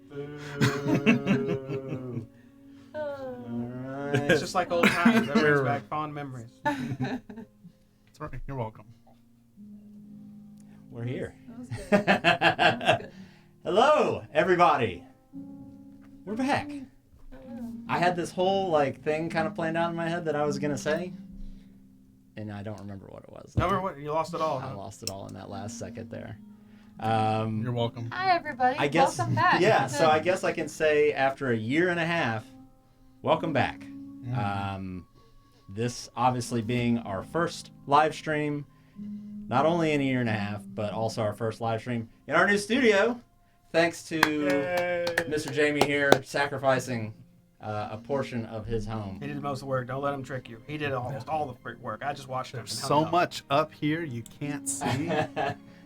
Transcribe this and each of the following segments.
Boo. Alright. It's just like old times. That brings back fond memories. That's right. You're welcome. We're here. That was good. That was good. Hello, everybody. We're back. Hello. I had this whole thing kind of planned out in my head that I was gonna say, and I don't remember what it was. Remember what? You lost it all. I Huh? lost it all in that last second there. You're welcome. Hi, everybody. I guess. Welcome back. Yeah. So I guess I can say after a year and a half, welcome back. Yeah. this obviously being our first live stream, not only in a year and a half, but also our first live stream in our new studio, thanks to Mr. Jamie here sacrificing a portion of his home. He did the most of the work. Don't let him trick you. He did almost all the freak work. I just watched him. There's and hung so up. much up here you can't see.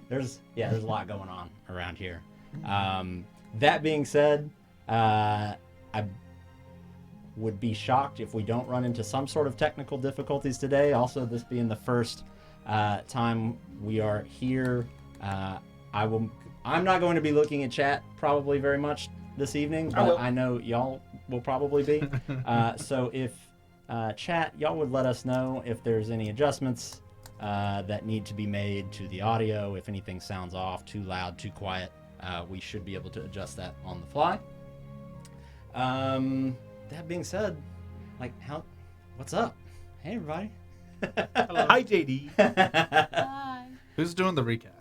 there's a lot going on around here. That being said, I would be shocked if we don't run into some sort of technical difficulties today. Also, this being the first time we are here, I'm not going to be looking at chat probably very much this evening, but I know y'all will probably be. So if chat, y'all would let us know if there's any adjustments that need to be made to the audio, if anything sounds off, too loud, too quiet. We should be able to adjust that on the fly. That being said, what's up? Hey, everybody. Hello. Hi, JD. Hi. Who's doing the recap?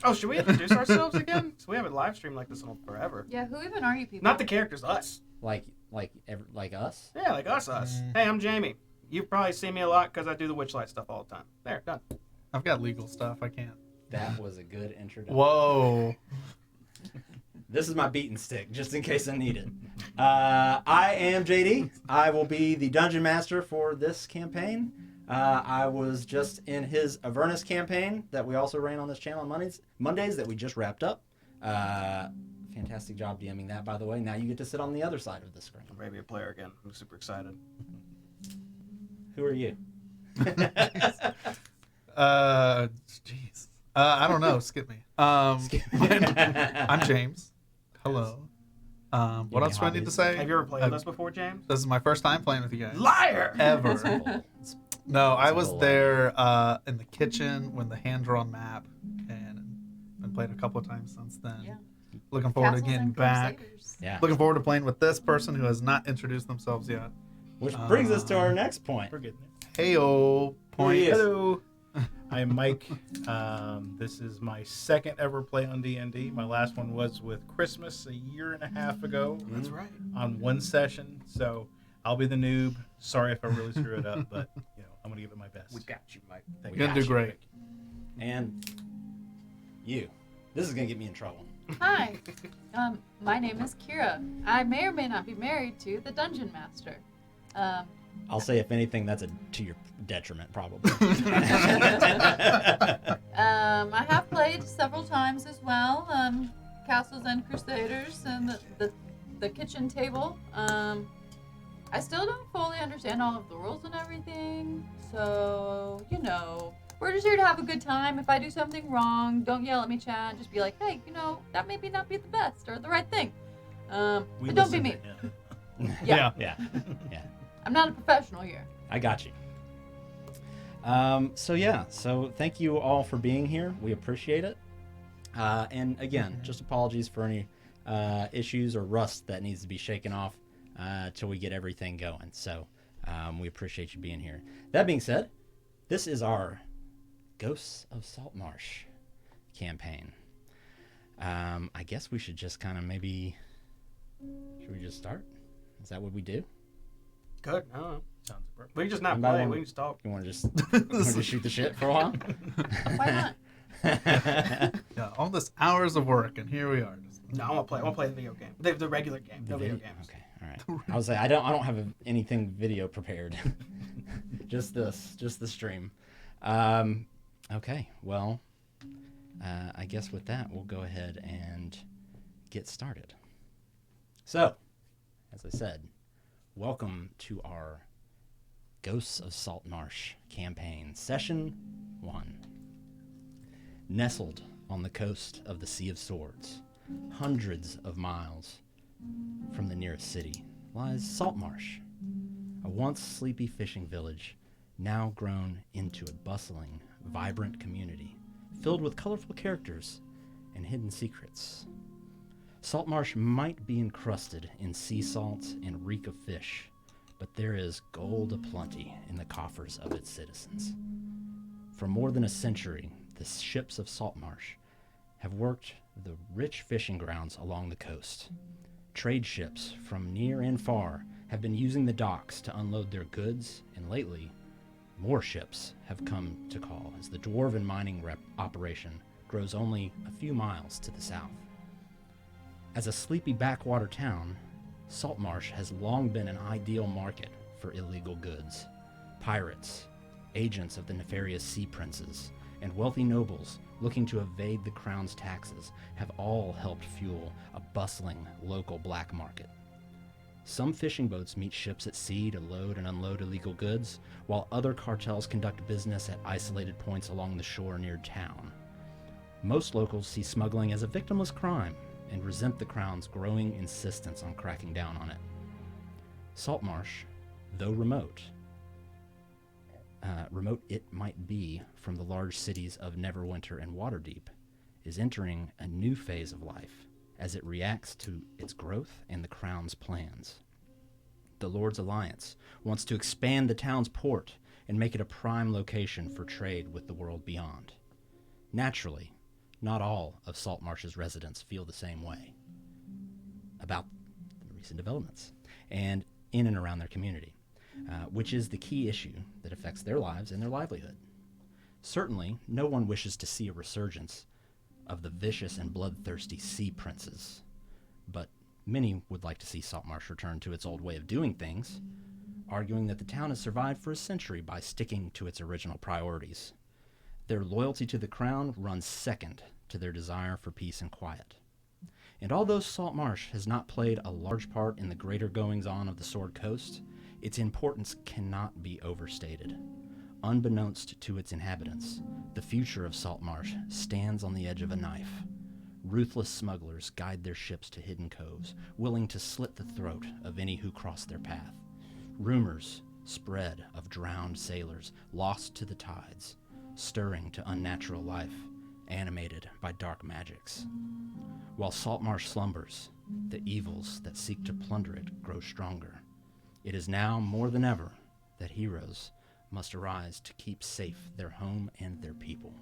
Oh, should we introduce ourselves again? So we haven't live streamed like this in forever. Yeah, who even are you people? Not the characters, us. like us? Yeah, like us. Hey, I'm Jamie. You've probably seen me a lot because I do the Witchlight stuff all the time. There, done. I've got legal stuff. I can't. That was a good introduction. Whoa. This is my beaten stick, just in case I need it. I am JD. I will be the dungeon master for this campaign. I was just in his Avernus campaign that we also ran on this channel on Mondays that we just wrapped up. Fantastic job DMing that, by the way. Now you get to sit on the other side of the screen. I'm ready to be a player again. I'm super excited. Who are you? Jeez. I don't know. Skip me. I'm James. Hello. What else do I need to say? Have you ever played with us before, James? This is my first time playing with you guys. Liar! Ever. No, I was bull. there in the kitchen when the hand-drawn map, and played a couple of times since then. Yeah. Looking forward to Castles getting and back. Crusaders. Yeah. Looking forward to playing with this person who has not introduced themselves yet. Which brings us to our next point. We're getting it. Heyo, point. Yes. Hello. I'm Mike. This is my second ever play on D&D. My last one was with Christmas a year and a half ago. That's right. On one session. So I'll be the noob. Sorry if I really screw it up, but I'm gonna give it my best. We got you, Mike. Thank You're gonna do great. And you. This is going to get me in trouble. Hi. My name is Kira. I may or may not be married to the Dungeon Master. I'll say, if anything, that's to your detriment, probably. I have played several times as well. Castles and Crusaders and the kitchen table. I still don't fully understand all of the rules and everything. So, we're just here to have a good time. If I do something wrong, don't yell at me, Chad. Just be like, hey, that maybe not be the best or the right thing. But don't be mean. Yeah. Yeah. I'm not a professional here. I got you. So thank you all for being here. We appreciate it. And again, just apologies for any issues or rust that needs to be shaken off till we get everything going. So we appreciate you being here. That being said, this is our Ghosts of Saltmarsh campaign. I guess we should just kind of should we just start? Is that what we do? Good. I don't know. Sounds appropriate. We can just not Anybody play. want- We can just talk. You want to just shoot the shit for a while? Why not? Yeah, all this hours of work, and here we are. No, I want to play the video game. The regular game. No video games. Okay, all right. I was like, I don't have anything video prepared. just the stream. Okay, well, I guess with that, we'll go ahead and get started. So, as I said, welcome to our Ghosts of Saltmarsh campaign, Session 1. Nestled on the coast of the Sea of Swords, hundreds of miles from the nearest city, lies Saltmarsh, a once sleepy fishing village now grown into a bustling, vibrant community filled with colorful characters and hidden secrets. Saltmarsh might be encrusted in sea salt and reek of fish, but there is gold aplenty in the coffers of its citizens. For more than a century, the ships of Saltmarsh have worked the rich fishing grounds along the coast. Trade ships from near and far have been using the docks to unload their goods, and lately, more ships have come to call as the dwarven mining operation grows only a few miles to the south. As a sleepy backwater town, Saltmarsh has long been an ideal market for illegal goods. Pirates, agents of the nefarious sea princes, and wealthy nobles looking to evade the crown's taxes have all helped fuel a bustling local black market. Some fishing boats meet ships at sea to load and unload illegal goods, while other cartels conduct business at isolated points along the shore near town. Most locals see smuggling as a victimless crime and resent the crown's growing insistence on cracking down on it. Saltmarsh, though remote it might be from the large cities of Neverwinter and Waterdeep, is entering a new phase of life as it reacts to its growth and the Crown's plans. The Lord's Alliance wants to expand the town's port and make it a prime location for trade with the world beyond. Naturally, not all of Saltmarsh's residents feel the same way about the recent developments and in and around their community, which is the key issue that affects their lives and their livelihood. Certainly, no one wishes to see a resurgence of the vicious and bloodthirsty sea princes, but many would like to see Saltmarsh return to its old way of doing things, arguing that the town has survived for a century by sticking to its original priorities. Their loyalty to the crown runs second to their desire for peace and quiet. And although Saltmarsh has not played a large part in the greater goings-on of the Sword Coast, its importance cannot be overstated. Unbeknownst to its inhabitants, the future of Saltmarsh stands on the edge of a knife. Ruthless smugglers guide their ships to hidden coves, willing to slit the throat of any who cross their path. Rumors spread of drowned sailors lost to the tides, stirring to unnatural life, animated by dark magics. While Saltmarsh slumbers, the evils that seek to plunder it grow stronger. It is now more than ever that heroes must arise to keep safe their home and their people.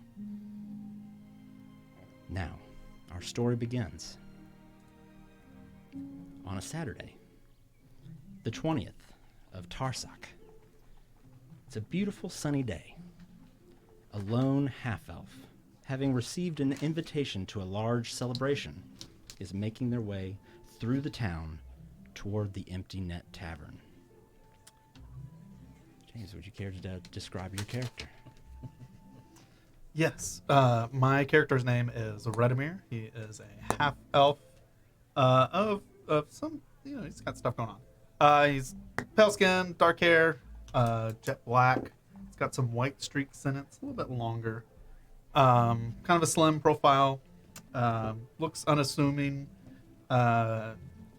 Now, our story begins on a Saturday, the 20th of Tarsak. It's a beautiful sunny day. A lone half-elf, having received an invitation to a large celebration, is making their way through the town toward the Empty Net Tavern. James, would you care to describe your character? Yes. My character's name is Redimir. He is a half elf of some, he's got stuff going on. He's pale skin, dark hair, jet black. It's got some white streaks in it. It's a little bit longer. Kind of a slim profile. Looks unassuming. I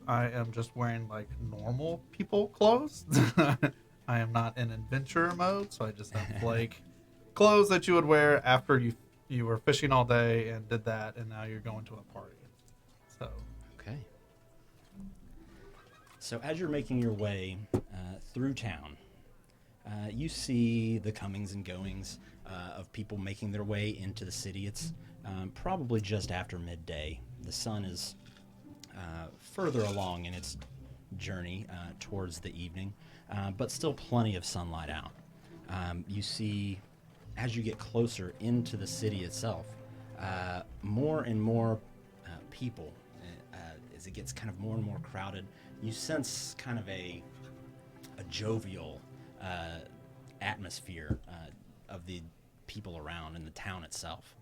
am just wearing like normal people clothes. I am not in adventure mode, so I just have like clothes that you would wear after you were fishing all day and did that, and now you're going to a party. So Okay. So as you're making your way through town, you see the comings and goings of people making their way into the city. It's probably just after midday. The sun is further along in its journey towards the evening, but still plenty of sunlight out. You see, as you get closer into the city itself, more and more people, as it gets kind of more and more crowded, you sense kind of a jovial atmosphere of the people around in the town itself.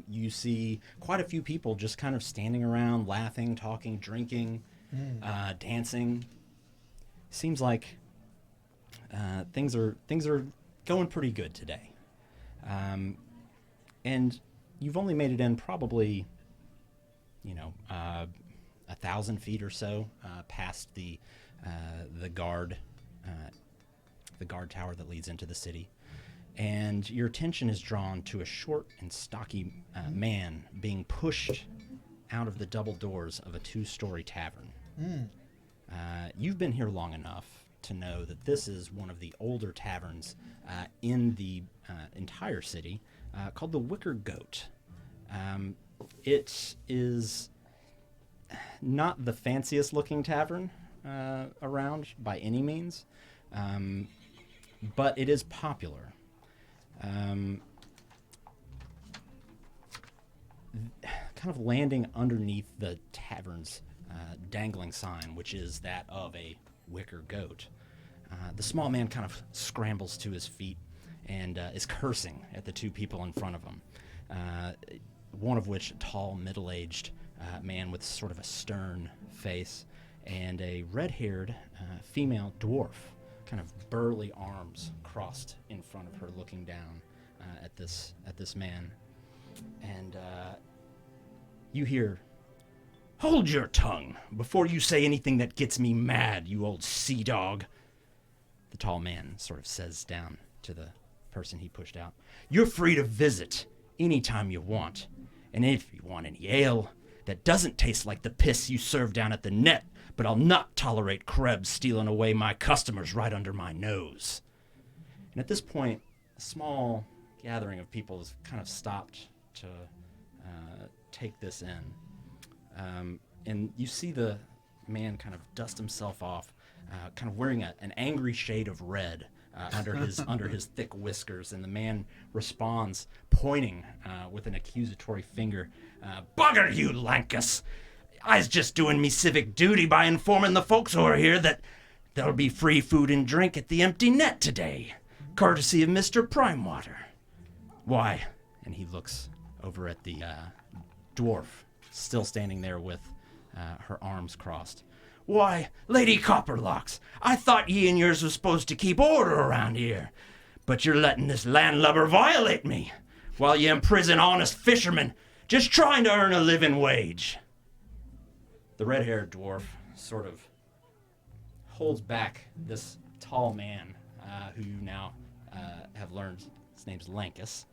You see quite a few people just kind of standing around, laughing, talking, drinking, dancing. Seems like things are going pretty good today. And you've only made it in probably, 1,000 feet or so past the guard tower that leads into the city. And your attention is drawn to a short and stocky man being pushed out of the double doors of a 2-story tavern. You've been here long enough to know that this is one of the older taverns in the entire city, called the Wicker Goat. It is not the fanciest looking tavern, around by any means, but it is popular. Kind of landing underneath the tavern's dangling sign, which is that of a wicker goat. The small man kind of scrambles to his feet and is cursing at the two people in front of him. One of which, a tall, middle-aged man with sort of a stern face, and a red-haired female dwarf, kind of burly arms crossed in front of her, looking down at this man. And you hear, "Hold your tongue before you say anything that gets me mad, you old sea dog," the tall man sort of says down to the person he pushed out. "You're free to visit anytime you want. And if you want any ale that doesn't taste like the piss you serve down at the net, but I'll not tolerate Krebs stealing away my customers right under my nose." And at this point, a small gathering of people has kind of stopped to take this in. And you see the man kind of dust himself off, kind of wearing an angry shade of red under his thick whiskers, and the man responds, pointing with an accusatory finger. "Bugger you, Lankus! I's just doing me civic duty by informing the folks over here that there'll be free food and drink at the Empty Net today, courtesy of Mr. Primewater. Why," and he looks over at the dwarf, still standing there with her arms crossed. "Why, Lady Copperlocks, I thought ye and yours was supposed to keep order around here, but you're letting this landlubber violate me, while you imprison honest fishermen just trying to earn a living wage." The red-haired dwarf sort of holds back this tall man, who you now have learned his name's Lankus,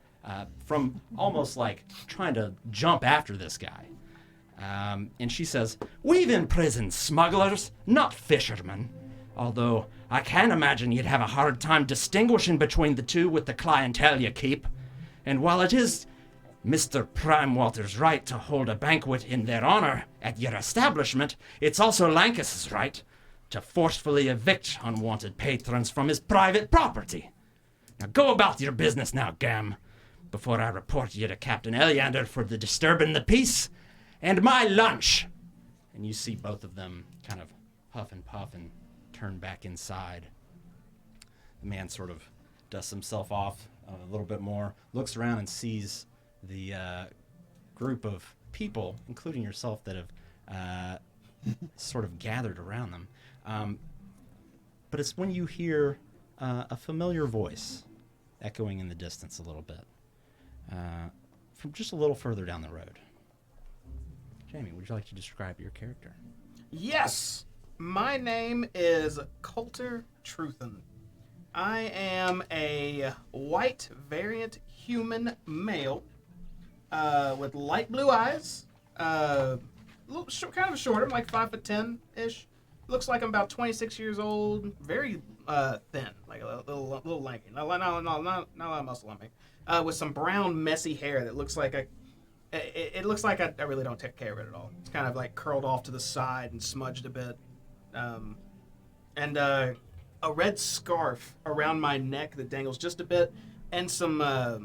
from almost like trying to jump after this guy. And she says, "We've imprisoned smugglers, not fishermen. Although I can imagine you'd have a hard time distinguishing between the two with the clientele you keep. And while it is Mr. Primewater's right to hold a banquet in their honor at your establishment, it's also Lankus's right to forcefully evict unwanted patrons from his private property. Now go about your business now, Gam, before I report you to Captain Eleander for the disturbing the peace and my lunch." And you see both of them kind of huff and puff and turn back inside. The man sort of dusts himself off a little bit more, looks around and sees the group of people, including yourself, that have sort of gathered around them. But it's when you hear a familiar voice echoing in the distance a little bit, from just a little further down the road. Jamie, would you like to describe your character? Yes! My name is Coulter Truthen. I am a white variant human male with light blue eyes, kind of shorter, like 5'10" Looks like I'm about 26 years old, very thin, like a little lanky, not a lot of muscle on me, with some brown messy hair that looks like it looks like I really don't take care of it at all. It's kind of like curled off to the side and smudged a bit. And a red scarf around my neck that dangles just a bit, and some, I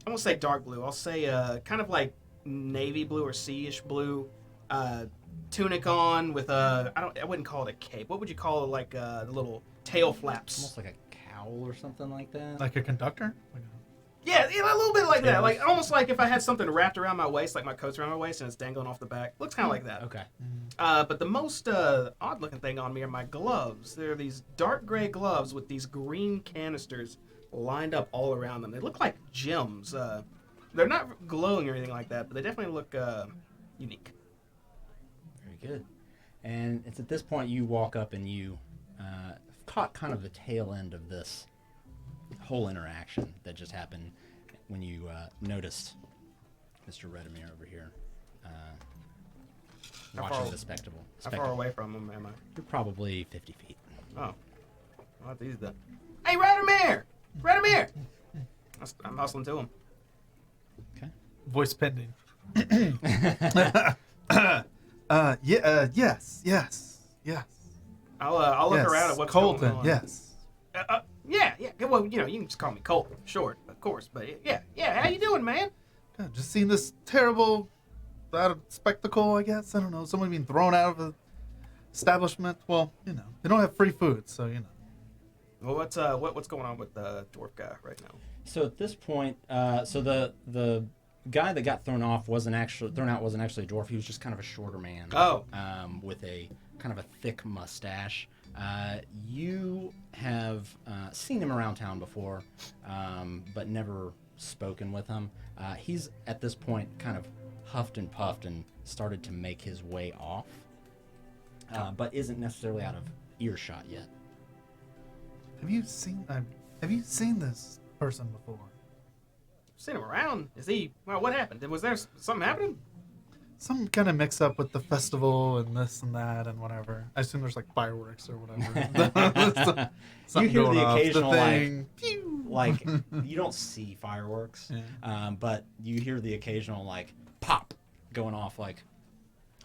won't say dark blue, I'll say kind of like navy blue or sea-ish blue tunic on with I wouldn't call it a cape. What would you call it, like the little tail flaps? Almost like a cowl or something like that. Like a conductor? Yeah, a little bit like that. Like almost like if I had something wrapped around my waist, like my coat's around my waist and it's dangling off the back. Looks kind of like that. Okay. But the most odd-looking thing on me are my gloves. They're these dark gray gloves with these green canisters lined up all around them. They look like gems. They're not glowing or anything like that, but they definitely look unique. Very good. And it's at this point you walk up and you caught kind of the tail end of this whole interaction that just happened when you noticed Mr. Redemir over here watching the spectacle. How far away from him am I? You're probably 50 feet. Oh. Well, these then. Hey, Redemir! Redemir! I'm hustling to him. Okay. Voice pending. Yes. I'll look Yes, around at what's Colton, going on. yes. Yeah. Well, you can just call me Colton, short, of course. But yeah. How you doing, man? God, just seen this terrible spectacle, I guess. I don't know. Someone being thrown out of an establishment. Well, they don't have free food, so Well, what's going on with the dwarf guy right now? So at this point, so the guy that got thrown out wasn't actually a dwarf. He was just kind of a shorter man. Oh. With a kind of a thick mustache. You have seen him around town before, but never spoken with him. He's at this point kind of huffed and puffed and started to make his way off, but isn't necessarily out of earshot yet. Have you seen this person before? Seen him around. Is he? Well, what happened? Was there something happening? Some kind of mix up with the festival and this and that and whatever. I assume there's like fireworks or whatever. You hear the occasional Pew! like you don't see fireworks, but you hear the occasional like pop going off, like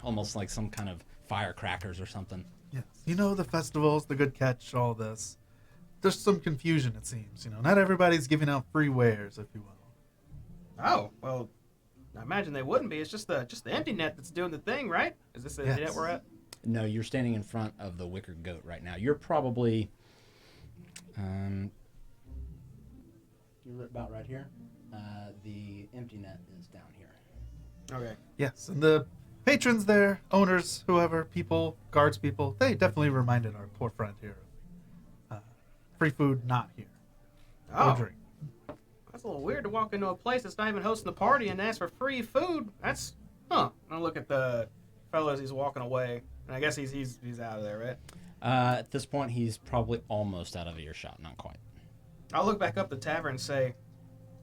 almost like some kind of firecrackers or something. Yes. The festivals, the good catch, all this. There's some confusion, it seems. Not everybody's giving out free wares, if you will. Oh, well, I imagine they wouldn't be. It's just the empty net that's doing the thing, right? Is this the net we're at? No, you're standing in front of the wicker goat right now. You're probably you're about right here. The empty net is down here. Okay. Yes, and the patrons there, owners, whoever, people, guards people, they definitely reminded our poor friend here of free food not here. Oh. Or drink. That's a little weird to walk into a place that's not even hosting the party and ask for free food. That's, I'll look at the fellow as he's walking away, and I guess he's out of there, right? At this point, he's probably almost out of earshot, not quite. I'll look back up the tavern and say,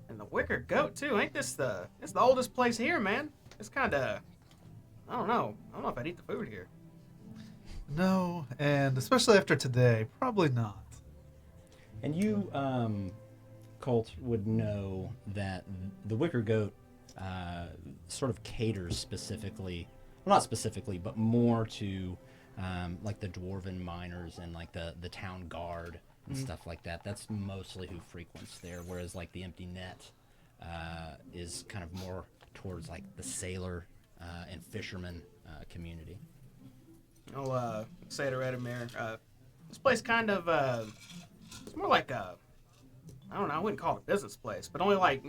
and the Wicker Goat too. Ain't this it's the oldest place here, man? It's kind of, I don't know if I'd eat the food here. No, and especially after today, probably not. And you, Colt, would know that the Wicker Goat sort of caters specifically, well, not specifically, but more to like the dwarven miners and like the town guard and stuff like that. That's mostly who frequents there, whereas like the Empty Net is kind of more towards like the sailor and fisherman community. I'll say to Redimir, this place kind of, it's more like a, I don't know, I wouldn't call it a business place, but only like,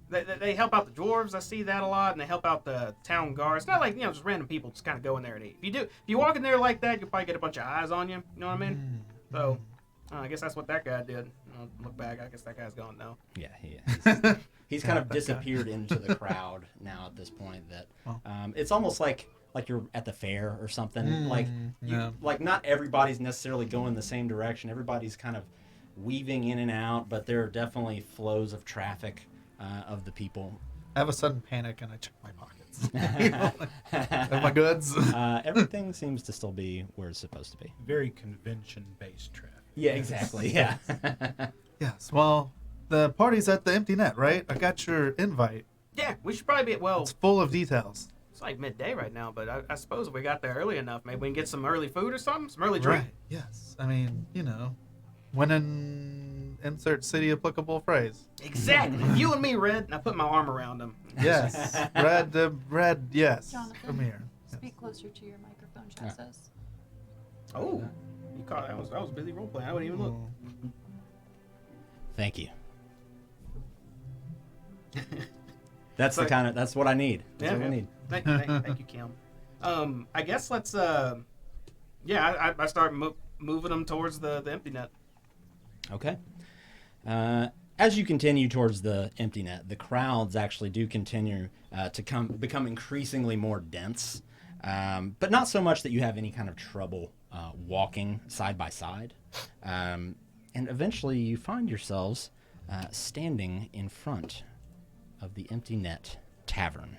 they help out the dwarves. I see that a lot, and they help out the town guard. It's not like, just random people just kind of go in there and eat. If you walk in there like that, you'll probably get a bunch of eyes on you. You know what I mean? So, I guess that's what that guy did. I'll look back, I guess that guy's gone now. Yeah, he is. He's kind of disappeared into the crowd now at this point. That it's almost like you're at the fair or something. Like not everybody's necessarily going the same direction. Everybody's kind of weaving in and out, but there are definitely flows of traffic of the people. I have a sudden panic and I check my pockets. Have my goods? Everything seems to still be where it's supposed to be. Very convention-based traffic. Yeah, exactly. Yeah. Yes, well, the party's at the Empty Net, right? I got your invite. Yeah, we should probably be, It's full of details. it's like midday right now, but I suppose if we got there early enough, maybe we can get some early food or something, some early drink. Right, yes. I mean, when insert city applicable phrase. Exactly. You and me, Red, and I put my arm around him. Yes. Red, yes. Jonathan, Come here. speak closer to your microphone, Chassis. Oh, you caught that. I was busy role playing. I wouldn't even look. Thank you. That's that's what I need. That's what I need. Thank you, Kim. I guess let's. I start moving them towards the empty net. Okay. As you continue towards the Empty Net, the crowds actually do continue to become increasingly more dense, but not so much that you have any kind of trouble walking side by side. And eventually you find yourselves standing in front of the Empty Net Tavern,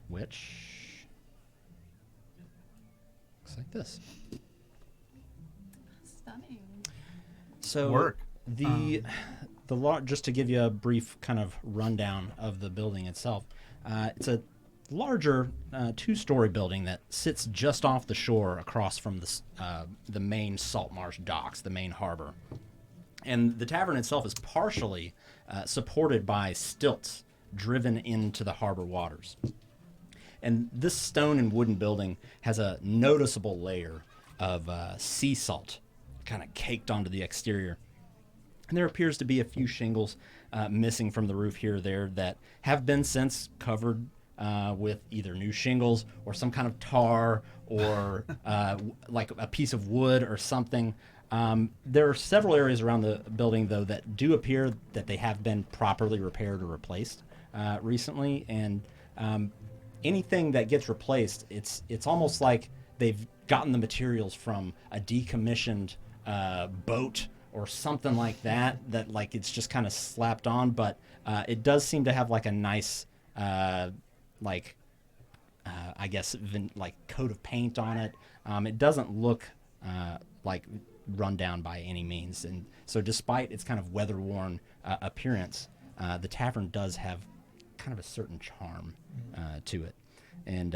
which looks like this. Stunning. So just to give you a brief kind of rundown of the building itself, it's a larger two-story building that sits just off the shore across from the main Saltmarsh docks, the main harbor. And the tavern itself is partially supported by stilts driven into the harbor waters. And this stone and wooden building has a noticeable layer of sea salt kind of caked onto the exterior. And there appears to be a few shingles missing from the roof here or there that have been since covered with either new shingles or some kind of tar or like a piece of wood or something. There are several areas around the building, though, that do appear that they have been properly repaired or replaced recently. And anything that gets replaced, it's almost like they've gotten the materials from a decommissioned boat or something like that like it's just kind of slapped on. But it does seem to have like a nice I guess like coat of paint on it. It doesn't look like run down by any means. And so despite its kind of weather-worn appearance, the tavern does have kind of a certain charm to it. And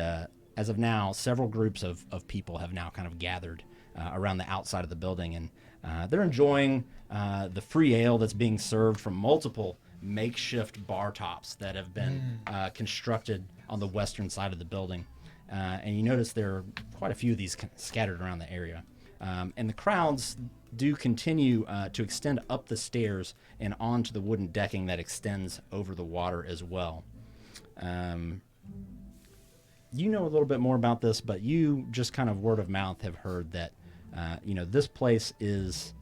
as of now, several groups of people have now kind of gathered around the outside of the building, and they're enjoying the free ale that's being served from multiple makeshift bar tops that have been constructed on the western side of the building. And you notice there are quite a few of these scattered around the area. And the crowds do continue to extend up the stairs and onto the wooden decking that extends over the water as well. You know a little bit more about this, but you just kind of word of mouth have heard that, this place is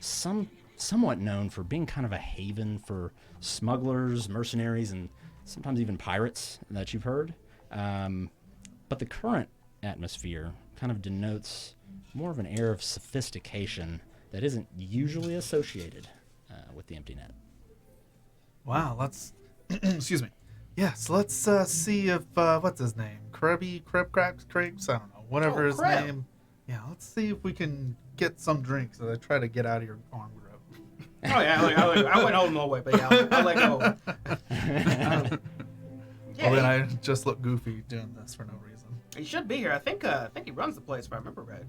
somewhat known for being kind of a haven for smugglers, mercenaries, and sometimes even pirates that you've heard. But the current atmosphere kind of denotes more of an air of sophistication that isn't usually associated with the Empty Net. Wow, let's excuse me. Yes, let's see if what's his name? Crabs? I don't know. Whatever his Crab. name. Yeah, let's see if we can get some drinks as I try to get out of your arm grip. Oh yeah, I went home no way, but yeah, I'll let go. Well, then I just look goofy doing this for no reason. He should be here. I think he runs the place if I remember right.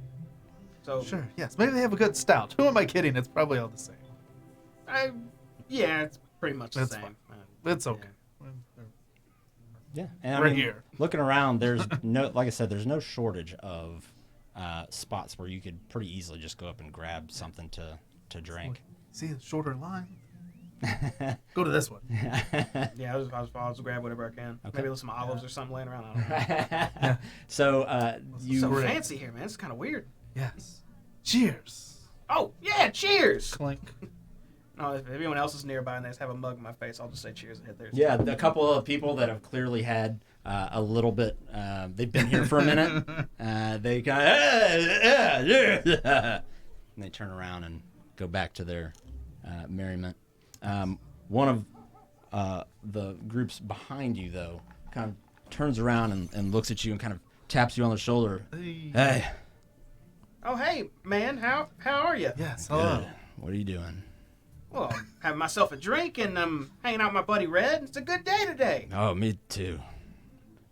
So Sure, yes. Maybe they have a good stout. Who am I kidding? It's probably all the same. yeah, it's pretty much the That's same. It's okay. Yeah, and We're here. Looking around, there's like I said, there's no shortage of spots where you could pretty easily just go up and grab something to drink. See the shorter line? Go to this one. Yeah, I'll just grab whatever I can. Okay. Maybe some olives or something laying around. I don't know. So It's so fancy here, man. It's kind of weird. Yes. Cheers. Oh yeah, cheers. Clink. No, if anyone else is nearby and they just have a mug in my face, I'll just say cheers and hit theirs. yeah, a couple of people that have clearly had a little bit. They've been here for a minute. They kind of and they turn around and go back to their merriment. One of the groups behind you, though, kind of turns around and looks at you and kind of taps you on the shoulder. Hey. Oh hey, man, how are you? Yes, hello. Good. What are you doing? Well, I'm having myself a drink and I'm hanging out with my buddy Red. It's a good day today. Oh, me too.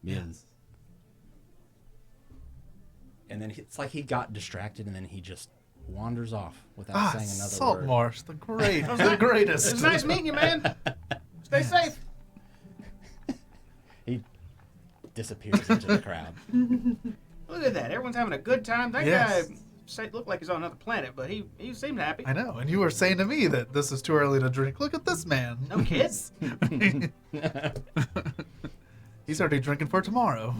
Yes. And then it's like he got distracted and then he just wanders off without saying another word. Saltmarsh, the greatest. It's nice meeting you, man. Stay safe. He disappears into the crowd. Look at that. Everyone's having a good time. That Yes. guy looked like he's on another planet, but he seemed happy. I know, and you were saying to me that this is too early to drink. Look at this man. No kids. He's already drinking for tomorrow.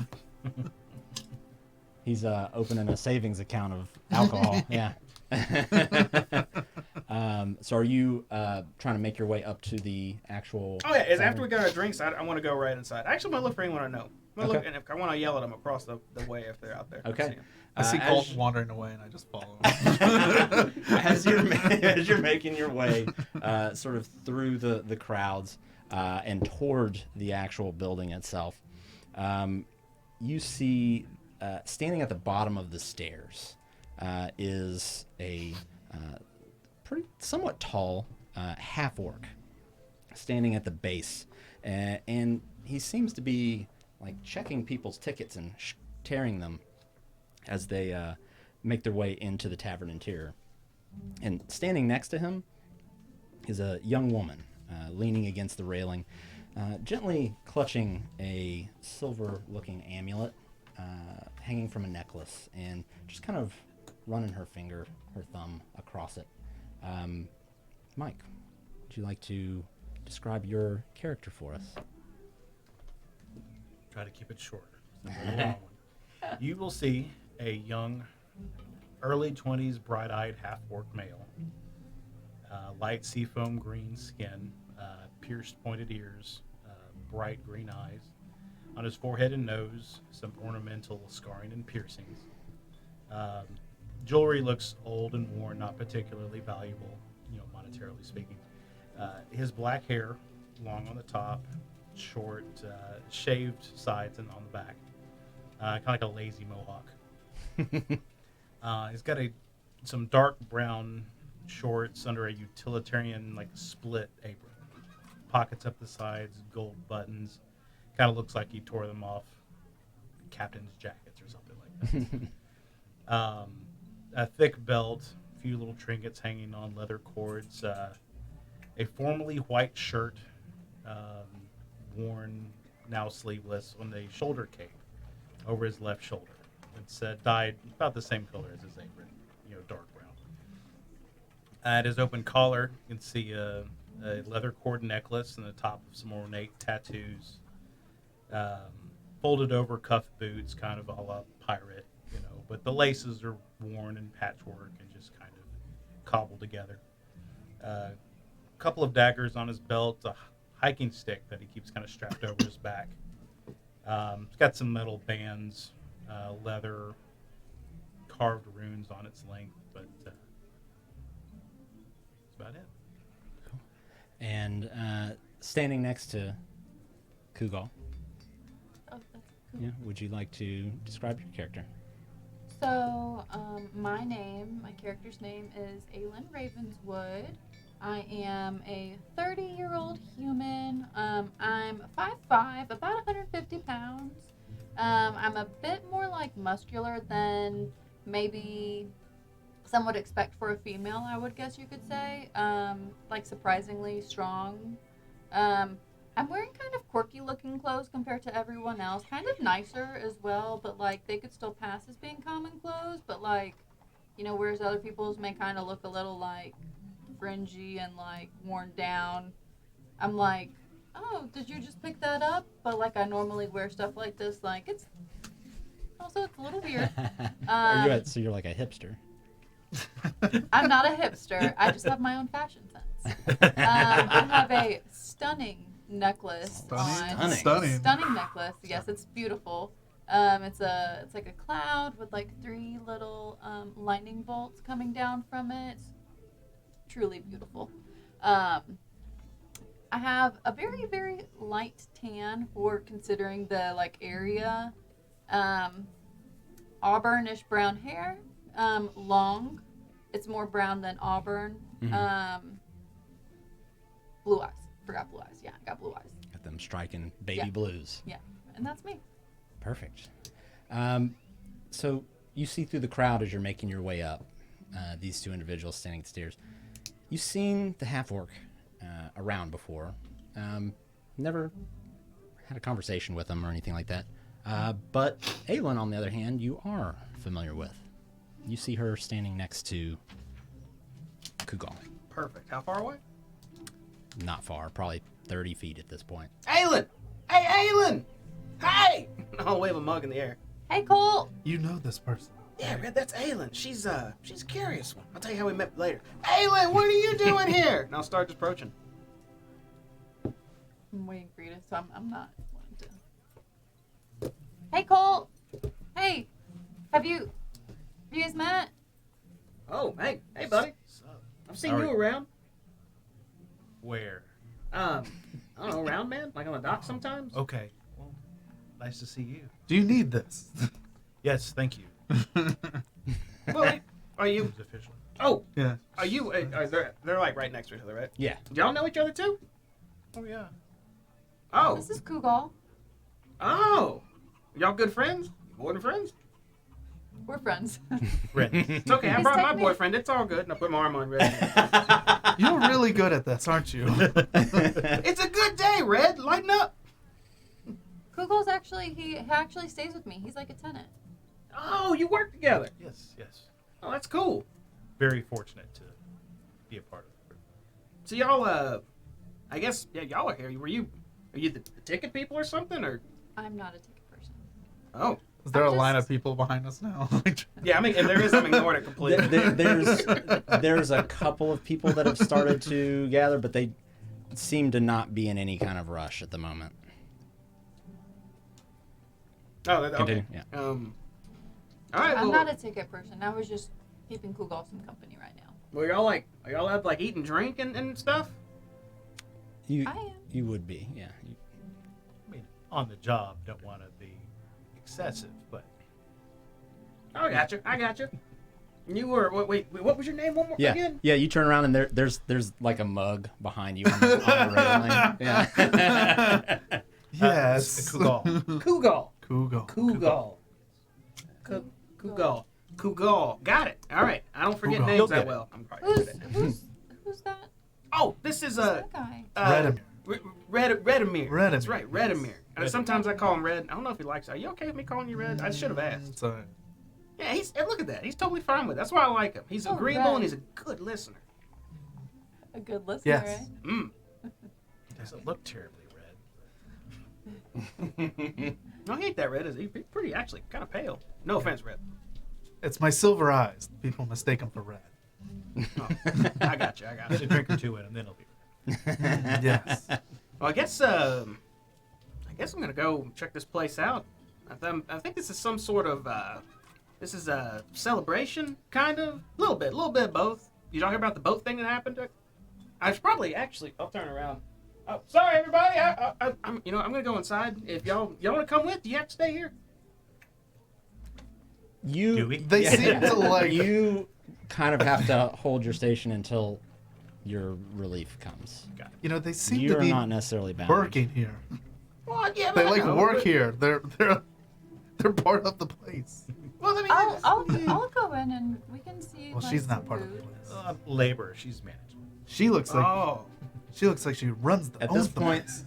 He's opening a savings account of alcohol. Yeah. So are you trying to make your way up to the actual... Oh, yeah. It's tavern? after we got our drinks, I want to go right inside. I actually want to look for anyone I know. I'm gonna Okay. look, and if I want to yell at them across the way if they're out there. Okay. See 'em. I see as- Colt wandering away, and I just follow him. as you're making your way sort of through the crowds and toward the actual building itself, you see standing at the bottom of the stairs is a pretty somewhat tall half orc. standing at the base, and he seems to be like checking people's tickets and tearing them as they make their way into the tavern interior. And standing next to him is a young woman leaning against the railing, gently clutching a silver-looking amulet hanging from a necklace, and just kind of running her thumb across it. Mike, would you like to describe your character for us? Try to keep it short. It's a long one. You will see a young, early 20s, bright-eyed, half-orc male, light seafoam green skin, pierced pointed ears, bright green eyes. On his forehead and nose, some ornamental scarring and piercings. Jewelry looks old and worn, not particularly valuable, monetarily speaking. His black hair, long on the top, short, shaved sides and on the back, kind of like a lazy mohawk. He's got some dark brown shorts under a utilitarian, like split apron. Pockets up the sides, gold buttons. Kind of looks like he tore them off captain's jackets or something like that. A thick belt, a few little trinkets hanging on leather cords, a formerly white shirt, worn, now sleeveless, on the shoulder cape over his left shoulder. It's dyed about the same color as his apron, dark brown. At his open collar, you can see a leather cord necklace and the top of some ornate tattoos. Folded over cuff boots, kind of a la pirate, but the laces are worn and patchwork and just kind of cobbled together. A couple of daggers on his belt, a hiking stick that he keeps kind of strapped over his back. It's got some metal bands, leather, carved runes on its length, but that's about it. Cool. And standing next to Kugal, Oh, that's cool. yeah, would you like to describe your character? So, my character's name is Aylin Ravenswood. I am a 30-year-old human. I'm 5'5", about 150 pounds. I'm a bit more like muscular than maybe some would expect for a female, I would guess you could say. Like surprisingly strong. I'm wearing kind of quirky looking clothes compared to everyone else. Kind of nicer as well, but like they could still pass as being common clothes, but like, whereas other people's may kind of look a little like fringy and like worn down. I'm like, oh, did you just pick that up? But like I normally wear stuff like this, like it's a little weird. So you're like a hipster. I'm not a hipster. I just have my own fashion sense. I have a stunning necklace on. Stunning necklace. Yes, it's beautiful. It's like a cloud with like 3 little lightning bolts coming down from it. It's truly beautiful. I have a very, very light tan for considering the like area. Auburnish brown hair. Long. It's more brown than auburn. Mm-hmm. Blue eyes. Forgot blue eyes. Yeah, I got blue eyes. Got them striking baby blues. Yeah, and that's me. Perfect. So you see through the crowd as you're making your way up, these 2 individuals standing at the stairs. You've seen the half-orc around before. Never had a conversation with them or anything like that. But Aylin, on the other hand, you are familiar with. You see her standing next to Kugal. Perfect. How far away? Not far, probably 30 feet at this point. Aylin! Hey, Aylin! Hey! I'll wave a mug in the air. Hey, Cole. You know this person. Yeah, man, that's Aylin. She's a curious one. I'll tell you how we met later. Aylin, what are you doing here? And I'll start just approaching. I'm waiting for you to, so I'm not wanting to. Hey, Cole. Hey, have you guys met? Oh, hey, buddy. What's up? I've seen Sorry. you around. Where? I don't know, around, man? Like on the dock sometimes? Okay. Well, nice to see you. Do you need this? Yes, thank you. Well, are you... It's official. Oh, Yeah. are you... they're like right next to each other, right? Yeah. Do y'all know each other too? Oh yeah. Oh, This is Kugal. oh, y'all good friends? More than friends? We're friends. Red. It's okay. I He's brought my technically- boyfriend. It's all good. And I put my arm on Red. You're really good at this, aren't you? It's a good day, Red. Lighten up. Kugal's actually he actually stays with me. He's like a tenant. Oh, you work together. Yes, yes. Oh, that's cool. Very fortunate to be a part of it. So y'all, I guess, yeah, y'all are here. Are you the ticket people or something? Or I'm not a ticket person. oh, Is there I'm a line just- of people behind us now? yeah. I mean, if there is, I'm ignoring it completely. There's a couple of people that have started to gather, but they seem to not be in any kind of rush at the moment. Oh, okay. Continue, yeah. All right. I'm Well, not a ticket person. I was just keeping Kugal some company right now. well, are y'all out like eat and drink and stuff? You I am. you would be, yeah. I mean, on the job, don't want to be excessive, but Oh, I got you. You were wait. What was your name one more Yeah, again? yeah. You turn around and there's like a mug behind you on the railing. Yeah. Yes. Kugal. Kugal. Kugal. Kugal. Got it. All right. I don't forget Kugal. names You'll that get it. well. I'm probably good at it. Who's that? Oh, this is Who's that guy? Redemir. Redemir. Redemir. That's right, Redemir. Sometimes I call him Red. I don't know if he likes it. Are you okay with me calling you Red? I should have asked. It's alright. Yeah, and look at that. He's totally fine with it. That's why I like him. He's Oh, agreeable Red. and he's a good listener. A good listener, Yes. right? Mm. Doesn't look terribly red. No, he ain't that red, is he? He's pretty, actually, kind of pale. No offense, Red. It's my silver eyes. People mistake them for red. Oh, I got you. Get a drink or two in, and then it'll be red. Yes. Well, I guess I'm gonna go check this place out. I think this is some sort of this is a celebration, kind of, a little bit of both. You don't hear about the boat thing that happened? I should probably actually. I'll turn around. Oh, sorry, everybody. I'm I'm gonna go inside. If y'all want to come with, do you have to stay here? Do we? They seem to like. You kind of have to hold your station until your relief comes. They seem You're to be not necessarily bound. working here. Well, yeah, They but I like know, work but- here. They're part of the place. Well, I mean, I'll go in and we can see. Well, like, she's not some part of the food. place. Labor. She's management. She looks like Oh, she looks like she runs the. At owns this the point, place.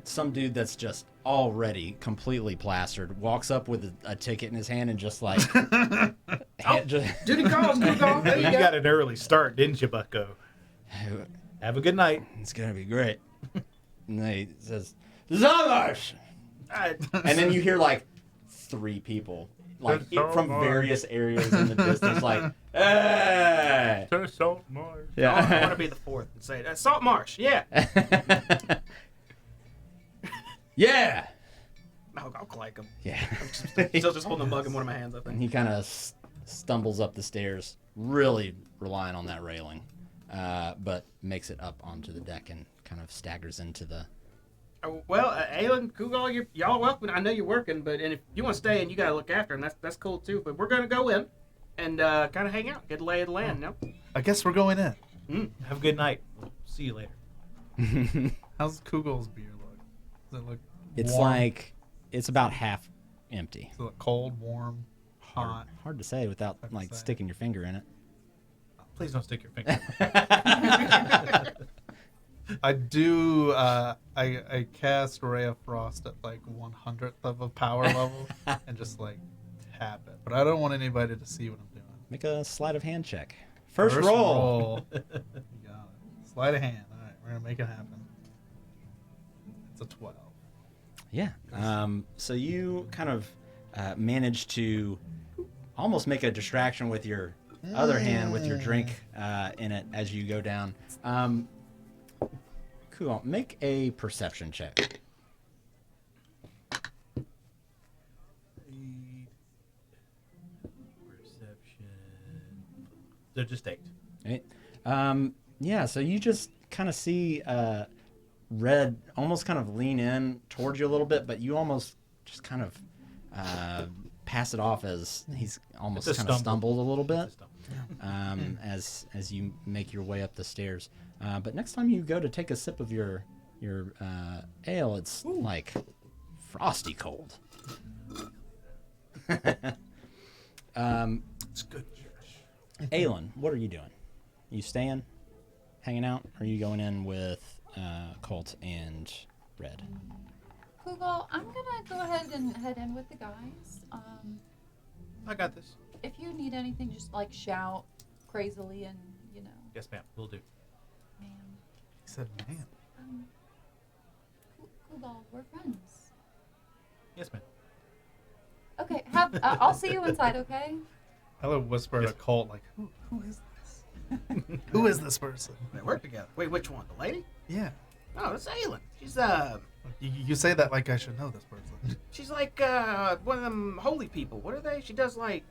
some dude that's just already completely plastered walks up with a ticket in his hand and just like duty calls, Kugal. There Well, you you go. got an early start, didn't you, Bucko? Have a good night. It's gonna be great. And then he says, Saltmarsh! And then you hear like 3 people, like from various areas in the distance, like, hey! To Saltmarsh. I want to be the fourth and say Saltmarsh. Yeah. Yeah! I'll like him. Yeah. Still just holding a mug in one of my hands, I And think. he kind of stumbles up the stairs, really relying on that railing, but makes it up onto the deck and kind of staggers into the. Well, Alan, Kugal, y'all are welcome. I know you're working, but if you want to stay and you got to look after him, that's cool too. But we're going to go in and kind of hang out, get a lay of the land now. I guess we're going in. Have a good night. See you later. How's Kugel's beer look? Does it look? It's warm? like it's about half empty. Does it look cold, warm, hot? Hard to say without Hard to like say. sticking your finger in it. Please don't stick your finger. I do. I cast Ray of Frost at like 1/100th of a power level and just like tap it, but I don't want anybody to see what I'm doing. Make a sleight of hand check. First roll. You got it. Sleight of hand. All right, we're gonna make it happen. It's a 12. Yeah. So you kind of manage to almost make a distraction with your other hand with your drink in it as you go down. Cool. Make a perception check. Perception. They're just 8. Right. Yeah. So you just kind of see Red almost kind of lean in towards you a little bit, but you almost just kind of pass it off as he's almost It's a kind of stumble. stumbled a little bit. Just don't. As you make your way up the stairs. But next time you go to take a sip of your your ale, it's like frosty cold. It's good. Aelin, what are you doing? You staying, hanging out, or are you going in with Colt and Red? Kugel, I'm gonna go ahead and head in with the guys. I got this. If you need anything, just like shout crazily and Yes, ma'am. We'll do. man. He said, man. Kugel, we're friends. Yes, ma'am. Okay, I'll see you inside. Okay. I would whisper to Colt, like, who is this? Who is this person? They work together. Wait, which one? The lady? Yeah. Oh, that's Aelin. She's You say that like I should know this person. she's like one of them holy people. What are they? She does like,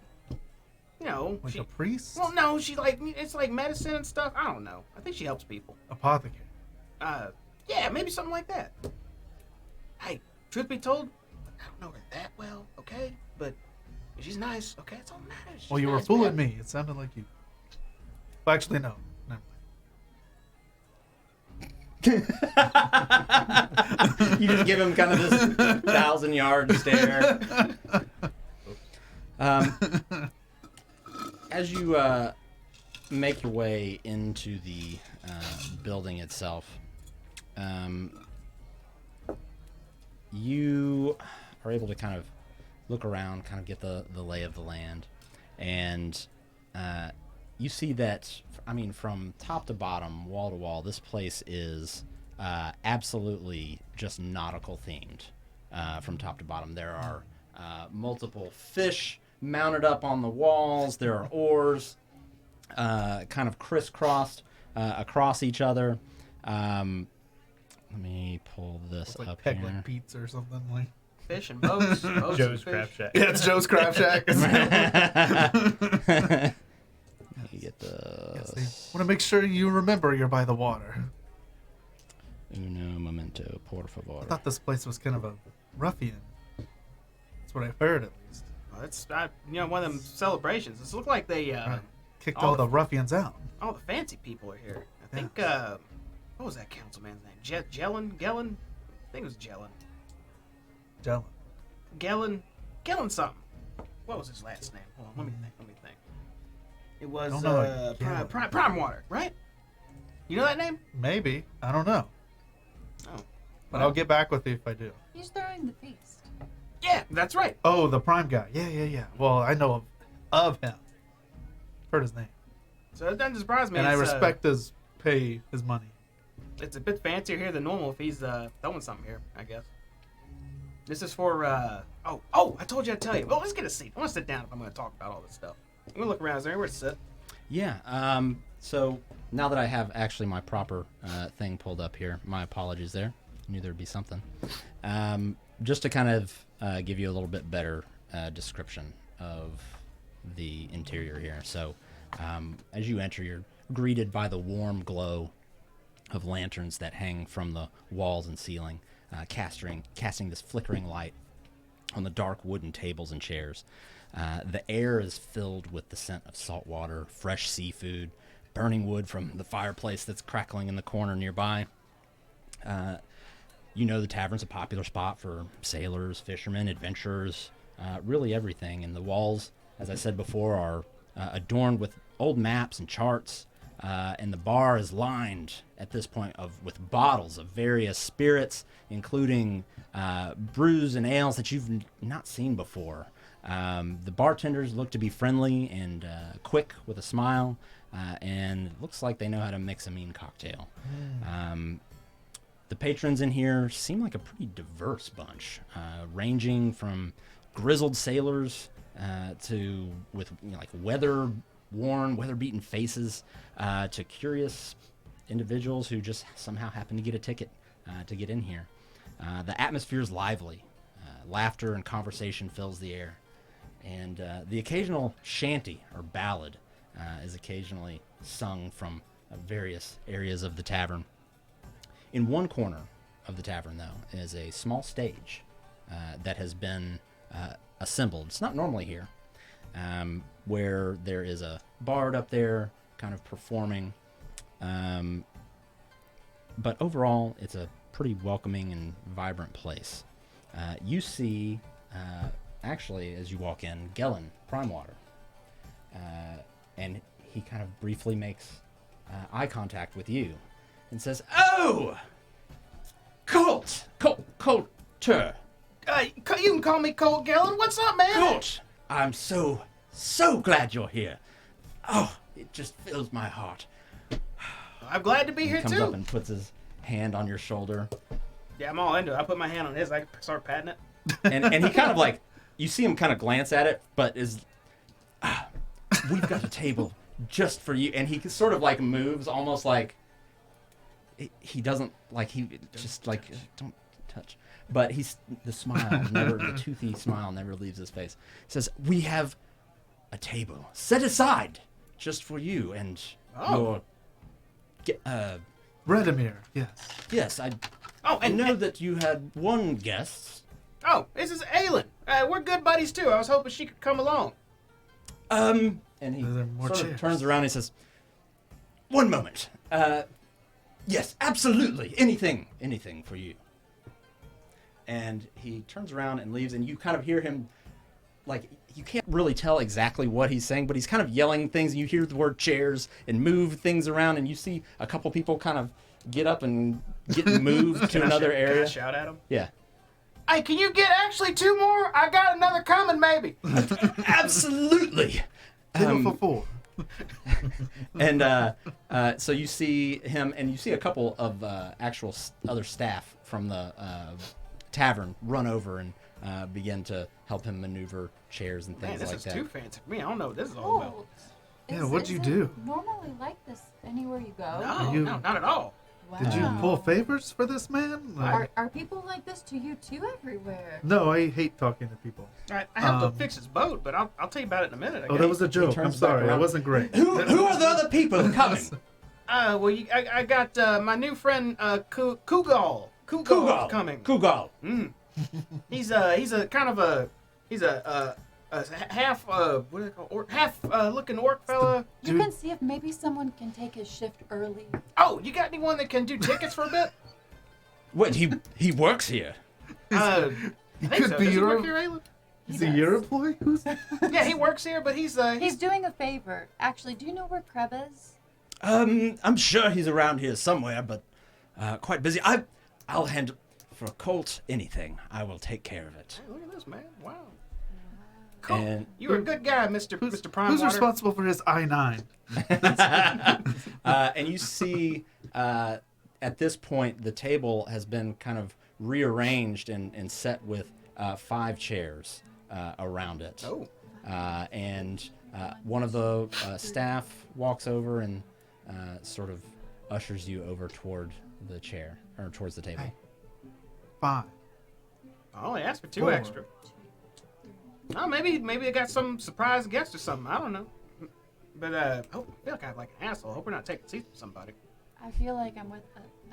Like a priest? Well, no, she like it's like medicine and stuff. I don't know. I think she helps people. Apothecary. Yeah, maybe something like that. Hey, truth be told, I don't know her that well, okay? But she's nice, okay? That's all that matters. Well, you were fooling me. It sounded like you. Well, actually, no. Never mind. You just give him kind of this 1,000-yard stare. As you make your way into the building itself, you are able to kind of look around, kind of get the lay of the land, and you see that, I mean, from top to bottom, wall to wall, this place is absolutely just nautical themed from top to bottom. There are multiple fish mounted up on the walls. There are oars kind of crisscrossed across each other. Let me pull this It's like up Peg here. like pizza or something like. Fish and boats. boats Joe's and Crab fish. Shack. Yeah, it's Joe's Crab Shack. Let me get this. Want to make sure you remember you're by the water. Uno momento, por favor. I thought this place was kind of a ruffian. That's what I've heard, at least. Well, it's one of them celebrations. It look like they Kicked all all the ruffians out. all the fancy people are here. I think what was that councilman's name? Gellin? I think it was Gellin. Jello. Gellin something. What was his last name? Hold on, let me think. It was Don't know a Gellin. Prime Water, right? You know that name? Maybe. I don't know. Oh. But I'll get back with you if I do. He's throwing the feast. Yeah, that's right. Oh, the Prime guy. Yeah. Well, I know of him. Heard his name. So it doesn't surprise me. And I It's, respect his money. It's a bit fancier here than normal if he's throwing something here, I guess. This is for, I told you I'd tell you. Well, let's get a seat. I want to sit down if I'm going to talk about all this stuff. I'm going to look around. Is there anywhere to sit? Yeah. So now that I have actually my proper thing pulled up here, my apologies there. I knew there'd be something. Just to kind of give you a little bit better description of the interior here. So as you enter, you're greeted by the warm glow of lanterns that hang from the walls and ceiling, casting this flickering light on the dark wooden tables and chairs. The air is filled with the scent of salt water, fresh seafood, burning wood from the fireplace that's crackling in the corner nearby. You know the tavern's a popular spot for sailors, fishermen, adventurers, really everything. And the walls, as I said before, are adorned with old maps and charts. And the bar is lined at this point with bottles of various spirits, including brews and ales that you've not seen before. The bartenders look to be friendly and quick with a smile, and it looks like they know how to mix a mean cocktail. The patrons in here seem like a pretty diverse bunch, ranging from grizzled sailors with like weather-worn, weather-beaten faces, to curious individuals who just somehow happen to get a ticket to get in here. The atmosphere is lively. Laughter and conversation fills the air. And the occasional shanty or ballad is occasionally sung from various areas of the tavern. In one corner of the tavern, though, is a small stage that has been assembled. It's not normally here, where there is a bard up there kind of performing. But overall, it's a pretty welcoming and vibrant place. You see, actually, as you walk in, Gellin Primewater. And he kind of briefly makes eye contact with you and says, "Oh! Coulter! You can call me Colt Gellin. What's up, man? Colt! I'm so glad you're here. Oh, it just fills my heart." I'm glad to be here He comes too. up and puts his hand on your shoulder. Yeah, I'm all into it. I put my hand on his. I start patting it. And he kind of like, you see him kind of glance at it, but is, "We've got a table just for you." And he sort of like moves almost like, he doesn't, like, he just like, "Don't touch." But the smile, the toothy smile never leaves his face. He says, "We have a table set aside just for you and your, Redimir, yes. yes, I Oh, know that you had one guest. Oh, this is Aelin. We're good buddies too. I was hoping she could come along. And he Are there more sort of chairs? turns around and he says, "One moment. Yes, absolutely. Anything for you." And he turns around and leaves, and you kind of hear him, like, you can't really tell exactly what he's saying, but he's kind of yelling things, and you hear the word chairs and move things around, and you see a couple people kind of get up and get moved to Can I another Can area. I shout at him? Yeah. Hey, can you get actually 2 more? I got another coming, maybe. Absolutely. Table for 4. And so you see him, and you see a couple of actual other staff from the tavern run over and begin to help him maneuver chairs and Man, things this like is that. too fancy for me. I don't know what this is all about. Colt. Yeah, what'd you is do? it normally like this anywhere you go? No, you- no, not at all. Wow. Did you pull favors for this man? Like, Are people like this to you too everywhere? no, I hate talking to people. I have to fix his boat, but I'll tell you about it in a minute. I Oh, guess. that was a joke. I'm turns back sorry. That around. wasn't great. Who are the other people coming? Well, I got my new friend Kugal. Kugal coming. Kugal. He's a kind of a half what do they call half looking orc fella. You can see if maybe someone can take his shift early. Oh, you got anyone that can do tickets for a bit? Wait, he works here. I He think could so. be Does he your. work here, Ayla? Is he your employee? Who's? Yeah, he works here, but he's He's doing a favor. Actually, do you know where Kreb is? I'm sure he's around here somewhere, but quite busy. I'll handle for Colt anything. I will take care of it. Hey, look at this, man! Wow. Cool. And You're a good guy, Mr. Primewater. Who's responsible for his I-9? and you see at this point the table has been kind of rearranged and set with 5 chairs around it. Oh. And one of the staff walks over and sort of ushers you over toward the chair or towards the table. Hey. 5. I only asked for 2 4. extra. Oh, maybe they got some surprise guest or something. I don't know. But I feel like I'm like an asshole. I hope we're not taking seats from somebody. I feel like I'm with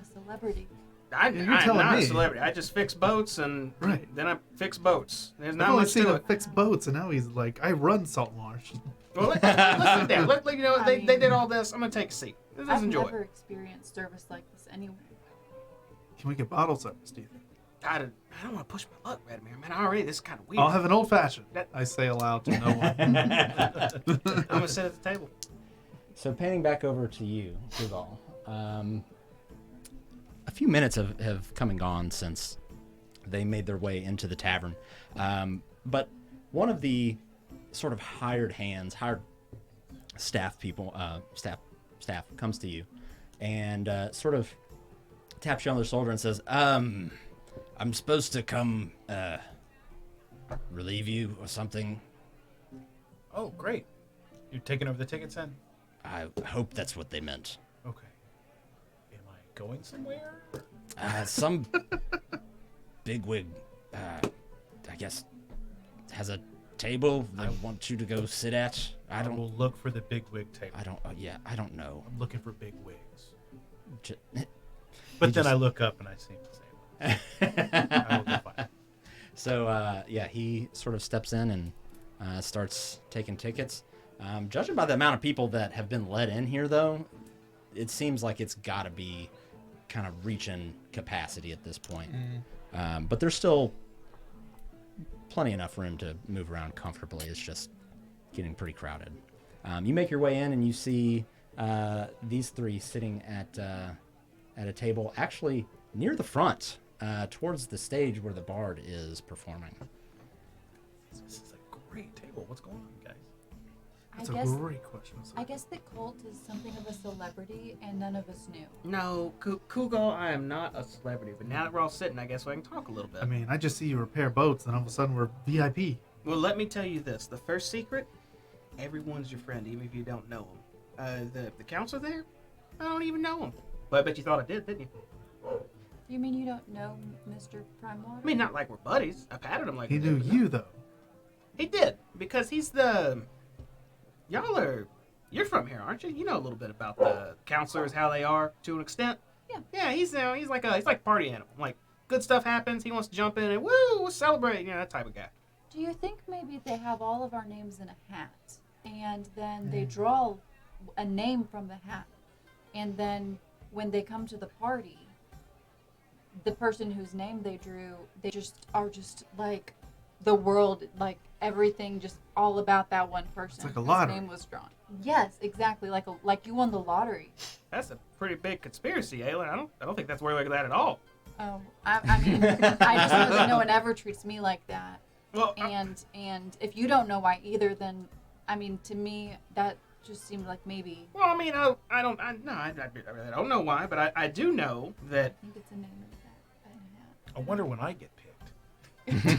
a celebrity. I'm you're not telling a me. celebrity. I just fix boats and Right. then I fix boats. There's I've not only much seen to him it. fix boats, and now he's like, I run Saltmarsh. Well, let's sit down. You know, I they mean- did all this. I'm gonna take a seat. Let's I've enjoy never it. experienced service like this anywhere. Can we get bottle service, do you think? I don't want to push my luck, Redmere. Man, this is kind of weird. I'll have an old fashioned. That- I say aloud to no one. I'm gonna sit at the table. So panning back over to you, Kugal. A few minutes have come and gone since they made their way into the tavern. But one of the sort of hired staff people, staff comes to you and sort of taps you on the shoulder and says, I'm supposed to come relieve you or something. Oh, great. You're taking over the tickets then? I hope that's what they meant. Okay. Am I going somewhere? Some bigwig, I guess, has a table they want you to go sit at. I will look for the big wig table. I don't know. I'm looking for big wigs. J- But then just- I look up and I see the same. I will be fine. So, he sort of steps in and starts taking tickets. Judging by the amount of people that have been let in here, though, it seems like it's got to be kind of reaching capacity at this point. But there's still plenty enough room to move around comfortably. It's just getting pretty crowded. You make your way in and you see these three sitting at a table actually near the front, towards the stage where the bard is performing. This is a great table. What's going on, guys? That's a great question. I guess that Colt is something of a celebrity and none of us knew. No, Kugo, I am not a celebrity, but now that we're all sitting, I guess we can talk a little bit. I mean, I just see you repair boats, and all of a sudden we're VIP. Well, let me tell you this. The first secret, everyone's your friend, even if you don't know them. The counselor there, I don't even know him. But I bet you thought I did, didn't you? You mean you don't know Mr. Primewater? I mean, not like we're buddies. I patted him like He I knew did, but you, no. though. He did, because he's the... You're from here, aren't you? You know a little bit about the counselors, how they are, to an extent. Yeah. Yeah, he's like a party animal. Like, good stuff happens, he wants to jump in and, woo, we'll celebrate. You know, that type of guy. Do you think maybe they have all of our names in a hat, and then they draw a name from the hat, and then when they come to the party, the person whose name they drew, they just are just like the world, like everything, just all about that one person. It's like a whose lottery. name was drawn. Yes, exactly, like you won the lottery. That's a pretty big conspiracy, Aylin. I don't think that's where like that at all. Oh, I mean, I just know that no one ever treats me like that. Well, And if you don't know why either, then I mean, to me that just seemed like maybe. well, I mean, I really don't know why, but I do know that. I think it's a name in a hat. I wonder when I get picked.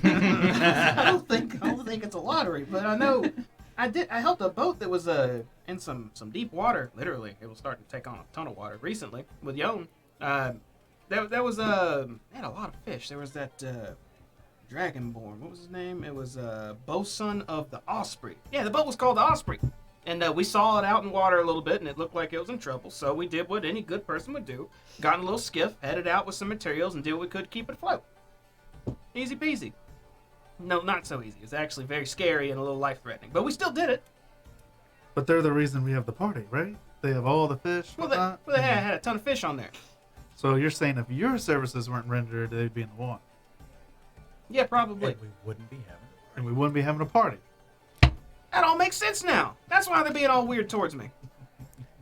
I don't think it's a lottery, but I know I helped a boat that was in some deep water. Literally, it was starting to take on a ton of water recently with Yon. There was they had a lot of fish. There was that Dragonborn. What was his name? It was Bosun of the Osprey. Yeah, the boat was called the Osprey. And we saw it out in water a little bit, and it looked like it was in trouble. So we did what any good person would do. Got in a little skiff, headed out with some materials, and did what we could to keep it afloat. Easy peasy. No, not so easy. It's actually very scary and a little life-threatening. But we still did it. But they're the reason we have the party, right? They have all the fish. Well, whatnot. they had a ton of fish on there. So you're saying if your services weren't rendered, they'd be in the water, Yeah, probably. And we wouldn't be having it. and we wouldn't be having a party. That all makes sense now. That's why they're being all weird towards me.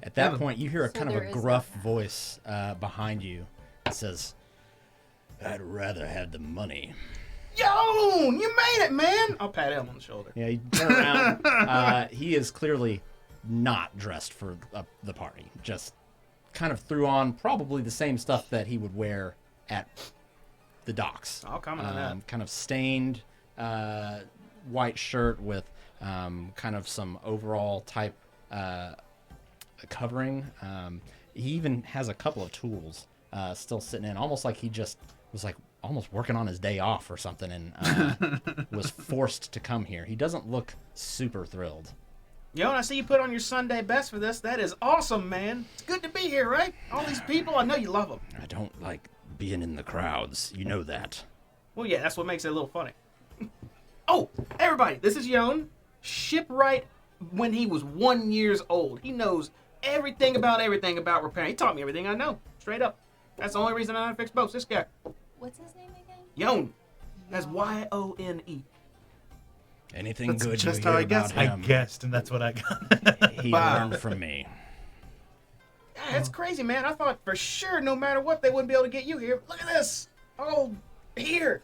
At that point, you hear a So kind of there a is no gruff hat. voice behind you that says, "I'd rather have the money." Yo, you made it, man. I'll pat him on the shoulder. Yeah, you turn around. He is clearly not dressed for the party. Just kind of threw on probably the same stuff that he would wear at the docks. I'll comment on that. Kind of stained white shirt with kind of some overall type covering. He even has a couple of tools still sitting in, almost like he just was like almost working on his day off or something, and was forced to come here. He doesn't look super thrilled. Yo, and I see you put on your Sunday best for this. That is awesome, man. It's good to be here, right? All these people, I know you love them. I don't like being in the crowds. You know that. Well, yeah, that's what makes it a little funny. Oh, everybody, this is Yon. Shipwright when he was 1 year old. He knows everything about repairing. He taught me everything I know, straight up. That's the only reason I know how to fix boats. This guy, What's his name again? Yon. That's Yone. Anything That's good just you how hear I guessed about I him, guessed, and that's what I got. he Wow. learned from me. Yeah, that's crazy, man. I thought for sure, no matter what, they wouldn't be able to get you here. Look at this. Oh, here.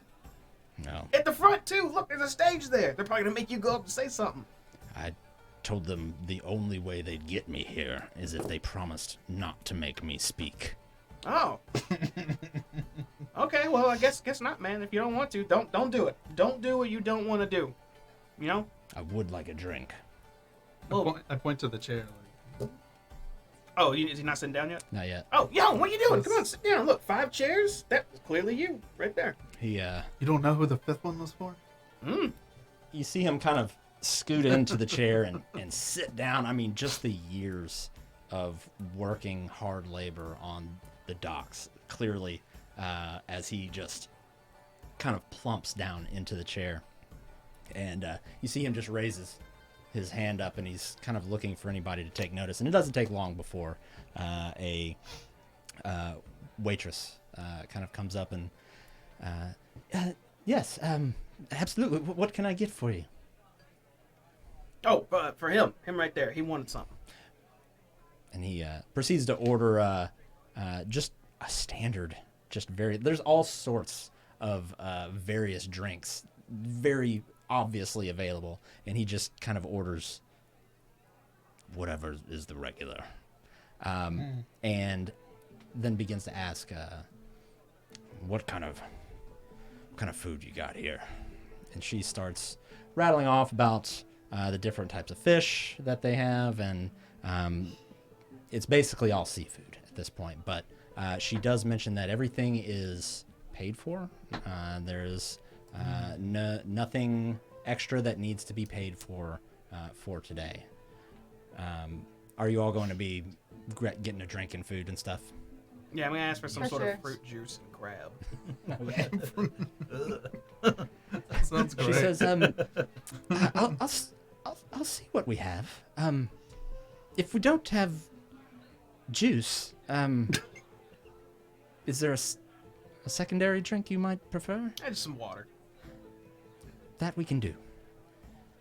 No, At the front, too. Look, there's a stage there. They're probably going to make you go up and say something. I told them the only way they'd get me here is if they promised not to make me speak. Oh. Okay, well, I guess not, man. If you don't want to, don't do it. Don't do what you don't want to do. You know? I would like a drink. Well, I point to the chair. oh, is he not sitting down yet? Not yet. Oh, yo, what are you doing? Come on, sit down. Look, 5 chairs. That's clearly you, right there. He, You don't know who the fifth one was for? you see him kind of scoot into the chair and sit down. I mean, just the years of working hard labor on the docks, clearly, as he just kind of plumps down into the chair. And you see him just raises his hand up, and he's kind of looking for anybody to take notice. And it doesn't take long before a waitress kind of comes up and, yes, absolutely. What can I get for you? Oh, for him right there. He wanted something. And he proceeds to order just a standard, there's all sorts of various drinks, very obviously available, and he just kind of orders whatever is the regular, and then begins to ask, what kind of food you got here? And she starts rattling off about the different types of fish that they have, and it's basically all seafood at this point. But she does mention that everything is paid for. There's nothing extra that needs to be paid for today. Are you all going to be getting a drink and food and stuff? Yeah, I'm gonna ask for some For sort sure. of fruit juice and crab. That sounds great. She says, I'll see what we have. If we don't have juice, is there a secondary drink you might prefer? Just some water. That we can do.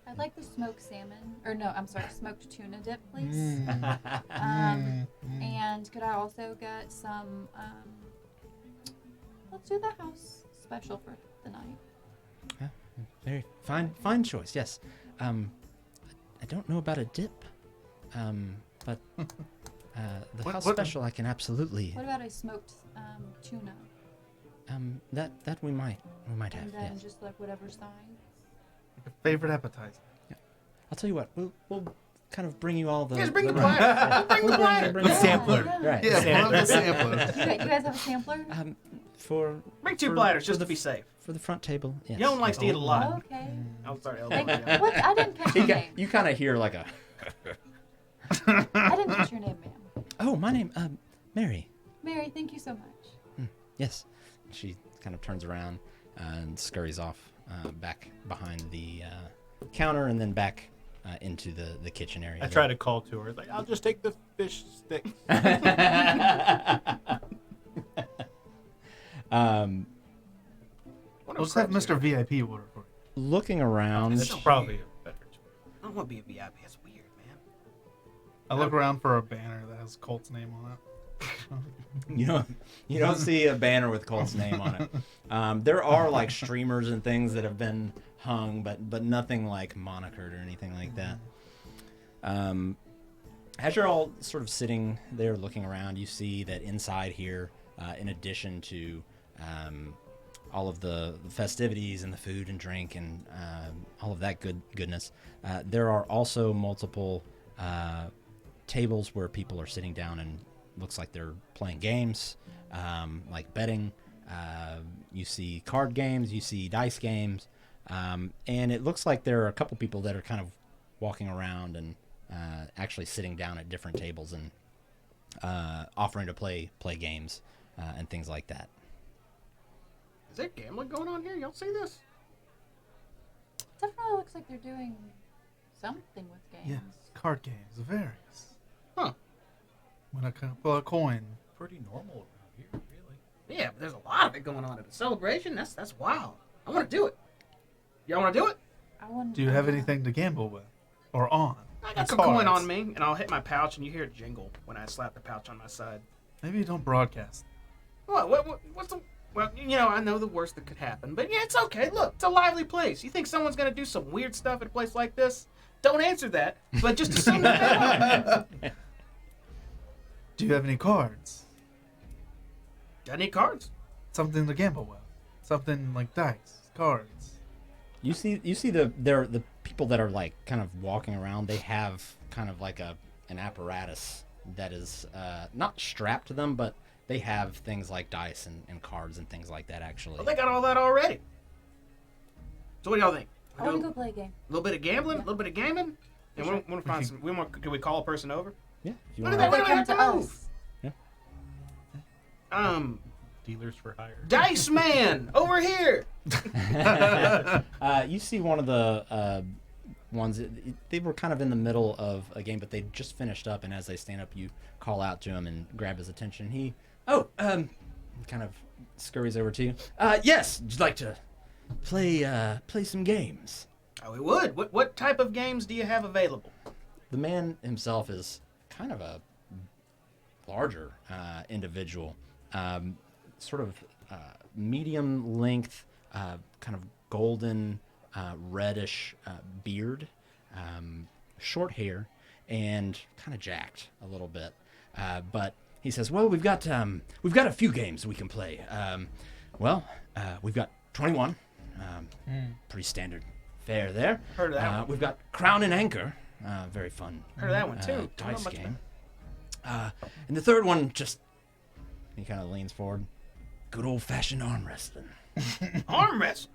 I'd like the smoked salmon, or no, I'm sorry, smoked tuna dip, please. Mm. And could I also get some? Let's do the house special for the night. Very fine choice. Yes. I don't know about a dip, but the house what- special I can absolutely. What about a smoked tuna? That we might have. And then Yes. just like whatever side. Favorite appetizer. I'll tell you what. We'll kind of bring you all the. Just bring the rundown. platter. Bring the platter. Bring the sampler. Yeah. Right. Yeah, Sampler. one of the samplers. You guys have a sampler? For Bring two For- platters for just the to be safe. for the front table. Yes. Young likes to eat a lot. Okay. I'm sorry. Thank you. Elbow. What? I didn't catch your name. You kind of hear like a. I didn't catch your name, ma'am. Oh, my name, Mary. Mary, thank you so much. Yes. She kind of turns around and scurries off back behind the counter and then back into the kitchen area. I try to call to her, like, I'll just take the fish sticks. We'll just have Mr. VIP order for you. Looking around, That's probably a better choice. I don't want to be a VIP. That's weird, man. I look around for a banner that has Colt's name on it. you don't see a banner with Colt's name on it. There are like streamers and things that have been hung, but nothing like monikered or anything like that. As you're all sort of sitting there looking around, you see that inside here, in addition to all of the festivities and the food and drink and all of that goodness, there are also multiple tables where people are sitting down and looks like they're playing games, like betting. You see card games, you see dice games, and it looks like there are a couple people that are kind of walking around and actually sitting down at different tables and offering to play games and things like that. Is there gambling going on here? Y'all see this? Definitely looks like they're doing something with games. Yes, card games, various. Huh. Win a coin. Pretty normal around here, really. Yeah, but there's a lot of it going on at a celebration. That's wild. I want to do it. Y'all want to do it? I wouldn't. Do you have anything to gamble with or on? I got some Cards. coin on me, and I'll hit my pouch, and you hear it jingle when I slap the pouch on my side. Maybe you don't broadcast. What's the... Well, you know, I know the worst that could happen, but yeah, it's okay. Look, it's a lively place. You think someone's going to do some weird stuff at a place like this? Don't answer that, but just assume that they are. Do you have any cards? Got any cards? Something to gamble with. Something like dice, cards. You see the people that are like kind of walking around. They have kind of like an apparatus that is not strapped to them, but they have things like dice and cards and things like that actually. Well, they got all that already. So what do y'all think? I want to go play a game. A little bit of gambling, a little bit of gaming, and Sure. we want to find some. Can we call a person over? Yeah. If you Look at wanna- that. They we come don't to have to us. move. Dealers for hire. Dice Man over here. You see one of the ones. They were kind of in the middle of a game, but they just finished up. And as they stand up, you call out to him and grab his attention. kind of scurries over to you. Yes, would you like to play some games? Oh, we would. What type of games do you have available? The man himself is kind of a larger individual, sort of medium length, kind of golden reddish beard, short hair, and kind of jacked a little bit. But he says, "Well, we've got a few games we can play. We've got 21, pretty standard fare there. Heard of that one. We've got Crown and Anchor, very fun. Heard of that one too. Dice Not much game. And the third one, just he kind of leans forward. Good old fashioned arm wrestling. Arm wrestling.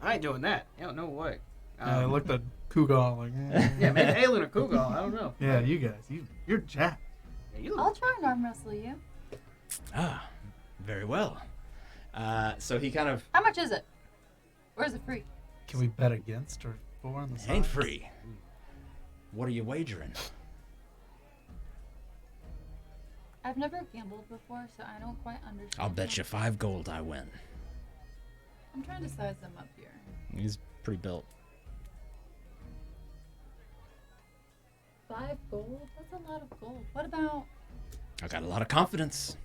I ain't doing that. Hell, no way. I looked at Kugal like, Yeah, maybe Halen or Kugal. I don't know. yeah, you guys, you're jacked. Yeah, you I'll look, try and arm wrestle you. Very well. So he kind of How much is it? Or is it free? Can we bet against or for on the side? ain't free. What are you wagering? I've never gambled before, so I don't quite understand. I'll bet you 5 gold I win. I'm trying to size them up here. He's pretty built. 5 gold? That's a lot of gold. What about... I got a lot of confidence.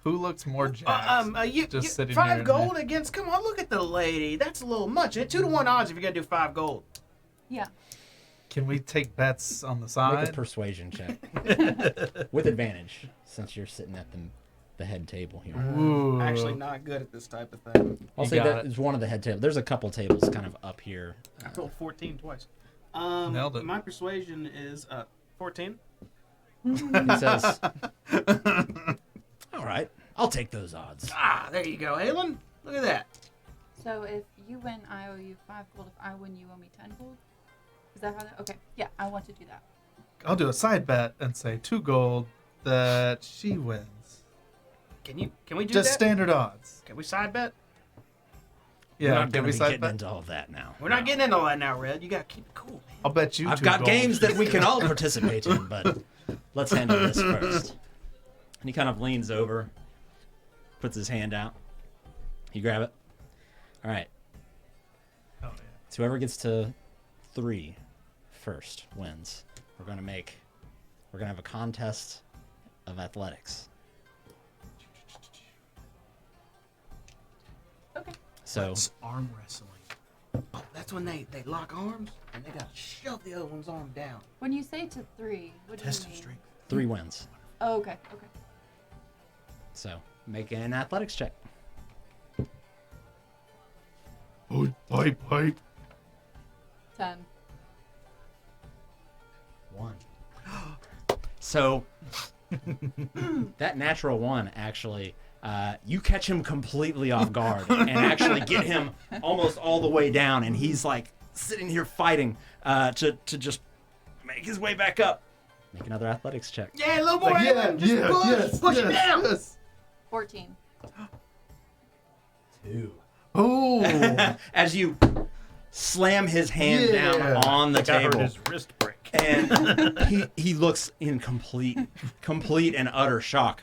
Who looks more jacked? you Just sitting 5 here and gold there. against. Come on, look at the lady. That's a little much. 2-to-1 odds if you're gonna do 5 gold. Yeah. Can we take bets on the Make a side? persuasion check. With advantage, since you're sitting at the head table here. Ooh. Actually, not good at this type of thing. I'll You say got that it. is one of the head tables. There's a couple tables kind of up here. I rolled 14 twice. Nailed it. My persuasion is 14. He says, "All right, I'll take those odds." Ah, there you go, Halen. Look at that. So if you win, I owe you 5 gold. If I win, you owe me 10 gold? Is that how that... Okay. Yeah, I want to do that. I'll do a side bet and say 2 gold that she wins. Can we do Just that? standard odds. Can we side bet? We're Yeah, not can going we to be side getting bet? into all that now. We're not getting into all that now, Red. You gotta keep it cool, man. I'll bet you I've 2 got gold. games that we can all participate in, but let's handle this first. And he kind of leans over, puts his hand out. You grab it. All right. Oh, yeah. So whoever gets to 3 first wins. We're gonna have a contest of athletics. Okay. So It's arm wrestling. Oh, that's when they lock arms and they gotta shove the other one's arm down. When you say to 3, what do Test you of mean? strength. 3 wins. Oh, okay. Okay. So make an athletics check. Pipe. 10. 1. So that natural 1 actually, you catch him completely off guard and actually get him almost all the way down, and he's like sitting here fighting to just make his way back up. Make another athletics check. Yeah, a little more. Halen. Just push it down. Yes. 14. 2. Oh, As you slam his hand down Yeah. on the Like I heard table. his wrist break. And he looks in complete and utter shock.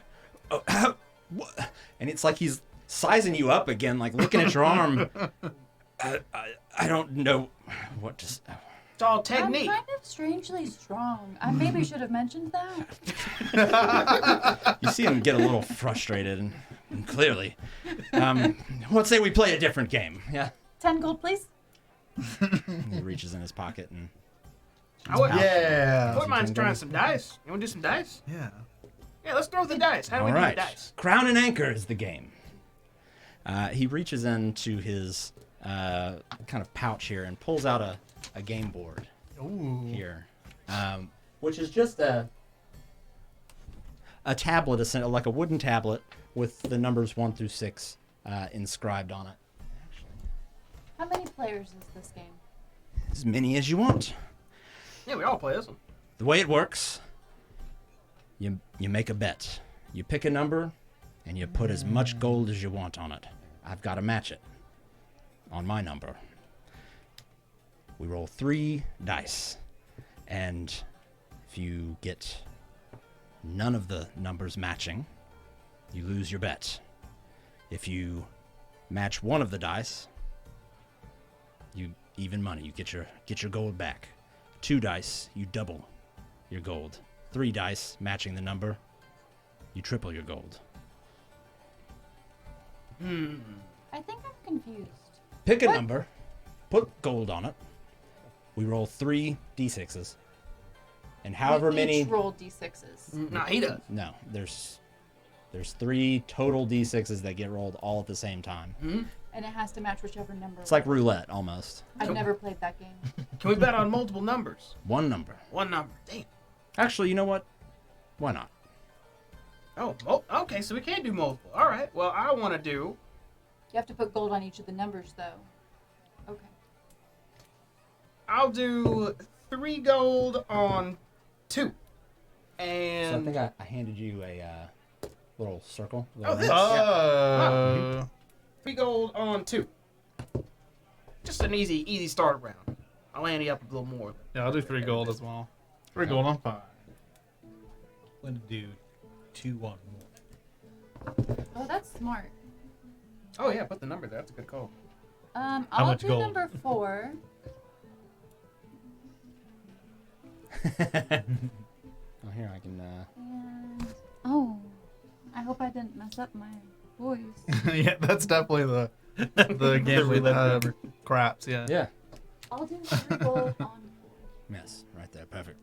Oh, what? And it's like he's sizing you up again, like looking at your arm. I don't know what to say. It's all I'm technique. kind of strangely strong. I maybe should have mentioned that. You see him get a little frustrated, and clearly. Let's say we play a different game. Yeah. 10 gold, please. He reaches in his pocket and I wouldn't yeah. mind trying some dice. You want to do some dice? Yeah. Yeah, let's throw the dice. How do all we do right. the dice? Crown and Anchor is the game. He reaches into his kind of pouch here and pulls out a game board Ooh. here, which is just a tablet, like a wooden tablet with the numbers 1 through 6 inscribed on it. How many players is this game? As many as you want. Yeah, we all play this one. The way it works, you make a bet. You pick a number, and you put as much gold as you want on it. I've got to match it on my number. We roll 3 dice, and if you get none of the numbers matching, you lose your bet. If you match one of the dice, you even money. You get your gold back. 2 dice, you double your gold. 3 dice matching the number, you triple your gold. I think I'm confused. Pick a What? number, put gold on it. We roll 3 d6s, and however We many. each roll d6s. Nah, he does. No, there's 3 total d6s that get rolled all at the same time. And it has to match whichever number. It's like roulette almost. I've never played that game. Can we bet on multiple numbers? One number. One number. Damn. Actually, you know what? Why not? Oh, okay, so we can't do multiple. All right, well, I want to do... You have to put gold on each of the numbers, though. Okay. I'll do 3 gold on 2. So I And... think I handed you a little circle. Oh, this. Oh. 3 gold on 2. Just an easy start round. I'll ante up a little more. Yeah, I'll do 3 gold as well. 3 gold on 5. I'm going to do 2 on 1. Oh, that's smart. Oh, yeah, put the number there. That's a good call. I'll much do gold? number 4. Oh, here I can. And I hope I didn't mess up my voice. Yeah, that's definitely the game we craps. Yeah. Yeah. I'll do 3 gold on 4. Yes, right there. Perfect.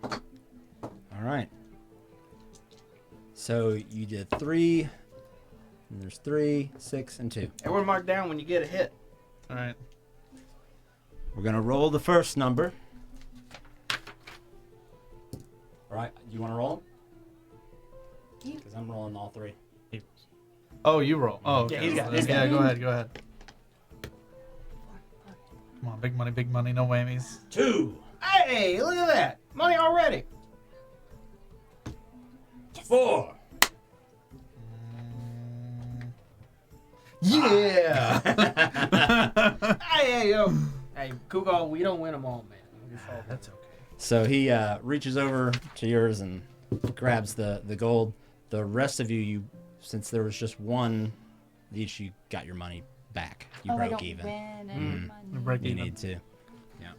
All right. So you did 3. And there's 3, 6, and 2. Everyone mark down when you get a hit. All right. We're gonna roll the first number. All right. You want to roll them? Because I'm rolling all 3. Oh, you roll. Oh, okay. Yeah, he's got it, Yeah, he's got it. go ahead. Go ahead. Come on, big money, no whammies. 2, Hey, look at that. Money already. 4. Yeah. Hey, yo. Hey, Google, we don't win them all, man. That's okay. So he reaches over to yours and grabs the gold. The rest of you, since there was just one, each you got your money back. You I broke don't even. win any money. Break You even. need to. Yeah.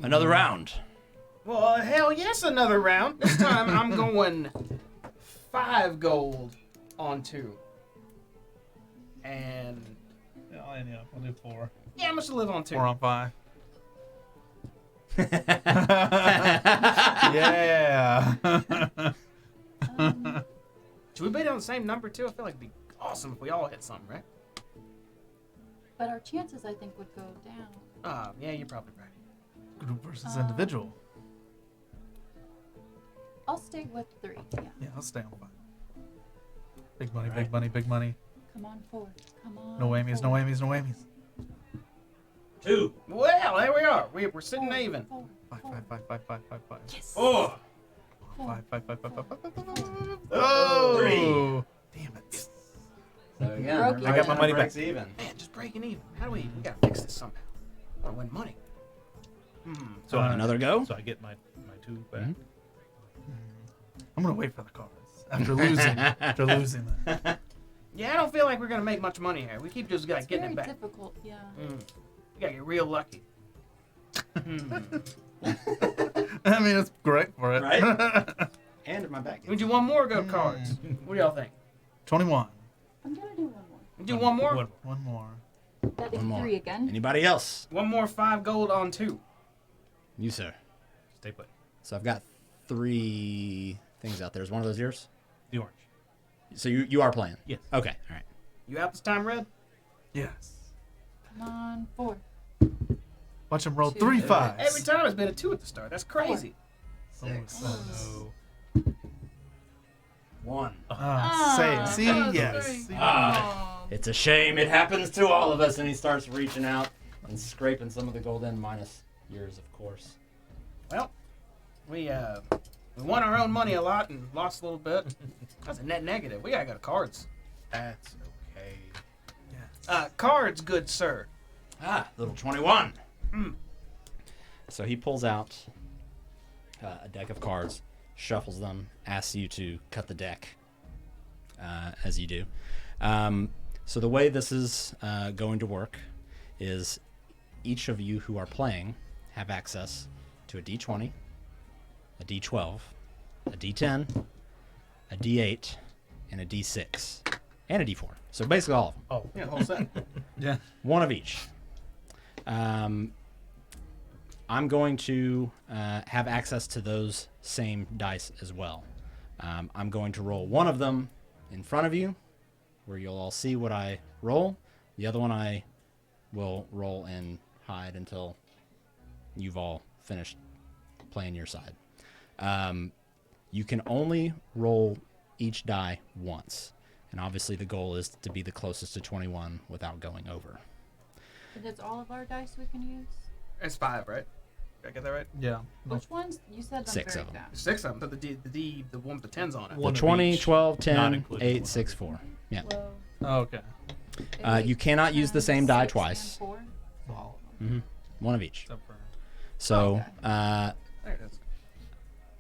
Another round. Well, hell yes, another round. This time I'm going 5 gold on 2. And Yeah, I'll do 4. yeah, I'm gonna live on 2. 4 on 5. Yeah. Should we bet on the same number too? I feel like it'd be awesome if we all hit something, right? But our chances, I think, would go down. Yeah, you're probably right. Group versus individual. I'll stay with 3. Yeah. Yeah, I'll stay on 5. Big money, big money, big money. Come on, 4. Come on. No whammies, no 4. whammies, no whammies. 2. Well, there we are. We're sitting even. 4. 5. Yes. 4. 5. Oh! 3. Damn it. So again, Broke everybody even. I got my money breaks back. even. Man, just breaking even. How do we gotta fix this somehow. I wanna win money. So Another go? So I get my 2 back. Mhm. I'm gonna wait for the cards after losing. after losing them. Yeah, I don't feel like we're gonna make much money here. We keep just like It's getting very it back. difficult, yeah. We gotta get real lucky. I mean, it's great for it. Right? And my back. We do one more go cards. What do y'all think? 21. I'm gonna do one more. We do one more? One more. That'd be One more. 3 again. Anybody else? One more 5 gold on 2. You, sir. Stay put. So I've got 3 things out there. Is one of those yours? The orange. So you are playing? Yes. Okay. All right. You out this time, Red? Yes. Come on, 4. Watch him roll 2. 3 5s. Every time it's been a 2 at the start. That's crazy. 6. Oh. 1. Save. See? that was Yes. great. See? It's a shame. It happens to all of us. And he starts reaching out and scraping some of the gold in, minus yours, of course. Well, we won our own money a lot and lost a little bit. That's a net negative. We gotta go to cards. That's okay. Yes. Cards, good sir. Little 21. Mm. So he pulls out a deck of cards, shuffles them, asks you to cut the deck as you do. So the way this is going to work is each of you who are playing have access to a D20, a D12, a D10, a D8, and a D6, and a D4. So basically all of them. Oh, Yeah, the whole set. Yeah. One of each. I'm going to have access to those same dice as well. I'm going to roll one of them in front of you, where you'll all see what I roll. The other one I will roll and hide until you've all finished playing your side. You can only roll each die once. And obviously the goal is to be the closest to 21 without going over. And it's all of our dice we can use? It's 5, right? Did I get that right? Yeah. Which ones? You said them 6 very of them. fast. 6 of them. So the one with the 10s on it. One The of 20, each, 12, not 10, including 8, one 6, of 4. Yeah. Whoa. Oh, okay. You cannot use the same die twice. 4? All of them. One of each. Except for So There it is.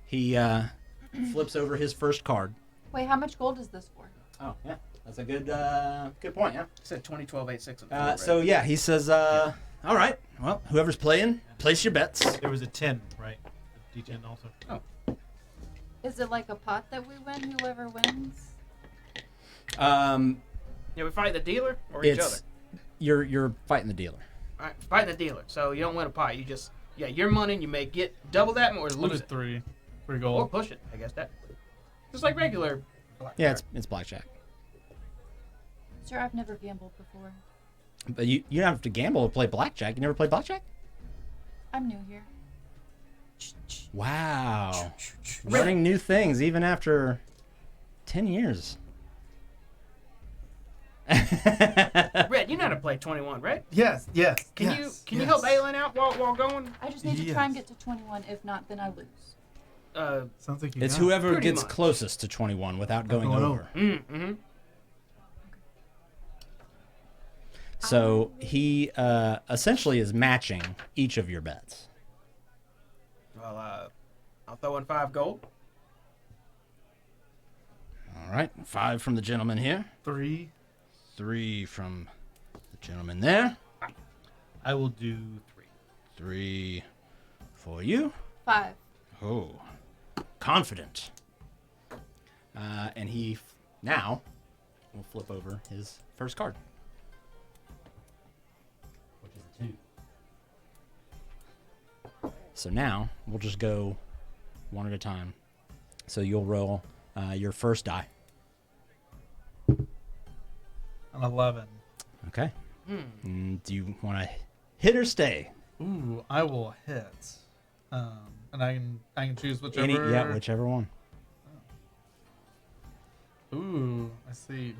he flips over his first card. Wait, how much gold is this for? Oh, yeah. That's a good point, yeah. It said 20, 12, 8, 6. And 4, right? So, yeah, he says, all right, well, whoever's playing, place your bets. There was a 10, right? A D10 also. Is it like a pot that we win, whoever wins? Yeah, we fight the dealer or each other. It's you're fighting the dealer. All right, fighting the dealer. So you don't win a pot. You just, your money, and you may get double that or what lose is it. 3? 3 Or gold. push it, I guess that. Just like regular. Yeah, it's blackjack. Sir, I've never gambled before. But you don't have to gamble to play blackjack. You never played blackjack? I'm new here. Wow. Learning new things even after 10 years. Red, you know how to play 21, right? Yes. Can you help Aelin out while going? I just need to try and Yes. get to 21. If not, then I lose. Sounds like you It's got it. whoever Pretty gets much. closest to 21 without going going over. Mm-hmm. So he essentially is matching each of your bets. Well, I'll throw in 5 gold. All right, 5 from the gentleman here. 3. 3 from the gentleman there. I will do 3. 3 for you. 5. Oh, confident. And he now will flip over his first card, which is a 2. So now we'll just go one at a time. So you'll roll your first die. An 11. Okay. Do you want to hit or stay? Ooh, I will hit. And I can choose whichever. Whichever one. Ooh, I see.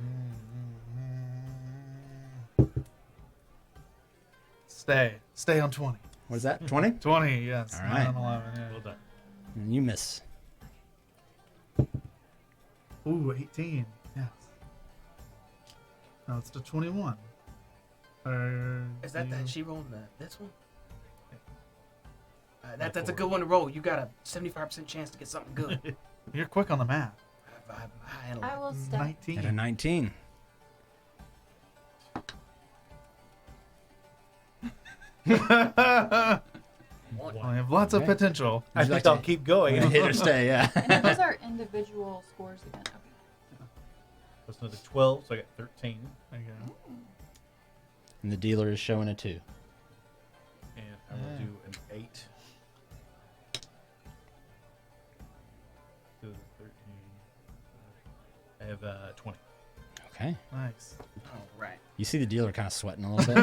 Stay on 20. What is that? 20? 20, yes. All Not right. on 11. Yeah. Well done. And you miss. Ooh, 18. Yes. No, it's to 21. Is that she rolling this one? That's a good one to roll. You got a 75% chance to get something good. You're quick on the math. I handle I it. will step. 19. At a 19. I have lots of Okay. potential. I you like think I'll to- keep going. Hit or stay, yeah. And those are individual scores again. Okay. That's another 12, so I got 13. There you go. And the dealer is showing a 2. And I will do an 8. So 13. I have 20. Okay. Nice. All right. You see the dealer kind of sweating a little bit.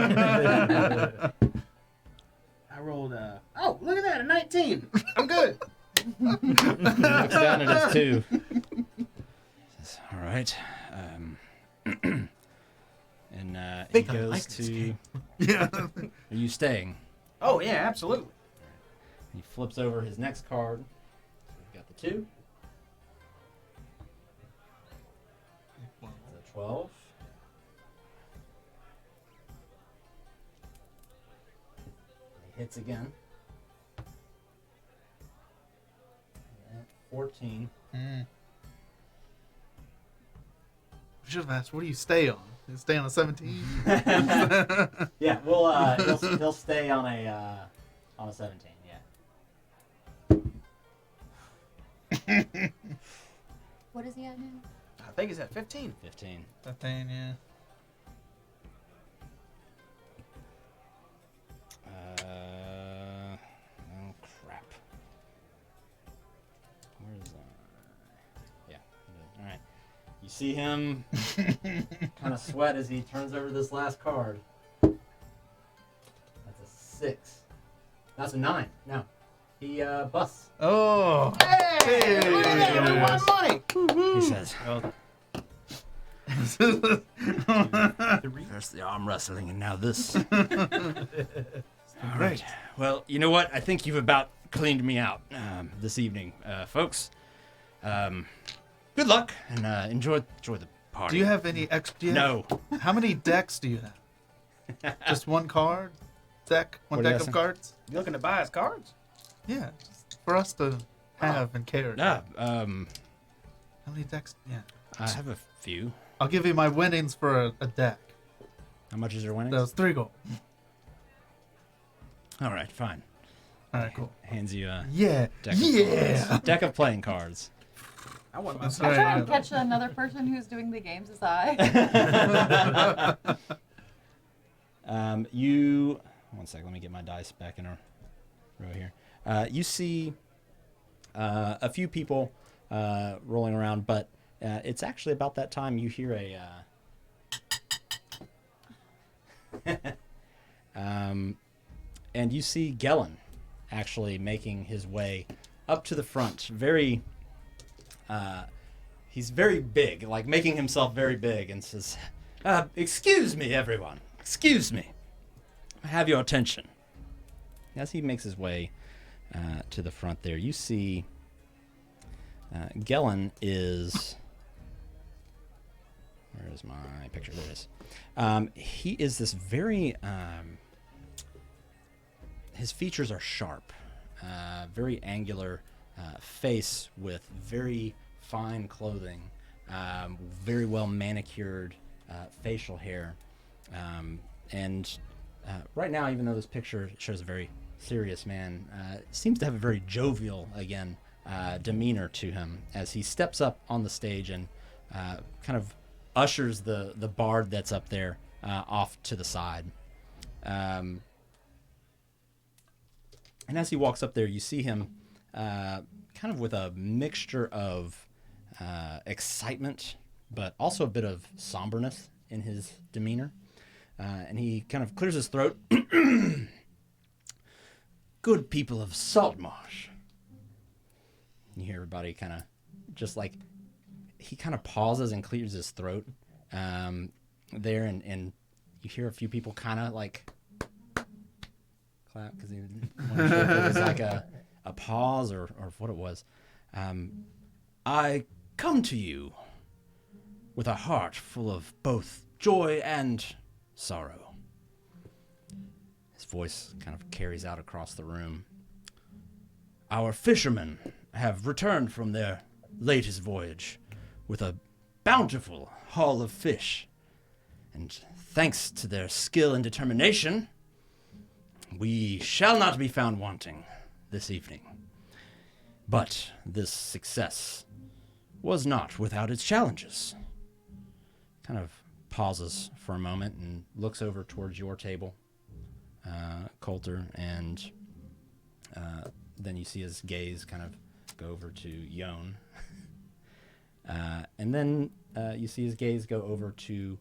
I rolled oh, look at that, a 19. I'm good. Looks down at his 2. Says, all right. And he Think I goes like this to. game. Yeah. Are you staying? Oh yeah, absolutely. He flips over his next card. So we've got the 2. The 12. He hits again. 14. Should have asked, what do you stay on? You stay on a 17? Yeah, well, he'll stay on a 17. Yeah. What is he at now? I think he's at 15. 15. 15, yeah. Oh crap. Where's yeah. All right. You see him kind of sweat as he turns over this last card. That's a 6. That's a 9. No. He busts. Oh! Hey! Look at that! We won money! He says, Well, first the arm wrestling and now this. All Great. Well, you know what? I think you've about cleaned me out this evening, folks. Good luck and enjoy the party. Do you have any extra? No. How many decks do you have? Just one card? Deck? One What did deck I of say? cards? You looking to buy his cards? Yeah. For us to have and carry. Ah, How many decks? Yeah. I have a few. I'll give you my winnings for a deck. How much is your winnings? That was 3 gold. All right, fine. All right, cool. Hands you a Yeah. deck of Yeah. cards. Deck of playing cards. I want That's myself. I try and right. catch another person who's doing the games as I. You. One sec. Let me get my dice back in a row here. You see a few people rolling around, but it's actually about that time you hear a. And you see Gellin actually making his way up to the front. Very. He's very big, like making himself very big, and says, "Excuse me, everyone. Excuse me. I have your attention." As he makes his way to the front there, you see Gellin is... Where is my picture? There it is. He is this very... his features are sharp. Very angular face with very fine clothing. Very well manicured facial hair. And right now, even though this picture shows a very serious man, seems to have a very jovial, again, demeanor to him as he steps up on the stage and kind of ushers the bard that's up there off to the side. And as he walks up there, you see him kind of with a mixture of excitement, but also a bit of somberness in his demeanor. And he kind of clears his throat. Good people of Saltmarsh. You hear everybody kind of just like, he kind of pauses and clears his throat there, and you hear a few people kind of like clap because he wasn't sure if it was like a pause or what it was. I come to you with a heart full of both joy and sorrow. His voice kind of carries out across the room. Our fishermen have returned from their latest voyage with a bountiful haul of fish, and thanks to their skill and determination, we shall not be found wanting this evening. But this success was not without its challenges. Kind of pauses for a moment and looks over towards your table, Coulter, and then you see his gaze kind of go over to Yon. And then you see his gaze go over to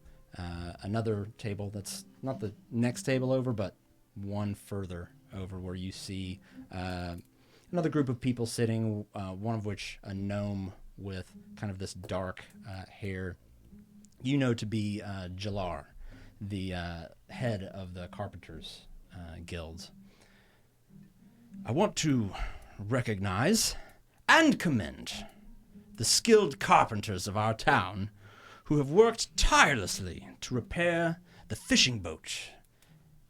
another table that's not the next table over, but one further over, where you see another group of people sitting, one of which a gnome with kind of this dark hair. You know to be Jalar, the head of the Carpenters Guild. I want to recognize and commend the skilled carpenters of our town who have worked tirelessly to repair the fishing boat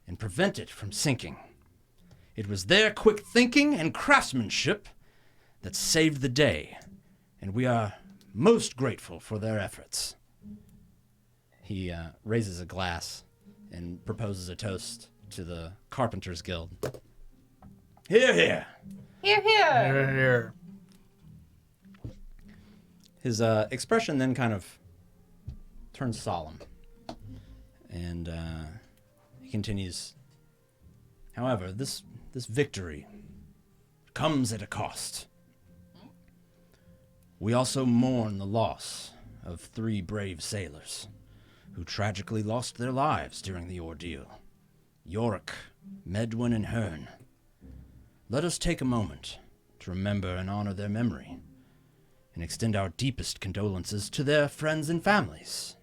and prevent it from sinking. It was their quick thinking and craftsmanship that saved the day, and we are most grateful for their efforts. He raises a glass and proposes a toast to the Carpenters Guild. Hear, hear! Here, here. Here. His expression then kind of turns solemn, and he continues, however, this victory comes at a cost. We also mourn the loss of 3 brave sailors who tragically lost their lives during the ordeal. Yorick, Medwin, and Hearn. Let us take a moment to remember and honor their memory and extend our deepest condolences to their friends and families.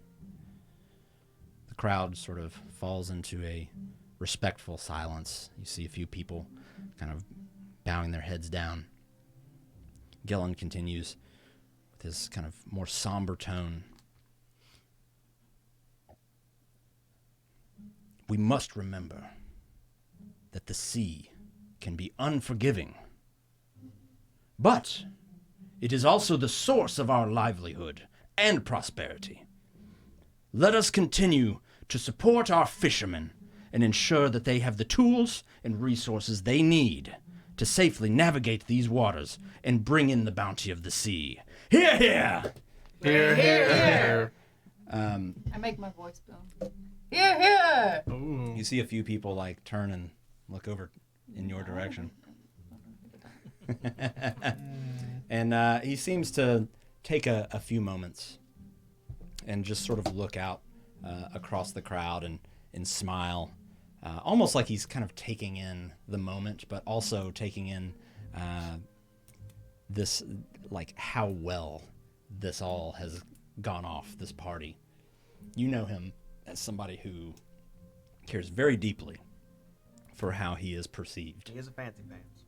The crowd sort of falls into a respectful silence. You see a few people kind of bowing their heads down. Gillen continues with his kind of more somber tone. We must remember that the sea can be unforgiving, but it is also the source of our livelihood and prosperity. Let us continue to support our fishermen and ensure that they have the tools and resources they need to safely navigate these waters and bring in the bounty of the sea. Hear, hear! Here, here. I make my voice boom. Here, here. Ooh. You see a few people like turn and look over in your direction. And he seems to take a few moments and just sort of look out across the crowd and smile, almost like he's kind of taking in the moment, but also taking in this, like, how well this all has gone off, this party. You know him as somebody who cares very deeply for how he is perceived. He is a fancy pants.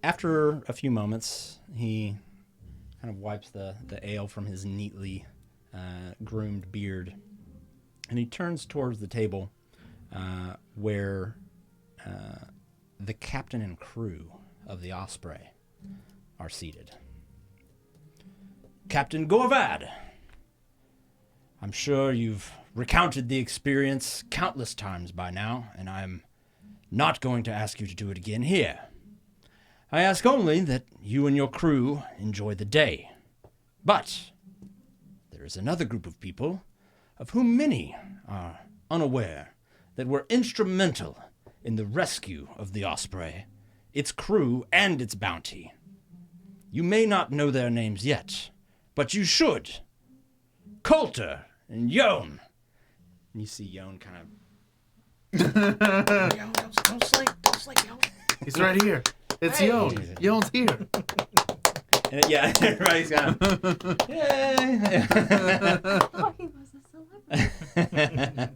After a few moments, he kind of wipes the ale from his neatly groomed beard, and he turns towards the table where the captain and crew of the Osprey are seated. Captain Gorvad, I'm sure you've recounted the experience countless times by now, and I'm not going to ask you to do it again here. I ask only that you and your crew enjoy the day. But there is another group of people of whom many are unaware that were instrumental in the rescue of the Osprey, its crew, and its bounty. You may not know their names yet, but you should. Coulter and Yon. And you see Yon kind of... Don't sleep, Yon. He's right here. It's Hey. Yon. Yon's here. And yeah, everybody's kind of... Yay! Oh, he was a celebrity.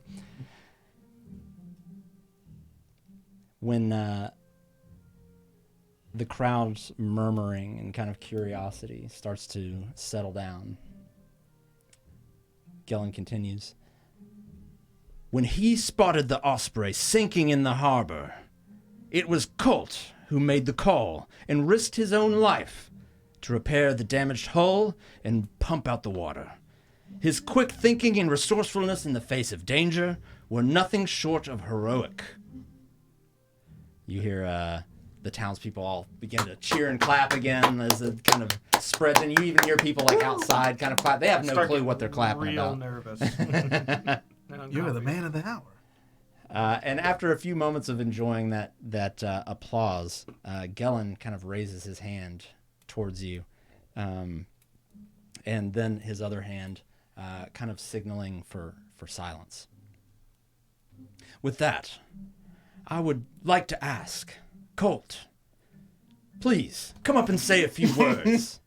When the crowd's murmuring and kind of curiosity starts to settle down, Gillen continues. When he spotted the Osprey sinking in the harbor, it was Colt who made the call and risked his own life to repair the damaged hull and pump out the water. His quick thinking and resourcefulness in the face of danger were nothing short of heroic. You hear the townspeople all begin to cheer and clap again as it kind of spreads, and you even hear people like outside kind of clap. They have no Start clue getting what they're clapping real about. nervous. You're the man of the hour. And after a few moments of enjoying that applause, Gillen kind of raises his hand towards you, and then his other hand kind of signaling for silence. With that, I would like to ask, Colt, please come up and say a few words.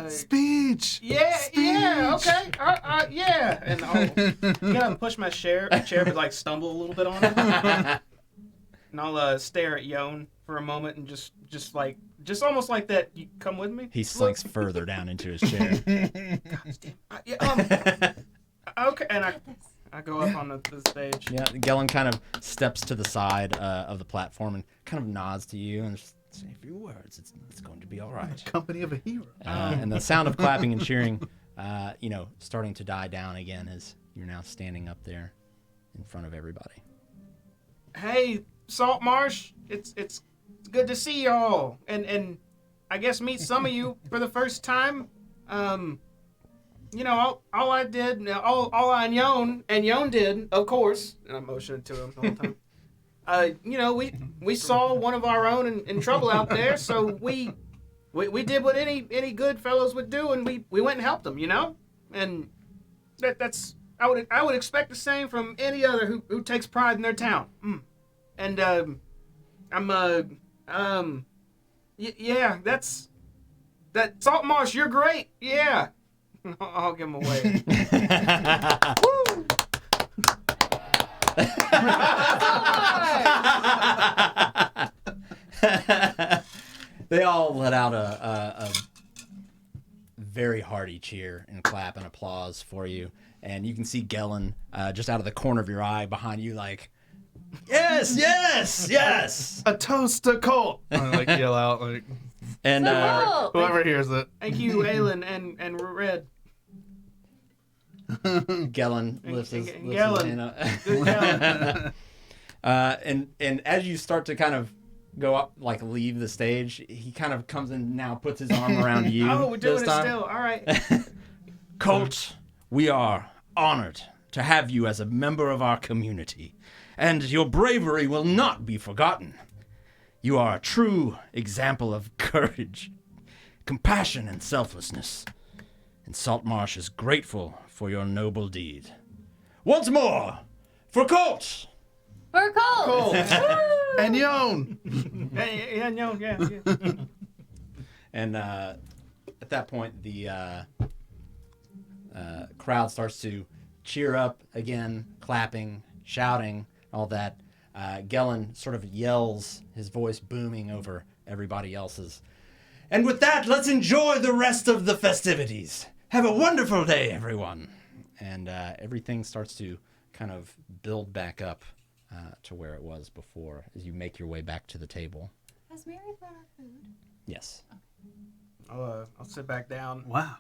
Speech. Yeah, Speech. yeah, okay, yeah. And I'll get up and push my chair, but like stumble a little bit on it. And I'll stare at Yon for a moment and just almost like that. You come with me. He slinks further down into his chair. Yeah, okay, and I go up on the stage. Yeah, Gellin kind of steps to the side of the platform and kind of nods to you and just say a few words. It's going to be all right. Company of a hero. And the sound of clapping and cheering, starting to die down again as you're now standing up there in front of everybody. Hey, Saltmarsh, it's good to see y'all, and I guess meet some of you for the first time. All I did, all I and Yon did, of course, and I'm motioning to him the whole time. We saw one of our own in trouble out there, so we did what any good fellows would do, and we went and helped them, and that's I would expect the same from any other who takes pride in their town. And that's that Saltmarsh. You're great. Yeah, I'll give him away. Woo! They all let out a very hearty cheer and clap and applause for you. And you can see Gellin just out of the corner of your eye behind you, like, yes, yes, yes. A toast to Colt. I yell out And whoever hears it. Thank you, Aelin and Red. Gellin lifts his Gellin. hand up. Good Gellin. And as you start to kind of go up, leave the stage, he kind of comes in now, puts his arm around you. Oh, we're doing this it time. still. All right. Colt, we are honored to have you as a member of our community, and your bravery will not be forgotten. You are a true example of courage, compassion, and selflessness, and Saltmarsh is grateful for your noble deed. Once more, for Colt! For Colt! And Yon! Yeah. And at that point, the crowd starts to cheer up again, clapping, shouting, all that. Gellin sort of yells, his voice booming over everybody else's. And with that, let's enjoy the rest of the festivities. Have a wonderful day, everyone. And everything starts to kind of build back up to where it was before as you make your way back to the table. Has Mary brought our food? Yes. I'll sit back down. Wow.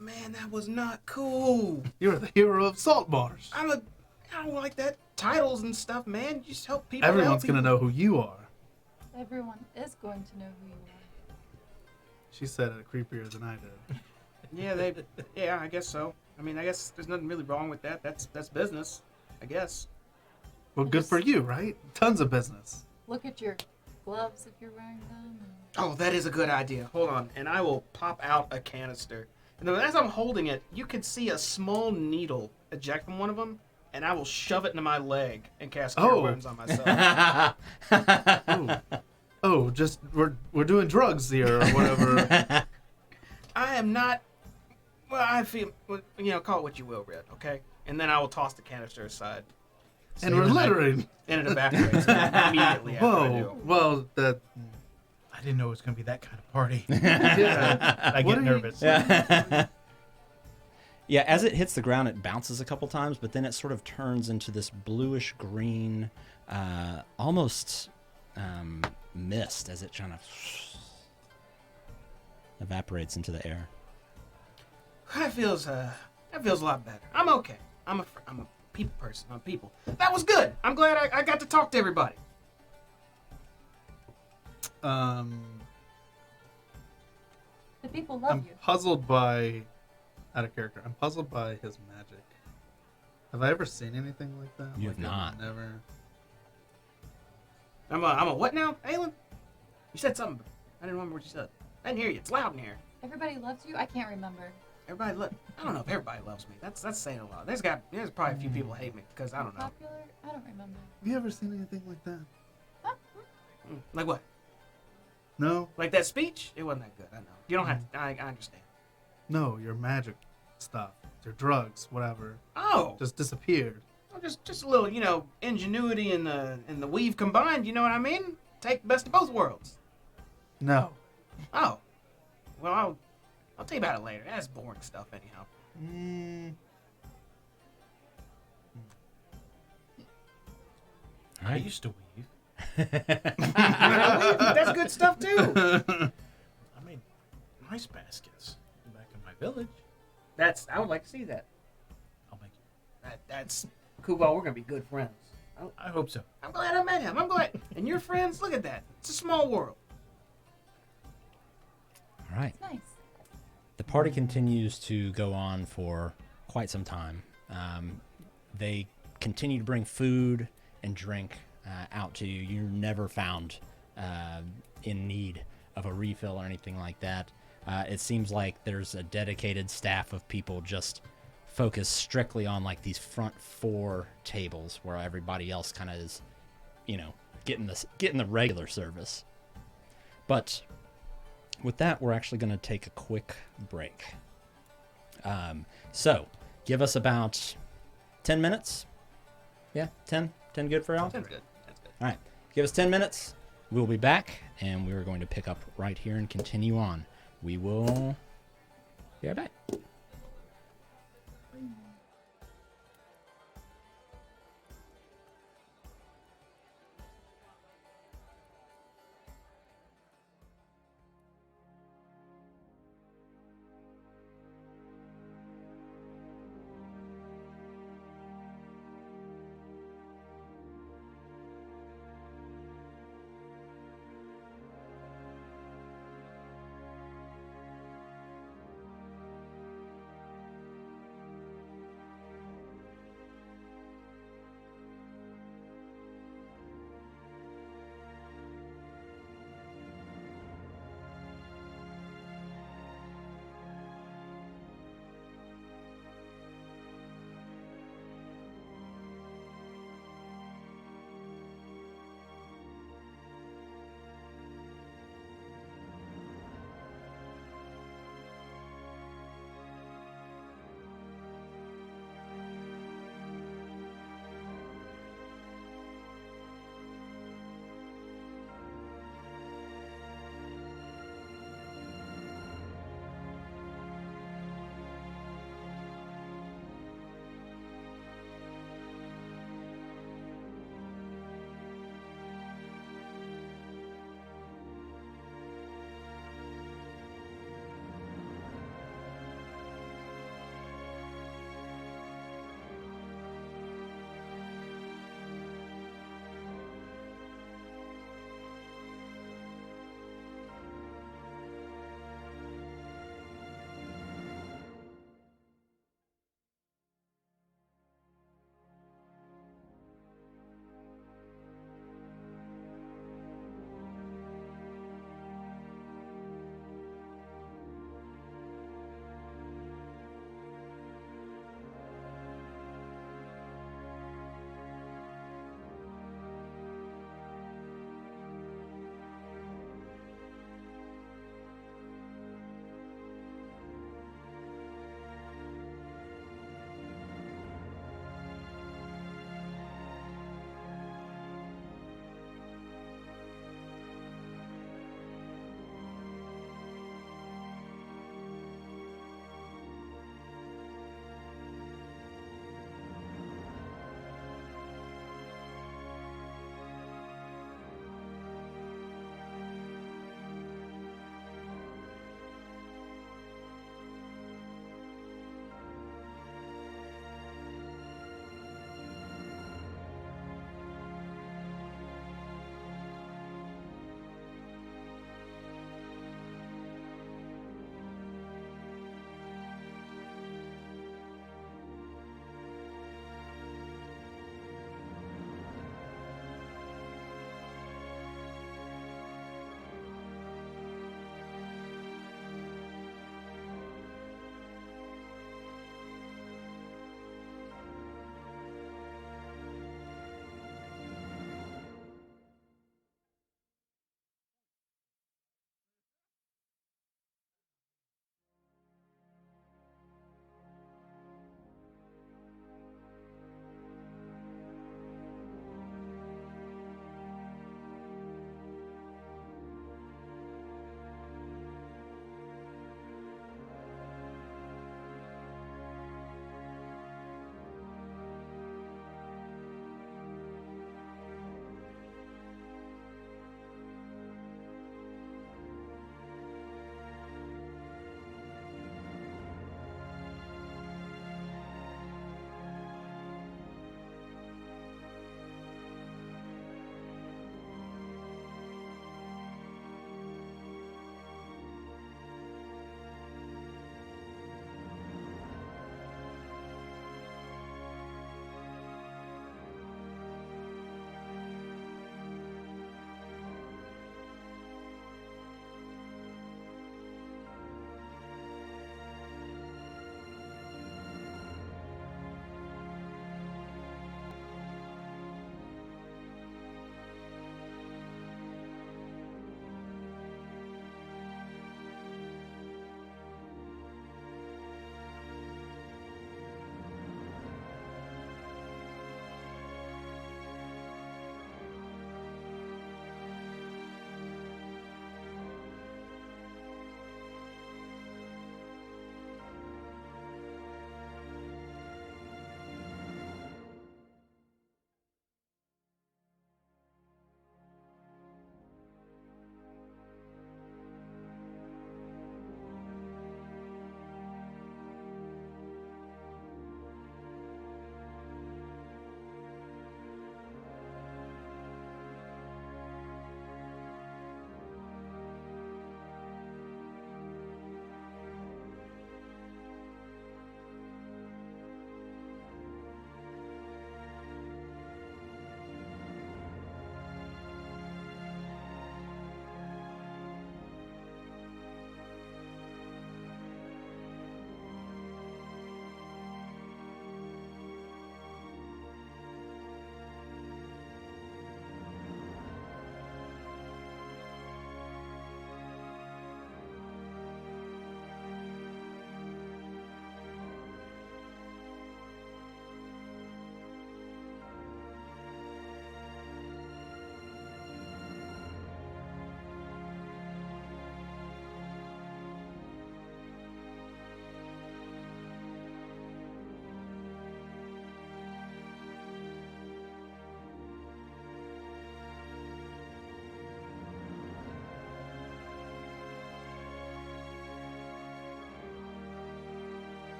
Man, that was not cool. You're the hero of Saltmarsh. I don't like that titles and stuff, man. You just help people. Everyone's going to know who you are. Everyone is going to know who you are. She said it creepier than I did. Yeah, I guess so. I mean, I guess there's nothing really wrong with that. That's business, I guess. Well, good for you, right? Tons of business. Look at your gloves if you're wearing them. Oh, that is a good idea. Hold on, and I will pop out a canister. And as I'm holding it, you can see a small eject from one of them, and I will shove it into my leg and cast Cure Wounds on myself. Just we're doing drugs here or whatever. I am not. Well, I feel. Call it what you will, Red. Okay, and then I will toss the canister aside. And we're littering. And it evaporates immediately after I do. Well, that. I didn't know it was going to be that kind of party. Yeah. I get nervous. Yeah, as it hits the ground, it bounces a couple times, but then it sort of turns into this bluish green, almost mist as it kind of evaporates into the air. That feels a lot better. I'm okay. I'm a people person. I'm people. That was good. I'm glad I got to talk to everybody. The people love I'm you. puzzled by, out of character, I'm puzzled by his magic. Have I ever seen anything like that? You have not. Never. I'm a what now, Aelin? You said something. I didn't remember what you said. I didn't hear you. It's loud in here. Everybody loves you? I can't remember. I don't know if everybody loves me. That's saying a lot. There's probably a few people hate me because I don't know. Popular? I don't remember. Have you ever seen anything like that? Huh? Like what? No? Like that speech? It wasn't that good. I know. You don't have to. I understand. No, your magic stuff, your drugs, whatever, Oh, just disappeared. well, just a little, ingenuity and the weave combined. You know what I mean? Take the best of both worlds. No. Oh, well, I'll tell you about it later. That's boring stuff, anyhow. All I right. used to weave. That's good stuff too. I made rice baskets back in my village. I would like to see that. I'll make it. That's Kubo. We're gonna be good friends. I hope so. I'm glad I met him. I'm glad. And your friends, look at that. It's a small world. All right. Nice. The party continues to go on for quite some time. They continue to bring food and drink out to you. You're never found in need of a refill or anything like that. It seems like there's a dedicated staff of people just focused strictly on like these front 4 tables where everybody else kind of is, getting the regular service. But with that, we're actually going to take a quick break. So give us about 10 minutes. Yeah, 10 good for y'all? That's good. That's good. All right, give us 10 minutes. We'll be back, and we're going to pick up right here and continue on. We will be right back.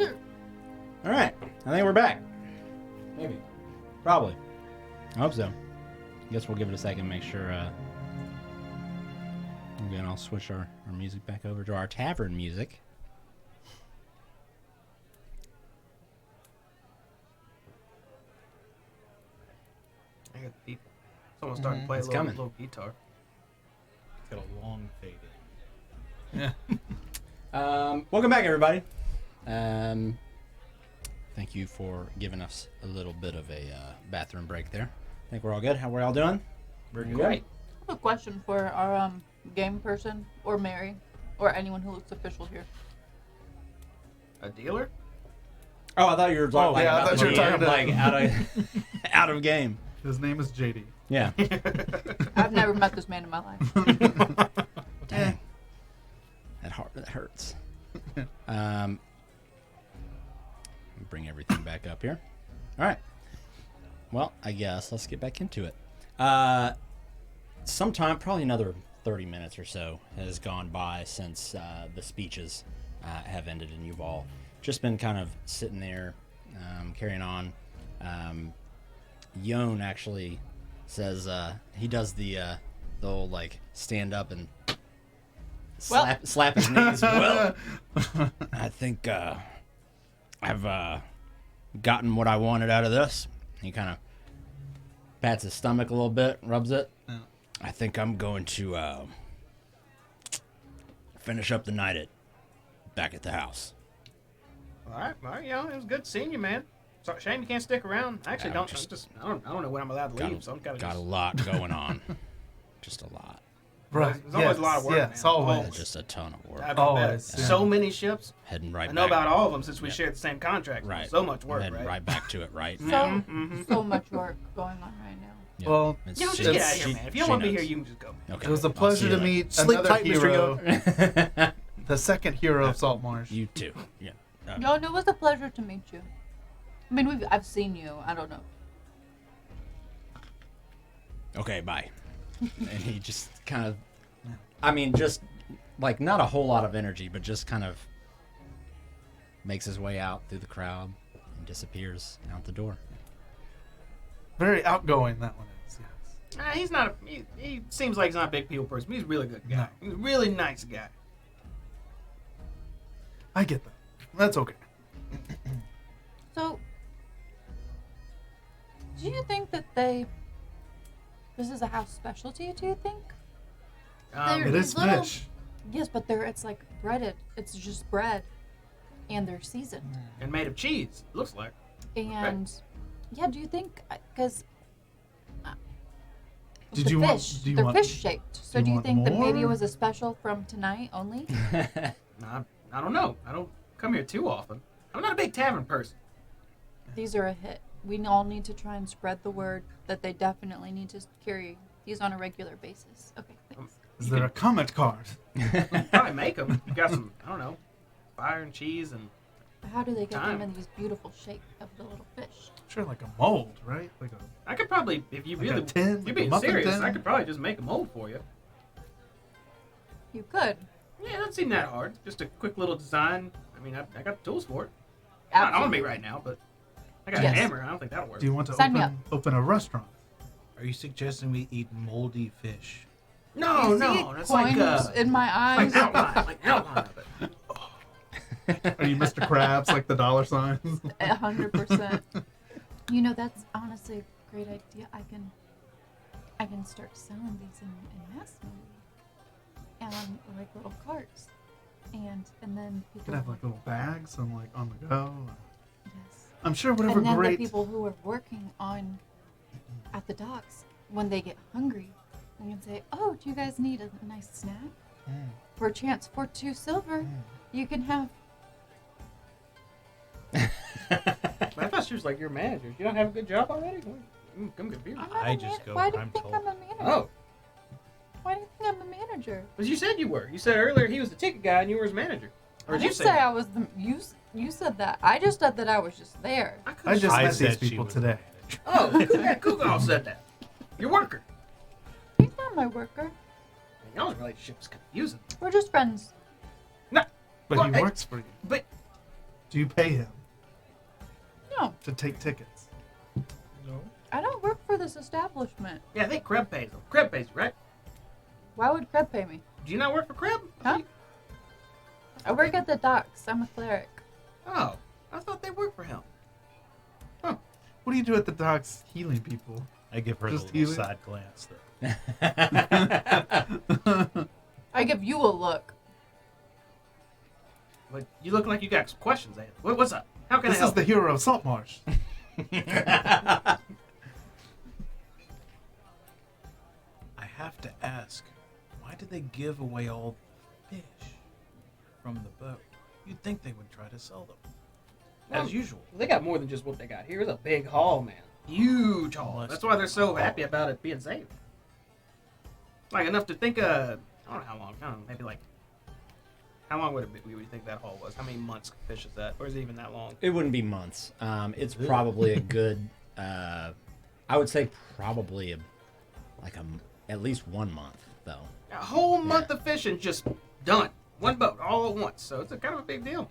All right, I think we're back. Maybe. Probably. I hope so. Guess we'll give it a second, make sure. Again, I'll switch our music back over to our tavern music. I got the people. Someone started playing It's a little, coming. little guitar. It's got a long fade in. Yeah. Welcome back, everybody. Thank you for giving us a little bit of a bathroom break there. I think we're all good. How we're all doing? We're You good. good? I have a question for our game person or Mary or anyone who looks official here. A dealer? Oh, I thought you were talking Oh, yeah, I about thought the you were talking GM, to- like out of out of game. His name is JD. Yeah. I've never met this man in my life. Dang. That hurts. Bring everything back up here. All right. Well, I guess let's get back into it. Sometime, probably another 30 minutes or so has gone by since the speeches have ended, and you've all just been kind of sitting there carrying on. Yon actually says he does the old like stand up and slap his knees. Well, I think I've gotten what I wanted out of this. He kind of pats his stomach a little bit, rubs it. Yeah. I think I'm going to finish up the night back at the house. All right, well, you know, it was good seeing you, man. So, shame you can't stick around. I actually Yeah, I don't know when I'm allowed to leave, so I'm kind of got a lot going on. Just a lot. Right. There's always a lot of work, Yes, man. always. Always. Just a ton of work. I've Always, yeah. so many ships. Heading right I know back. about all of them since we Yeah. shared the same contract. Right. So much work, Heading right back to it, right? So much work going on right now. Yeah. Well, It's- You know, just she- get out of she- here, man. If you don't she want to be knows. here, you can just go. Okay. it was a I'll see pleasure you to later. meet Sleep another tight, Mr. hero, the second hero of Saltmarsh. You too. Yeah. No, it was a pleasure to meet you. I mean, I've seen you. I don't know. Okay, bye. And he just kind of, I mean, just like not a whole lot of energy, but just kind of makes his way out through the crowd and disappears out the door. Very outgoing, that one is. Yes. He's not. He seems like he's not a big people person. But he's a really good guy. No. He's a really nice guy. I get that. That's okay. So, do you think that this is a house specialty, do you think? There- It is These little- fish. Yes, but it's like breaded. It's just bread. And they're seasoned. And made of cheese. Looks like. And, yeah, do you think, because Did the you want- fish, do you they're want- fish shaped. So do you do you want think that maybe it more? was a special from tonight only? I don't know. I don't come here too often. I'm not a big tavern person. These are a hit. We all need to try and spread the word that they definitely need to carry these on a regular basis. Okay, thanks. Is there a comment card? Probably make them. You got some, I don't know, fire and cheese and. How do they get them Time. in these beautiful shape of the little fish? Sure, like a mold, right? Like a I could probably, if you Like a really, tin, if like you're a being muffin serious, tin? I could probably just make a mold for you. You could. Yeah, it doesn't seem that hard. Just a quick little design. I mean, I got the tools for it. Not on me right now, but I got Yes. a hammer. I don't think that'll work. Do you want to Sign me up. open a restaurant? Are you suggesting we eat moldy fish? No, You see no, that's like coins in my eyes. like outline of it. Are you Mr. Krabs, like the dollar signs? 100%. You know, that's honestly a great idea. I can start selling these in mass maybe, and like little carts, and then You people. can have like little bags and like on the go. Yes. I'm sure whatever And then great. the people who are working at the docks, when they get hungry, they can say, "Oh, do you guys need a nice snack? For a chance for 2 silver, you can have." I thought she was like your manager. You don't have a good job already? Come get beer. I'm not I a just go Why where do you I'm think told. I'm a manager? Oh, Why do you think I'm a manager? because you said you were. You said earlier he was the ticket guy and you were his manager. Or I did you didn't say say that? I was the. You said that. I just said that I was just there. I just I met said these she people was today. Oh, Kugal said that. Your worker. He's not my worker. Man, y'all's relationship is confusing. We're just friends. No, But well, he hey, works for you. But Do you pay him No, to take tickets? No. I don't work for this establishment. Yeah, I think Kreb pays them. Kreb pays, right? Why would Kreb pay me? Do you not work for Kreb? Huh? I work at the docks. I'm a cleric. Oh, I thought they worked for him. What do you do at the docks healing people? I give her Just the little healing? side glance. That I give you a look. But you look like you got some questions, Ed. What's up? How can I This is help? the hero of Saltmarsh. I have to ask, why did they give away all the fish from the boat? You'd think they would try to sell them, as usual. They got more than just what they got here. It's a big haul, man. Huge haul. That's why they're so happy about it being saved. Like enough to think. I don't know how long. I don't know. Maybe like. How long would it be? We think that haul was? How many months fish is that, or is it even that long? It wouldn't be months. It's probably a good. I would say probably at least 1 month though. A whole month of fishing just done. One boat all at once. So it's a kind of a big deal.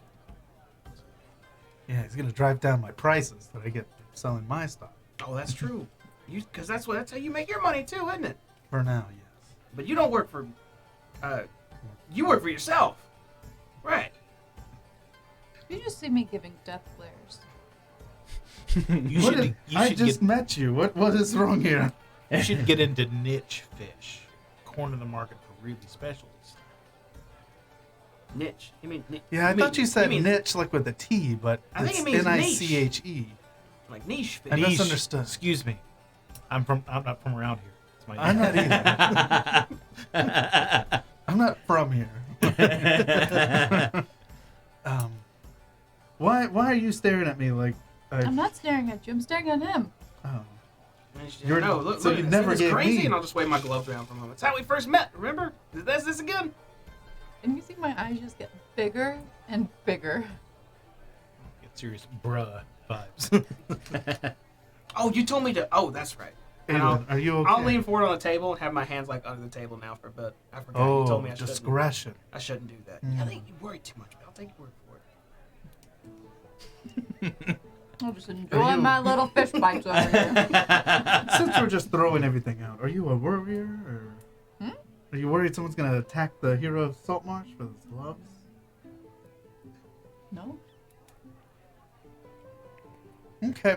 Yeah, he's gonna drive down my prices that I get from selling my stuff. Oh, that's true. Because that's how you make your money too, isn't it? For now, yes. But you don't work for. You work for yourself, right? You just see me giving death glares. I just met you. What is wrong here? You should get into niche fish. Corner the market for really specialties. Niche. You mean niche? Yeah, I thought you said niche like with a T, but I think it's it means Niche. Like niche fish. I misunderstood. Excuse me. I'm not from around here. It's my I'm not either. I'm not from here. Why are you staring at me like? I'm not staring at you. I'm staring at him. Oh. You're, no, look, so look, you isn't never this gave crazy? me- And I'll just wave my gloves around for a moment. It's how we first met. Remember? That's this again. And you see my eyes just get bigger and bigger. Get serious bruh vibes. Oh, you told me to. Oh, that's right. And Aiden, are you okay? I'll lean forward on the table and have my hands like under the table now for a bit. I forgot. Oh, You told me I discretion. shouldn't do that. I think you worry too much, but I'll take your word for it. I'm just enjoying my little fish bites over here. Since we're just throwing everything out, are you a worrier, or are you worried someone's gonna attack the hero of Saltmarsh with his gloves? No. Okay.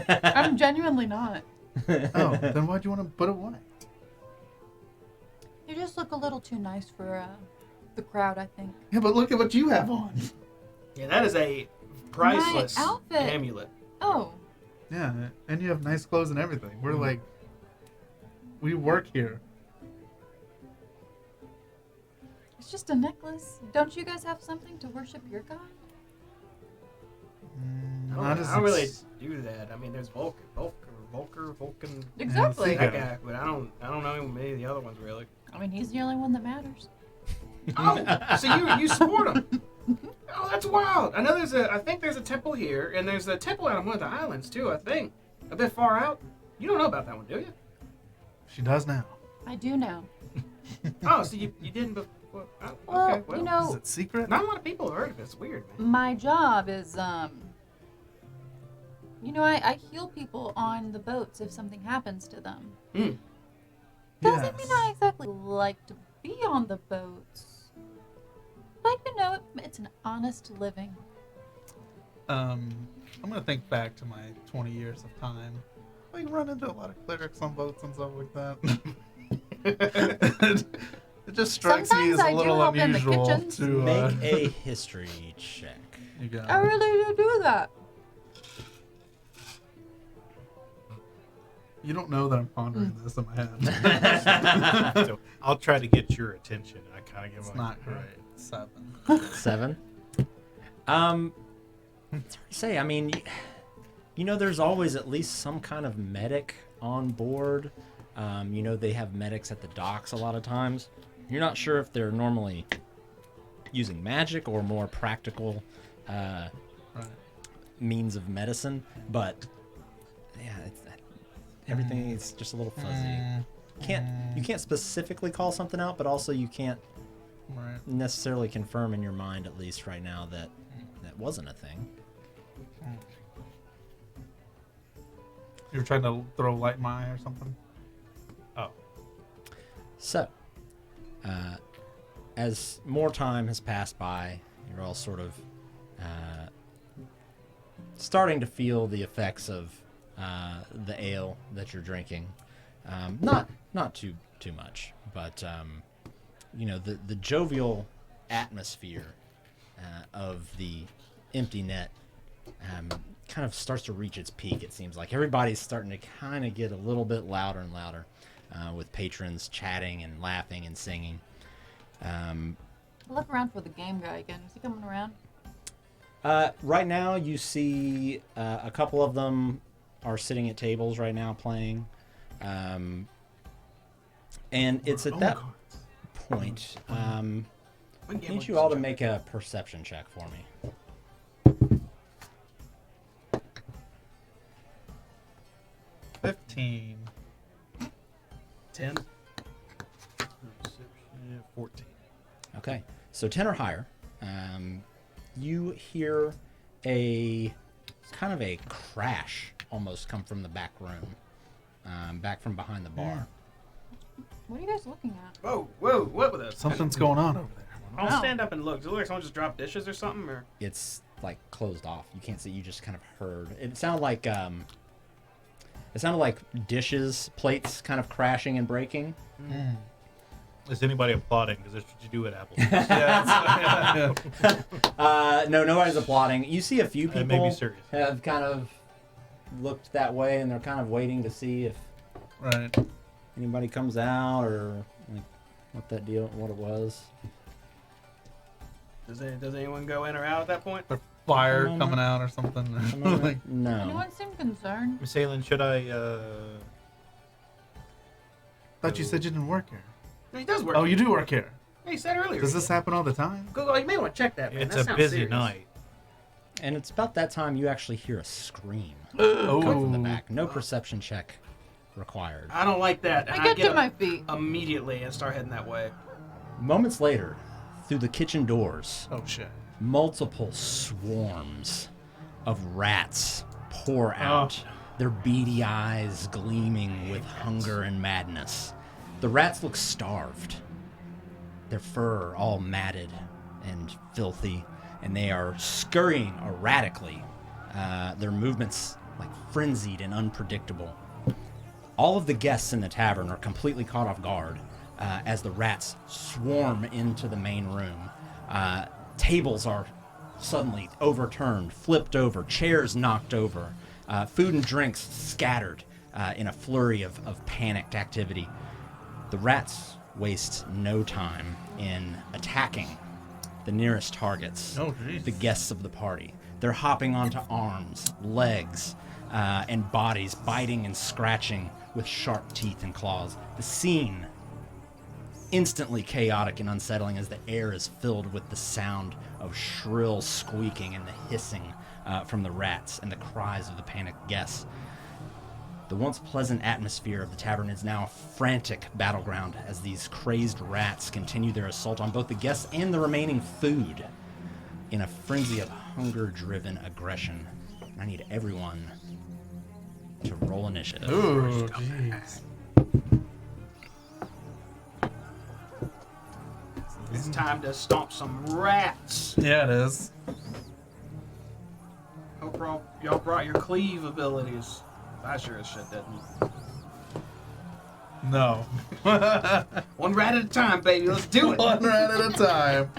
I'm genuinely not. Oh, then why'd you want to put away? You just look a little too nice for the crowd, I think. Yeah, but look at what you have on. Yeah, that is a priceless My outfit. amulet. Oh, Yeah, and you have nice clothes and everything. We're like, we work here. it's just a necklace. Don't you guys have something to worship your god? I don't really do that. I mean, there's Vulcan. Exactly. Yeah, That guy, but I don't know many of the other ones really. I mean, he's the only one that matters. Oh, so you support him? Oh, that's wild. I know I think there's a temple here, and there's a temple out on one of the islands too. I think a bit far out. You don't know about that one, do you? She does now. I do now. Oh, so you didn't before? Oh, Well, okay, well, you Is know, it secret? not a lot of people have heard of it. It's weird, man. my job is, you know, I heal people on the boats if something happens to them. Mm. Doesn't mean I exactly like to be on the boats. But, you know, it's an honest living. I'm gonna think back to my 20 years of time. I run into a lot of clerics on boats and stuff like that. It just strikes me Sometimes as I a do little help in the unusual kitchens. to Make a history check. You got I really do that. You don't know that I'm pondering this in my head. So I'll try to get your attention. I kind of give It's like, not great. 7. 7. It's hard to say. I mean, you know, there's always at least some kind of medic on board. You know, they have medics at the docks a lot of times. You're not sure if they're normally using magic or more practical Right. means of medicine, but yeah, everything is just a little fuzzy. You can't specifically call something out, but also you can't Right. necessarily confirm in your mind, at least right now, that that wasn't a thing. You were trying to throw light in my eye or something? Oh. So, as more time has passed by, you're all sort of starting to feel the effects of the ale that you're drinking. Not too much, but the jovial atmosphere of the empty net kind of starts to reach its peak. It seems like everybody's starting to kind of get a little bit louder and louder, with patrons chatting and laughing and singing. Look around for the game guy again. Is he coming around? Right now, you see a couple of them are sitting at tables right now playing. And it's at that point, I need you all to make a perception check for me. 15. 10. 14. Okay, so 10 or higher. You hear a kind of a crash almost come from the back room, back from behind the bar. What are you guys looking at? Whoa, what was that? Something's going on over there. I'll stand up and look. Does it look like someone just dropped dishes or something? Or It's like closed off. You can't see. You just kind of heard. It sounded like dishes, plates, kind of crashing and breaking. Is anybody applauding? Because that's what you do at Apple. No, nobody's applauding. You see a few That may be people serious. have kind of looked that way, and they're kind of waiting to see if Right. anybody comes out or like what it was. does anyone go in or out at that point? Or fire Come on coming out or something. Like, No. Anyone seem concerned? Miss Halen, should I? thought you said you didn't work here. No, he does work. Oh, you do work here. Yeah, he said earlier. Does this happen all the time? Go, you may want to check that, man. It's That a sounds busy serious. night. And it's about that time you actually hear a scream Oh. come from the back. No perception check required. I don't like that. And I get to my feet. immediately and start heading that way. Moments later, through the kitchen doors, Oh, shit. multiple swarms of rats pour out, their beady eyes gleaming with hunger and madness. The rats look starved, their fur all matted and filthy, and they are scurrying erratically, their movements like frenzied and unpredictable. All of the guests in the tavern are completely caught off guard as the rats swarm into the main room. Tables are suddenly overturned, flipped over, chairs knocked over, food and drinks scattered in a flurry of panicked activity. The rats waste no time in attacking the nearest targets, Oh, jeez. the guests of the party. They're hopping onto arms, legs, and bodies, biting and scratching with sharp teeth and claws. The scene instantly chaotic and unsettling as the air is filled with the sound of shrill squeaking and the hissing from the rats and the cries of the panicked guests. The once pleasant atmosphere of the tavern is now a frantic battleground as these crazed rats continue their assault on both the guests and the remaining food in a frenzy of hunger-driven aggression. I need everyone to roll initiative. Ooh, jeez. It's time to stomp some rats. Yeah, it is. Hope y'all brought your cleave abilities. I sure as shit didn't. No. One rat at a time, baby. Let's do it. One rat at a time.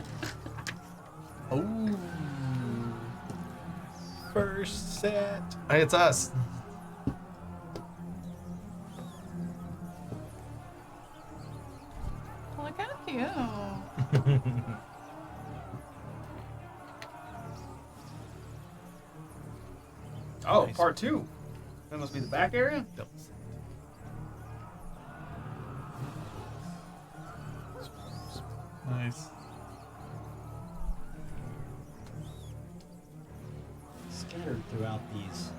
Oh. First set. Hey, it's us. Well, they're kind of cute. Oh, Nice. part 2. That must be the back area. Nice. Scattered throughout these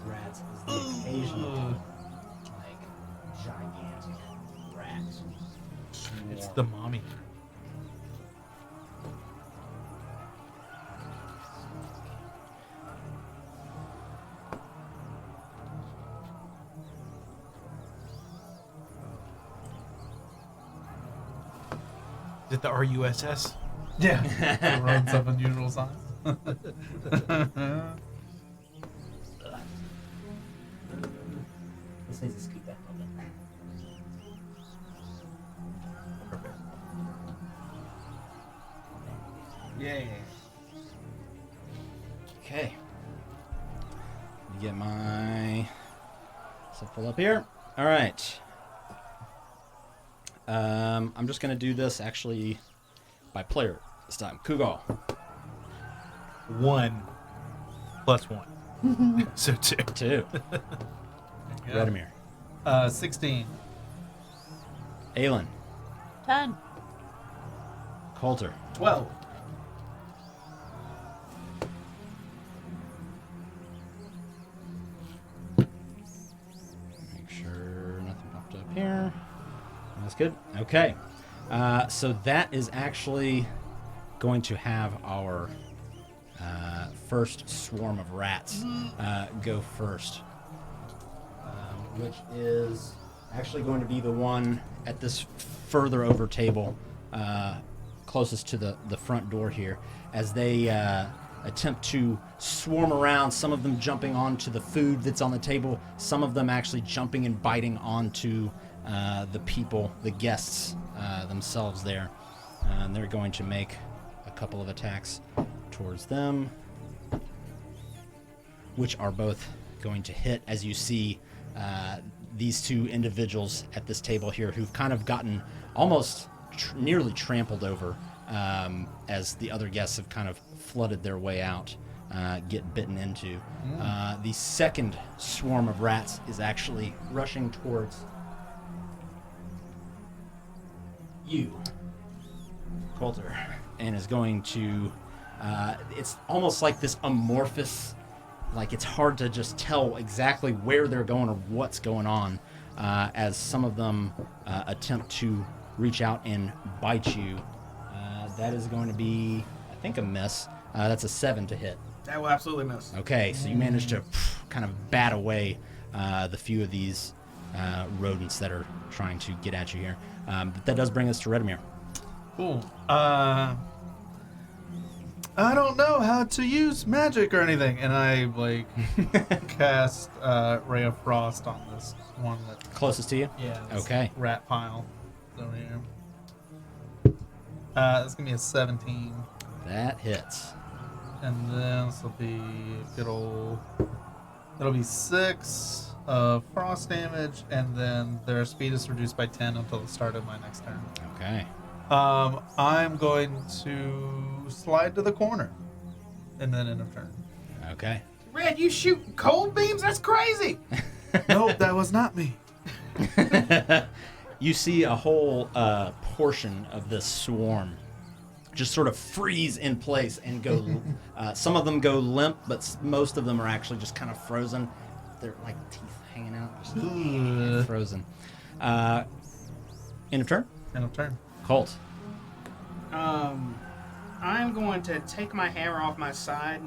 rats is the occasional, like, gigantic rat. It's the mommy. it the RUSS? Yeah. It runs of unusual size. This needs to scoot back a little bit. Perfect. Yeah. Okay. Let me get my stuff pulled up here. All right. I'm just gonna do this actually by player this time. Kugal. 1 plus 1. So 2. 2. Redimir. 16. Aelin. 10. Coulter. 12. Make sure nothing popped up here. That's good. Okay. So that is actually going to have our first swarm of rats go first. Which is actually going to be the one at this further over table closest to the front door here as they attempt to swarm around, some of them jumping onto the food that's on the table, some of them actually jumping and biting onto the people, the guests themselves there. And they're going to make a couple of attacks towards them, which are both going to hit, as you see these two individuals at this table here who've kind of gotten almost nearly trampled over as the other guests have kind of flooded their way out, get bitten into. The second swarm of rats is actually rushing towards you, Coulter, and is going to, it's almost like this amorphous, like it's hard to just tell exactly where they're going or what's going on as some of them attempt to reach out and bite you. That is going to be, I think, a miss. That's a 7 to hit. That will absolutely miss. Okay, so you managed to kind of bat away the few of these rodents that are trying to get at you here. But that does bring us to Redimir. Cool. I don't know how to use magic or anything, and I cast Ray of Frost on this one that Closest to you? this Okay. rat pile over here. That's gonna be a 17, That hits. and then this will be good old. It'll be 6 of frost damage, and then their speed is reduced by 10 until the start of my next turn. Okay. I'm going to slide to the corner, and then end of turn. Okay. Red, you shoot cold beams? That's crazy. Nope, that was not me. You see a whole portion of this swarm just sort of freeze in place and go. Some of them go limp, but most of them are actually just kind of frozen. They're like teeth hanging out, just frozen. End of turn. End of turn. Colt. I'm going to take my hammer off my side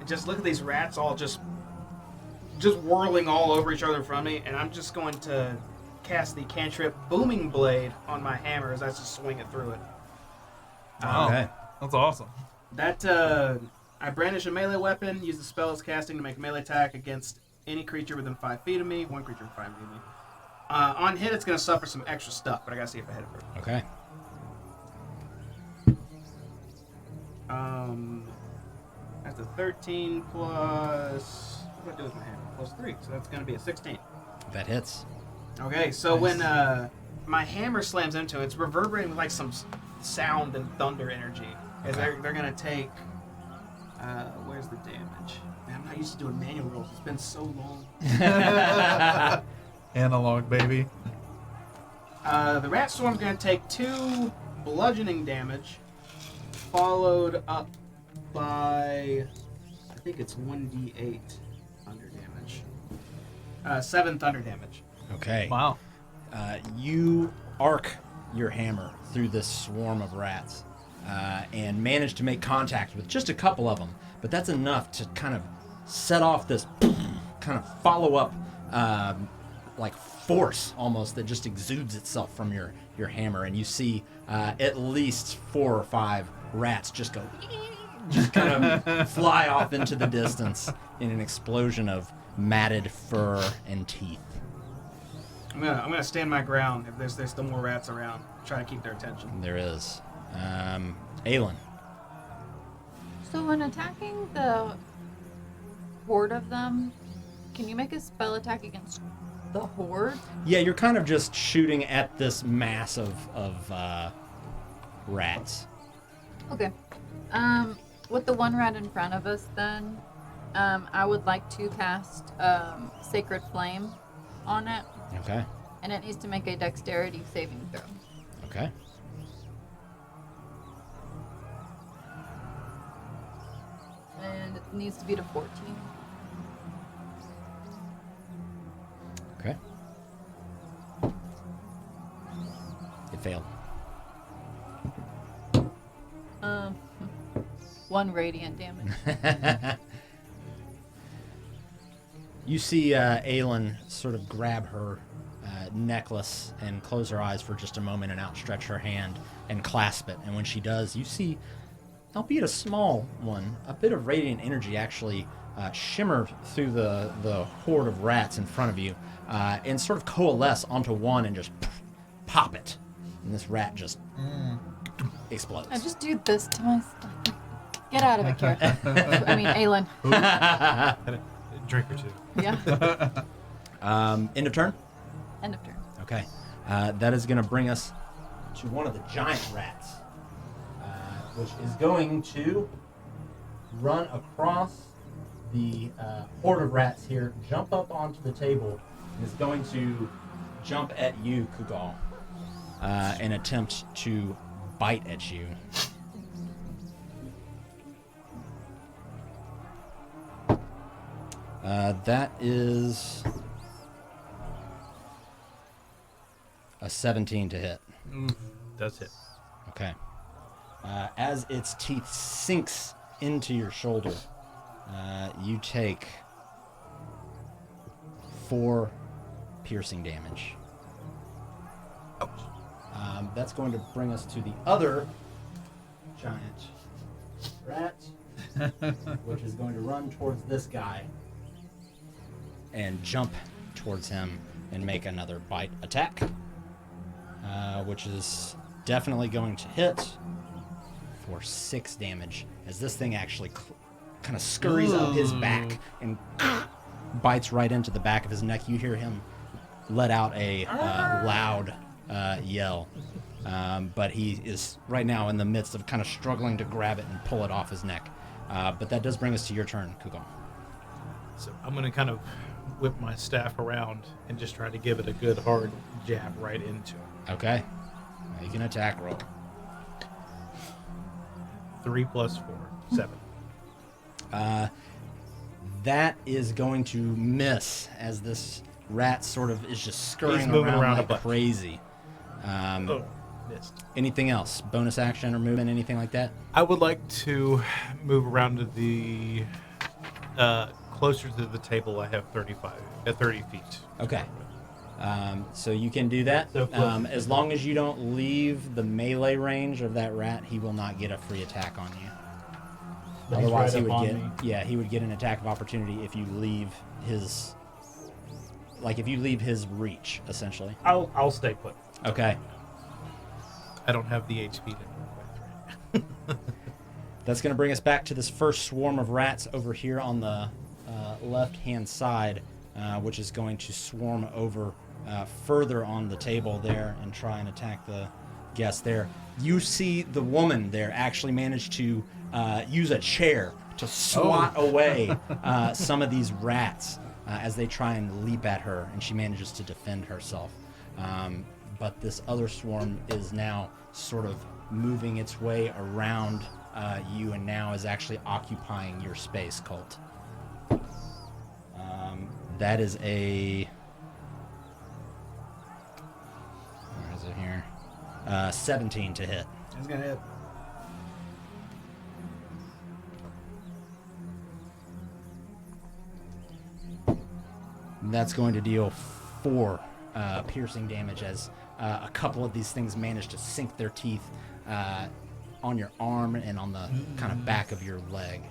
and just look at these rats all just whirling all over each other in front of me, and I'm just going to cast the cantrip Booming Blade on my hammer as I just swing it through it. Wow. Okay. That's awesome. That I brandish a melee weapon, use the spell it's casting to make a melee attack against any creature within 5 feet of me, one creature within 5 feet of me. On hit, it's going to suffer some extra stuff, but I got to see if I hit it first. Okay. That's a 13 plus. What do I do with my hammer? Plus 3, so that's going to be a 16. That hits. Okay, so when my hammer slams into it, it's reverberating with like some sound and thunder energy. As Okay. they're going to take. Where's the damage? Man, I'm not used to doing manual rolls. It's been so long. Analog, baby. The rat swarm's going to take 2 bludgeoning damage, followed up by, I think it's 1d8 thunder damage. 7 thunder damage. Okay. Wow. You arc your hammer through this swarm of rats and manage to make contact with just a couple of them, but that's enough to kind of set off this kind of follow-up like force almost that just exudes itself from your your hammer, and you see at least 4 or 5 rats just go, just kind of fly off into the distance in an explosion of matted fur and teeth. I'm gonna stand my ground if there's still more rats around. Try to keep their attention. There is. Aelin. So when attacking the horde of them, can you make a spell attack against the horde? Yeah, you're kind of just shooting at this mass of rats. Okay. With the one rat in front of us, then, I would like to cast Sacred Flame on it, Okay. and it needs to make a Dexterity saving throw. Okay. And it needs to be to 14. Okay. It failed. 1 radiant damage. You see Aelin sort of grab her necklace and close her eyes for just a moment and outstretch her hand and clasp it. And when she does, you see, albeit a small one, a bit of radiant energy actually shimmer through the horde of rats in front of you and sort of coalesce onto one and just pop it. And this rat just explodes. I just do this to myself. Get out of it, character. I mean, Aelin. Had a drink or two. Yeah. End of turn? End of turn. Okay. That is going to bring us to one of the giant rats, which is going to run across the horde of rats here, jump up onto the table, and is going to jump at you, Kugal, and attempt to bite at you. That is a 17 to hit. Does hit. Okay. As its teeth sinks into your shoulder, you take 4 piercing damage. That's going to bring us to the other giant rat, which is going to run towards this guy and jump towards him and make another bite attack, which is definitely going to hit for 6 damage, as this thing actually kind of scurries up his back and bites right into the back of his neck. You hear him let out a loud yell, but he is right now in the midst of kind of struggling to grab it and pull it off his neck. But that does bring us to your turn, Kugal. So I'm going to kind of whip my staff around and just try to give it a good hard jab right into it. Okay. You can attack roll. 3 plus 4, 7. That is going to miss, as this rat sort of is just scurrying He's moving around a like bunch. crazy. Missed. Anything else? Bonus action or movement, anything like that? I would like to move around to the closer to the table. I have 30 feet. Okay. So you can do that. So close. As long as you don't leave the melee range of that rat, he will not get a free attack on you. But he's Otherwise, right he up would on get me. he would get an attack of opportunity if you leave his reach, essentially. I'll stay put. Okay. I don't have the HP to move right. That's going to bring us back to this first swarm of rats over here on the left-hand side, which is going to swarm over further on the table there and try and attack the guest there. You see the woman there actually manage to use a chair to swat away some of these rats as they try and leap at her, and she manages to defend herself. But this other swarm is now sort of moving its way around you and now is actually occupying your space, Colt. That is a... Where is it here? 17 to hit. He's gonna hit. That's going to deal 4 piercing damage as A couple of these things manage to sink their teeth on your arm and on the kind of back of your leg.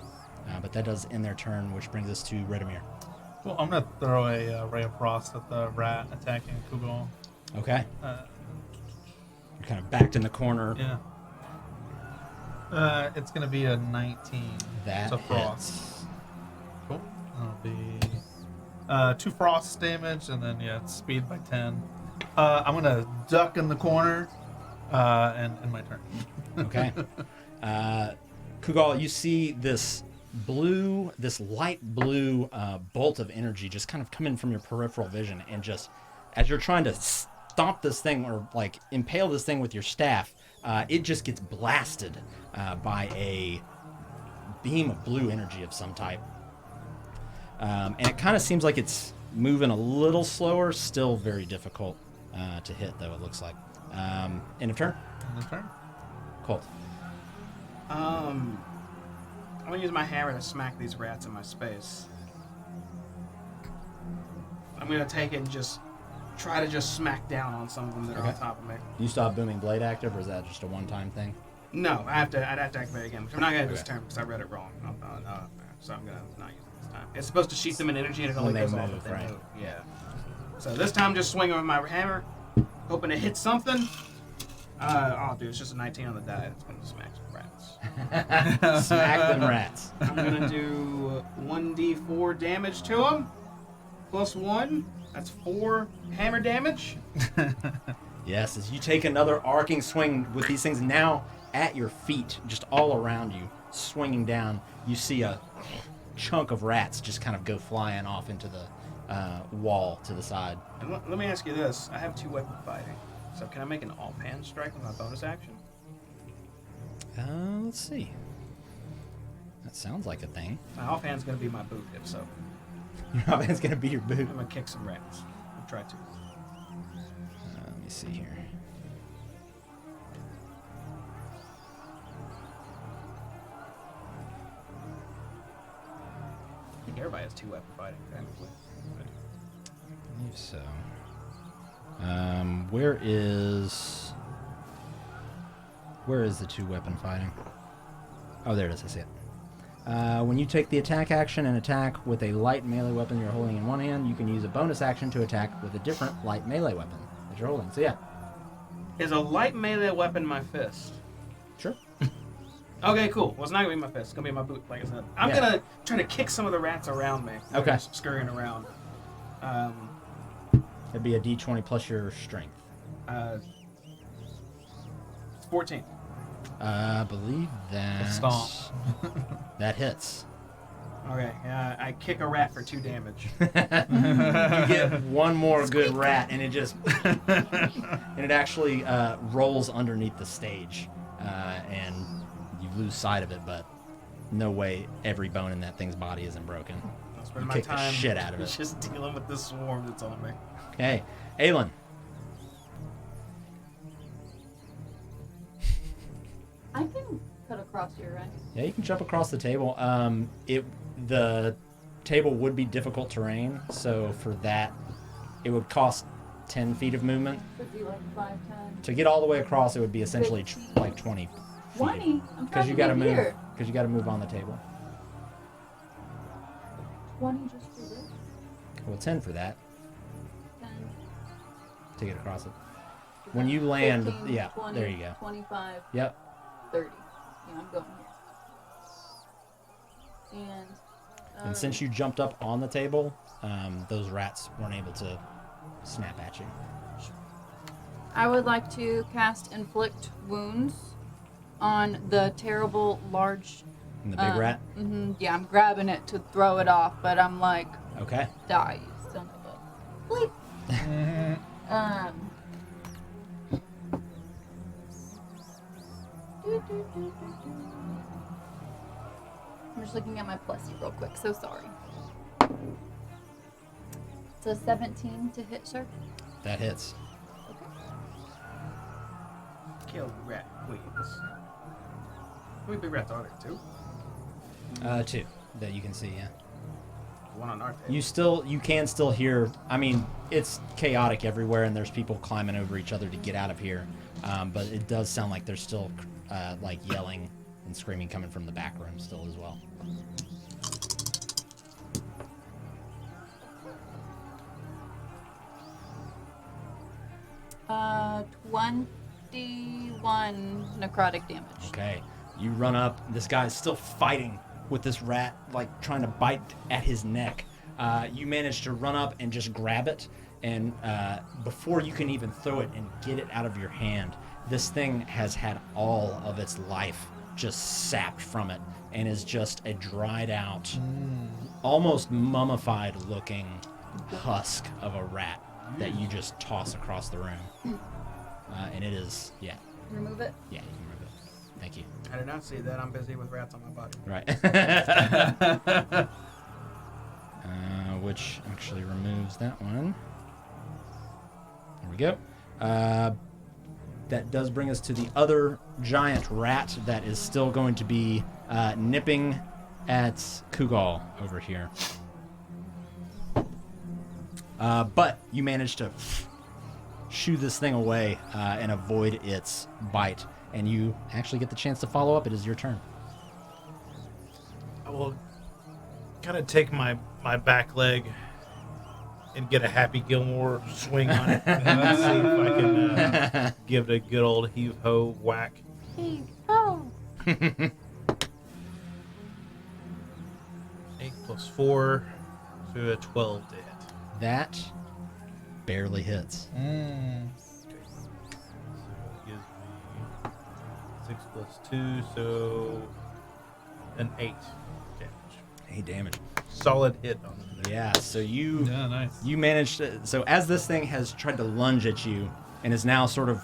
But that does end their turn, which brings us to Redimir. Well, I'm gonna throw a ray of frost at the rat attacking Kugel. Okay. You're kind of backed in the corner. Yeah. It's gonna be a 19. That So frost. hits. Cool. That'll be 2 frost damage, and then it's speed by 10. I'm gonna duck in the corner, and end my turn. Okay. Kugal, you see this light blue bolt of energy just kind of come in from your peripheral vision, and just as you're trying to stomp this thing or like impale this thing with your staff, it just gets blasted by a beam of blue energy of some type. And it kind of seems like it's moving a little slower, still very difficult to hit, though, it looks like. End of turn? End of turn. Colt. I'm gonna use my hammer to smack these rats in my space. I'm gonna take it and just try to smack down on some of them that are on top of me. You still have Booming Blade active, or is that just a one-time thing? No, I'd have to activate it again, which I'm not gonna do this Okay. turn because I read it wrong. So I'm gonna not use it this time. It's supposed to sheath them in energy, and it only When they goes off move, if they right. move. Yeah. So this time, just swinging with my hammer, hoping to hit something. Dude, it's just a 19 on the die. It's gonna smack some rats. Smack them rats. I'm gonna do 1d4 damage to them, plus 1. That's 4 hammer damage. Yes, as you take another arcing swing with these things now at your feet, just all around you, swinging down, you see a chunk of rats just kind of go flying off into the wall to the side. And let me ask you this: I have 2 weapon fighting, so can I make an offhand strike with my bonus action? Let's see. That sounds like a thing. My offhand's gonna be my boot, if so. Your offhand's gonna be your boot. I'm gonna kick some rats. I'll try to. Let me see here. I think everybody has 2 weapon fighting, technically. I believe so. Where is the 2 weapon fighting? Oh, there it is. I see it. When you take the attack action and attack with a light melee weapon you're holding in one hand, you can use a bonus action to attack with a different light melee weapon that you're holding. So yeah, Is a light melee weapon my fist? sure. Okay, cool. Well, it's not gonna be my fist. It's gonna be my boot, like I said. I'm Yeah. gonna try to kick some of the rats around me. They're Okay. just scurrying around. It'd be a d20 plus your strength. 14. I believe that Stomp. that hits. Okay, I kick a rat for 2 damage. You get one more good rat, and it just and it actually rolls underneath the stage, and you lose sight of it. But no way, every bone in that thing's body isn't broken. I'll spend You my kick the time shit out of it. just dealing with this swarm that's on me. Okay, Aelin. I can cut across here, right? Yeah, you can jump across the table. The table would be difficult terrain, so for that, it would cost 10 feet of movement. Would be like 5, 10. To get all the way across, it would be essentially like 20 feet. 20? I'm Because trying you to got to get move. here. Because you got to move on the table. 20 just for this? Well, 10 for that 10. to get across it. When you land, 15, yeah, 20, there you go. 25, Yep. 30. Yeah, I'm going here. And since you jumped up on the table, those rats weren't able to snap at you. I would like to cast Inflict Wounds on the terrible large... And the big rat? Yeah, I'm grabbing it to throw it off, but I'm like, Okay. die, you son of a... Bleep. I'm just looking at my plussy real quick, so sorry. It's a 17 to hit, sir. That hits. Kill the rat, please. How many big rats are there? 2? 2 that you can see, yeah. The one on our table. You can still hear. I mean, it's chaotic everywhere, and there's people climbing over each other to get out of here. But it does sound like there's still like yelling and screaming coming from the back room still as well. Uh, 21 necrotic damage. Okay, you run up. This guy is still fighting with this rat, like trying to bite at his neck. You manage to run up and just grab it, and before you can even throw it and get it out of your hand, this thing has had all of its life just sapped from it and is just a dried out, almost mummified looking husk of a rat that you just toss across the room. And it is, yeah, Remove it. you can remove it. Thank you. I did not see that. I'm busy with rats on my body. Right. Which actually removes that one. There we go. That does bring us to the other giant rat that is still going to be nipping at Kugal over here. But you managed to shoo this thing away and avoid its bite. And you actually get the chance to follow up. It is your turn. I will kind of take my back leg and get a Happy Gilmore swing on it. And see if I can give it a good old heave-ho whack. Oh. 8 plus 4, so a 12 to hit. That barely hits. So it gives me 6 plus 2, so an 8 damage. 8 damage. Solid hit on the thing. Yeah, so you Yeah, nice. you managed to, so as this thing has tried to lunge at you and is now sort of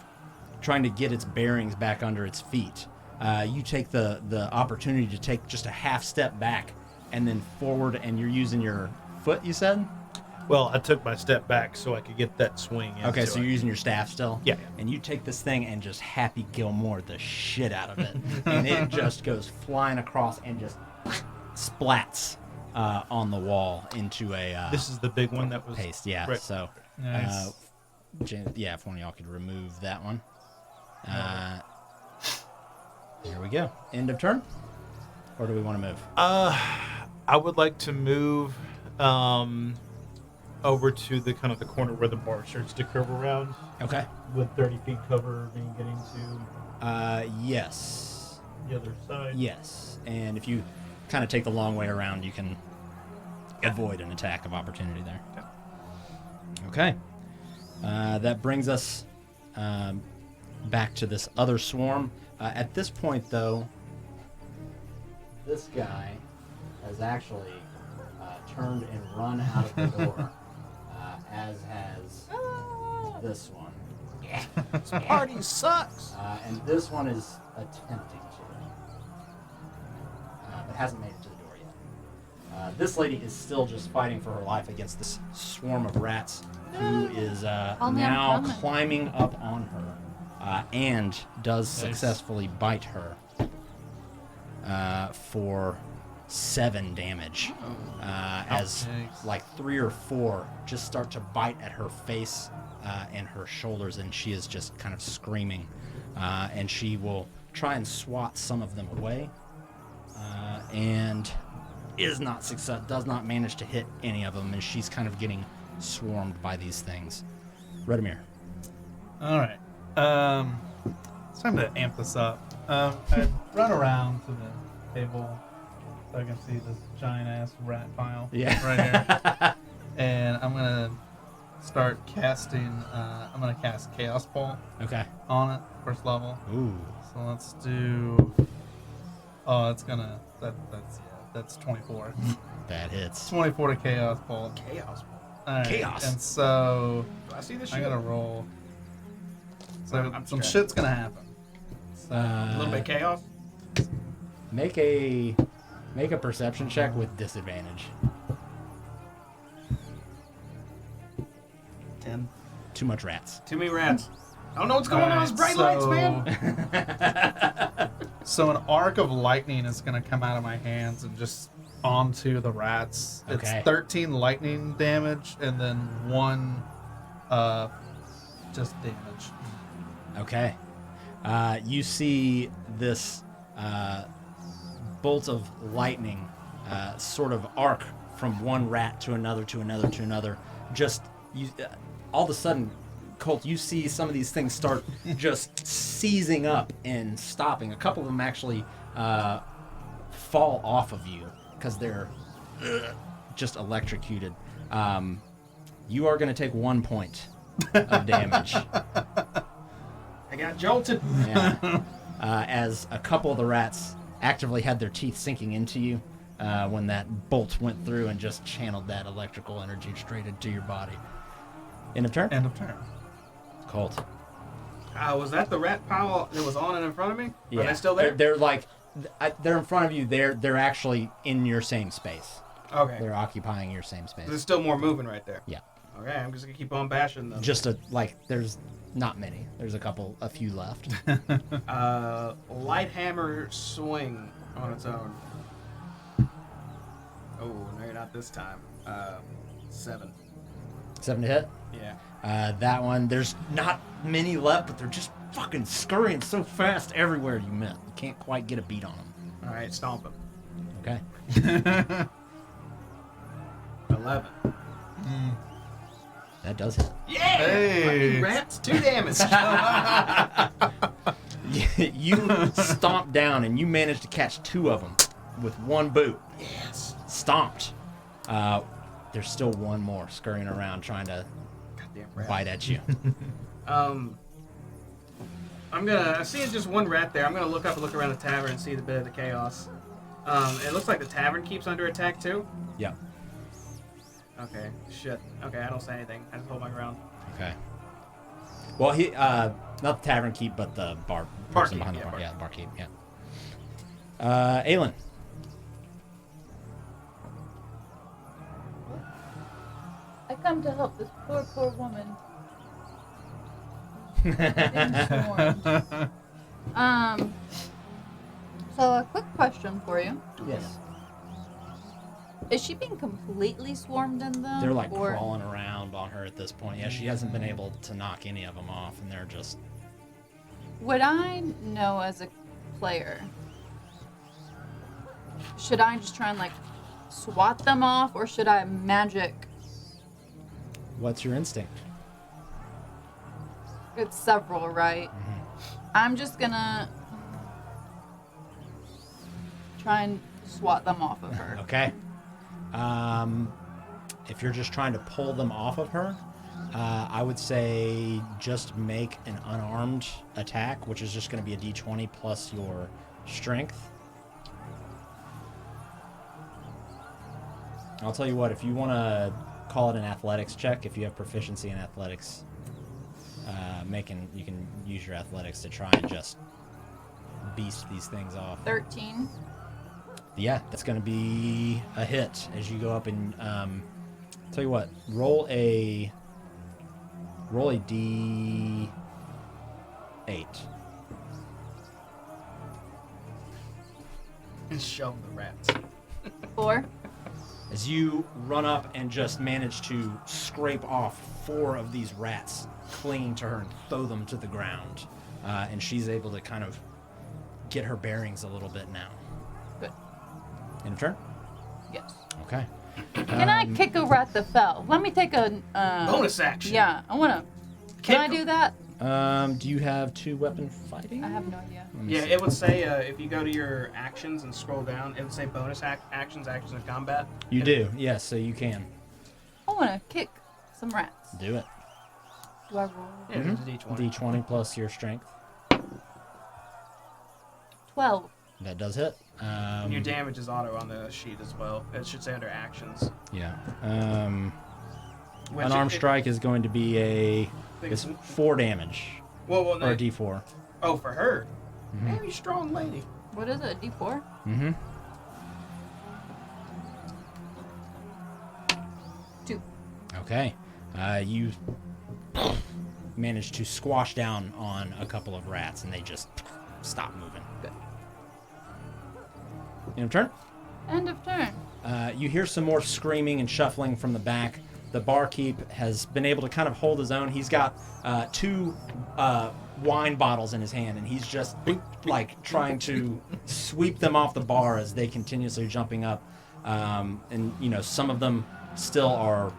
trying to get its bearings back under its feet, you take the opportunity to take just a half step back and then forward, and you're using your foot, you said? Well, I took my step back so I could get that swing in. Okay, so you're using your staff still? Yeah. And you take this thing and just Happy Gilmore the shit out of it. And it just goes flying across and just splats on the wall into a This is the big one that was paste. Yeah, right. so Nice. yeah, if one of y'all could remove that one. Here we go. End of turn? Or do we want to move? I would like to move over to the kind of the corner where the bar starts to curve around, Okay. with 30 feet cover being getting to Yes. the other side. Yes. And if you kind of take the long way around, you can avoid an attack of opportunity there. Okay. That brings us back to this other swarm. At this point, though, this guy has actually turned and run out of the door, as has this one. This party sucks. And this one is attempting to, but hasn't made it to the door yet. This lady is still just fighting for her life against this swarm of rats who is Only now I'm coming. climbing up on her and does successfully bite her for 7 damage. As Yikes. like 3 or 4 just start to bite at her face and her shoulders, and she is just kind of screaming. And she will try and swat some of them away, and does not manage to hit any of them, and she's kind of getting swarmed by these things. Redimir. All right. It's time to amp this up. I run around to the table so I can see this giant ass rat pile right here. And I'm gonna start casting. I'm gonna cast Chaos Bolt Okay. on it, first level. Ooh. So let's do. Oh, it's gonna. That's 24. That hits. 24 to Chaos Bolt. Chaos. All right. Chaos. And so Do I see this I shit? gotta roll. So I'm some scared. shit's gonna happen. So, A little bit chaos. Make a perception check with disadvantage. 10. Too much rats. Too many rats. I don't know what's going on with these bright lights, man. So an arc of lightning is going to come out of my hands and just onto the rats. Okay. It's 13 lightning damage and then 1 just damage. Okay. You see this bolt of lightning sort of arc from one rat to another, to another, to another. Just all of a sudden, Colt, you see some of these things start just seizing up and stopping. A couple of them actually fall off of you because they're just electrocuted. You are going to take 1 point of damage. I got jolted. Yeah. As a couple of the rats actively had their teeth sinking into you when that bolt went through and just channeled that electrical energy straight into your body. End of turn? End of turn. Colt. Was that the rat pile that was on and in front of me? Yeah. Are they still there? They're like, they're in front of you. They're actually in your same space. Okay. They're occupying your same space. There's still more moving right there. Yeah. Okay, I'm just gonna keep on bashing them. Just there's not many. There's a few left. Light hammer swing on its own. Oh, no, not this time. 7. 7 to hit. Yeah. That one, there's not many left, but they're just fucking scurrying so fast everywhere you met. You can't quite get a beat on them. All right, stomp him. Okay. 11. That does hit. Yeah! Hey! Fucking rats, 2 damage. You stomp down and you manage to catch 2 of them with 1 boot. Yes. Stomped. There's still 1 more scurrying around trying to Goddamn rat. bite at you. I see just 1 rat there. I'm gonna look up and look around the tavern and see the bit of the chaos. It looks like the tavern keeps under attack too. Yeah. Okay, shit. Okay, I don't say anything. I just hold my ground. Okay. Well, he not the tavern keep, but the bar person Barkeep, behind the yeah, bar. barkeep. Yeah, barkeep. Yeah. Aelin. I come to help this poor woman. Being swarmed. So a quick question for you. Yes. Is she being completely swarmed in them? They're like or crawling around on her at this point. Yeah, she hasn't been able to knock any of them off, and they're just. would I know as a player? Should I just try and like swat them off, or should I magic? What's your instinct? It's several, right? I'm just gonna try and swat them off of her. Okay. If you're just trying to pull them off of her, I would say just make an unarmed attack, which is just going to be a d20 plus your strength. I'll tell you what, if you want to call it an athletics check, if you have proficiency in athletics, you can use your athletics to try and just beast these things off. 13. Yeah, that's going to be a hit as you go up and tell you what, roll a d8. And shove the rats. 4. As you run up and just manage to scrape off 4 of these rats clinging to her and throw them to the ground, and she's able to kind of get her bearings a little bit now. Good. End of turn? Yes. Okay. Can I kick a rat that fell? Let me take a Bonus action. Yeah, I wanna. Can I Kick do that? Do you have 2-weapon fighting? I have no idea. Let me Yeah, see. it would say if you go to your actions and scroll down, it would say bonus actions in combat. You do, yes, so you can. I wanna kick some rats. Do it. Do I roll? Yeah, it's a D20. D20 plus your strength. 12. That does hit. And your damage is auto on the sheet as well. It should say under actions. Yeah. Which Unarmed it- strike is going to be it's 4 damage. Well, Or no. a D4. Oh, for her. Mhm. Very strong lady. What is it? D4? Mm-hmm. 2. Okay. You manage to squash down on a couple of rats, and they just stop moving. Good. End of turn. End of turn. You hear some more screaming and shuffling from the back. The barkeep has been able to kind of hold his own. He's got 2 wine bottles in his hand, and he's just like trying to sweep them off the bar as they continuously jumping up. And some of them still are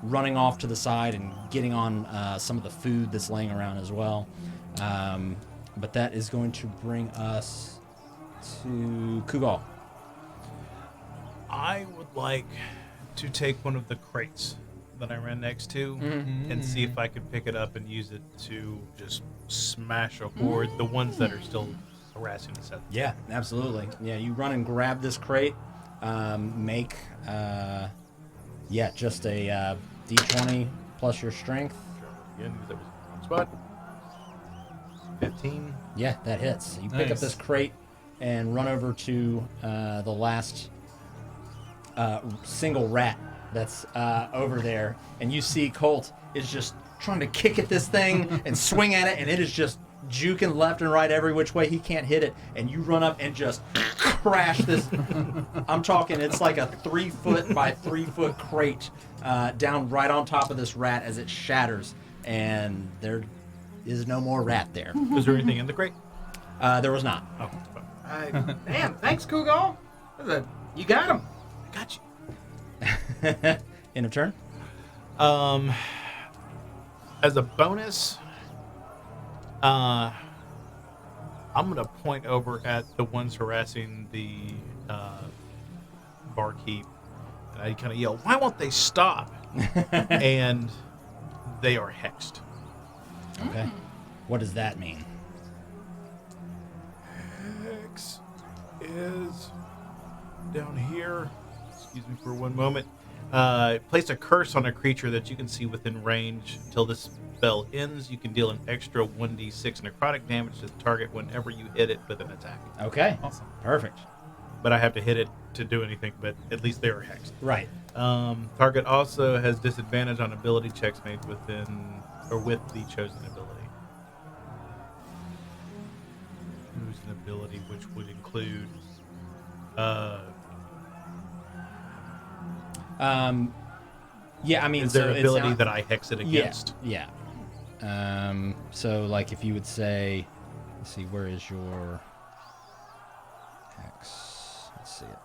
running off to the side and getting on some of the food that's laying around as well. But that is going to bring us to Kugal. I would like to take one of the crates that I ran next to and see if I could pick it up and use it to just smash a horde, the ones that are still harassing us. Yeah, absolutely. Yeah, you run and grab this crate. Make just a D20 plus your strength. Again, because that was one spot. 15. Yeah, that hits. You pick up Nice. this crate and run over to the last single rat that's over there, and you see Colt is just trying to kick at this thing and swing at it, and it is just juking left and right every which way. He can't hit it, and you run up and just crash this. I'm talking, it's like a 3 foot by 3 foot crate down right on top of this rat as it shatters, and there is no more rat there. Is there anything in the crate? There was not. Oh, Damn, thanks, Kugal. You got him. I got you. End of turn. As a bonus, I'm gonna point over at the ones harassing the barkeep, and I kind of yell, "Why won't they stop?" And they are hexed. Okay. What does that mean? Hex is down here. Excuse me for one moment. Place a curse on a creature that you can see within range. Until this spell ends, you can deal an extra 1d6 necrotic damage to the target whenever you hit it with an attack. Okay. Awesome. Perfect. But I have to hit it to do anything, but at least they are hexed. Right. Target also has disadvantage on ability checks made within or with the chosen ability. Chosen ability, which would include Yeah, I mean, is there so an it's ability not- that I hex it against? Yeah. So, like, if you would say, let's see, where is your hex? Let's see it.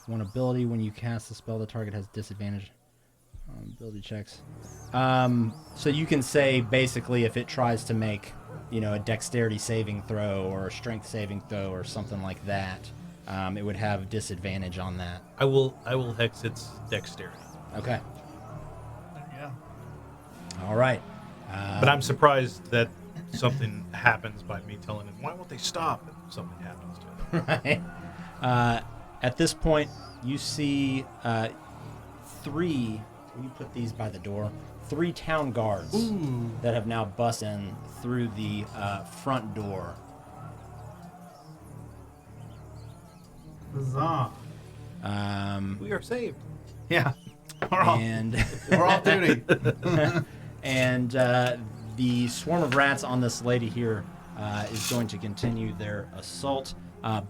One ability, when you cast the spell, the target has disadvantage on ability checks. So you can say, basically, if it tries to make, a dexterity saving throw or a strength saving throw or something like that, it would have disadvantage on that. I will hex its dexterity. Okay. Yeah. All right. But I'm surprised that something happens by me telling them, why won't they stop? And something happens to them. Right. At this point, you see 3. You put these by the door. 3 town guards that have now bust in through the front door. Huzzah. We are saved. Yeah. We're we're off duty. And the swarm of rats on this lady here is going to continue their assault.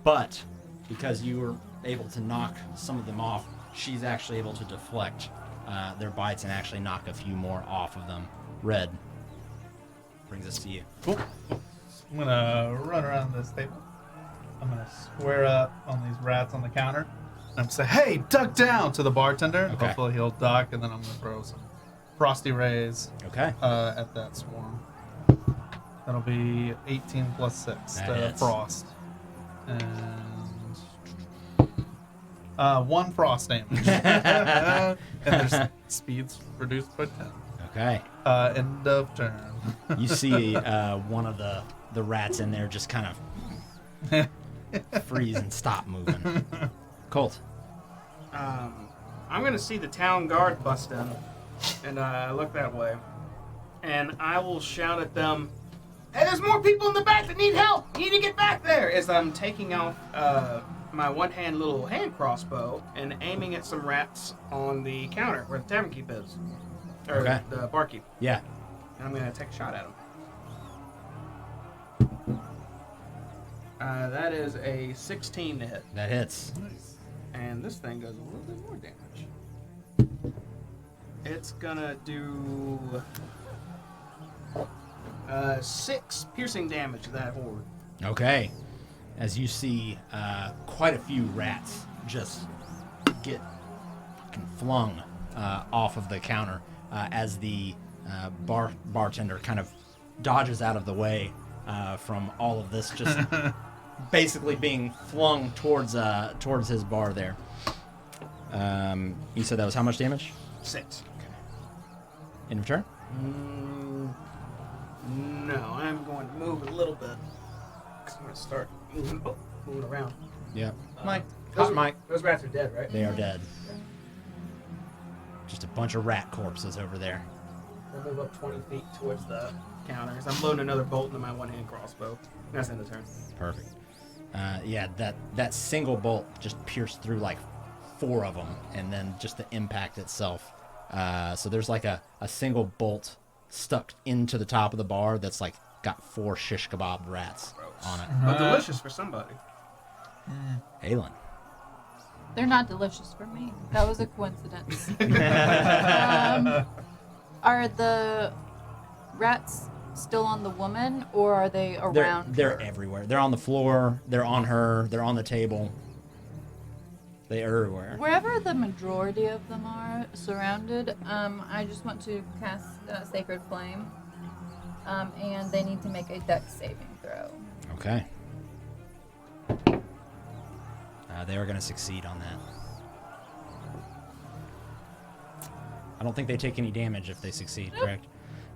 But because you were able to knock some of them off, she's actually able to deflect their bites and actually knock a few more off of them. Red brings us to you. Cool. I'm gonna run around this table. I'm gonna square up on these rats on the counter. And I'm gonna say, "Hey, duck down!" to the bartender. Okay. Hopefully he'll duck, and then I'm gonna throw some frosty rays Okay. at that swarm. That'll be 18 plus 6 That to hits. frost, and 1 frost damage. And their speed's reduced by 10. Okay. End of turn. You see one of the rats in there just kind of freeze and stop moving. Colt. I'm gonna see the town guard bust in, and look that way, and I will shout at them, "Hey, there's more people in the back that need help! You need to get back there!" As I'm taking out my one-hand little hand crossbow and aiming at some rats on the counter where the tavern keep is, or Okay. the barkeep, Yeah. and I'm gonna take a shot at him. That is a 16 to hit. That hits. Nice. And this thing does a little bit more damage. It's gonna do 6 piercing damage to that horde. Okay. As you see, quite a few rats just get fucking flung off of the counter as the bartender kind of dodges out of the way from all of this, just basically being flung towards his bar there. You said that was how much damage? 6. In return? No, I'm going to move a little bit. Because I'm going to start moving around. Yeah. Mike. Those, Hot Mike. those rats are dead, right? They are dead. Just a bunch of rat corpses over there. I'll move up 20 feet towards the counter. Because I'm loading another bolt into my one-hand crossbow. That's in the turn. Perfect. Yeah, that single bolt just pierced through like 4 of them, and then just the impact itself. So there's like a single bolt stuck into the top of the bar that's like got 4 shish kebab rats on it. But delicious for somebody. Aelin. They're not delicious for me. That was a coincidence. Are the rats still on the woman, or are they around? They're her? everywhere. They're on the floor. They're on her. They're on the table. They are everywhere. Wherever the majority of them are surrounded, I just want to cast Sacred Flame, and they need to make a Dex saving throw. Okay. They are going to succeed on that. I don't think they take any damage if they succeed, correct?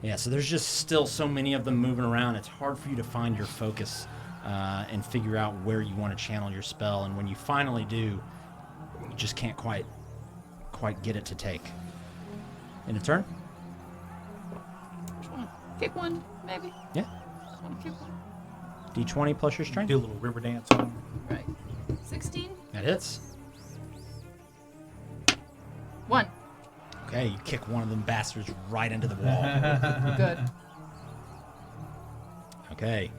Yeah, so there's just still so many of them moving around. It's hard for you to find your focus and figure out where you want to channel your spell. And when you finally do, you just can't quite get it to take. In a turn? Just want to kick one, maybe. Yeah. Just want to kick one. D20 plus your strength. Do a little river dance on him. Right. 16. That hits. 1. Okay, you kick one of them bastards right into the wall. Good. Okay.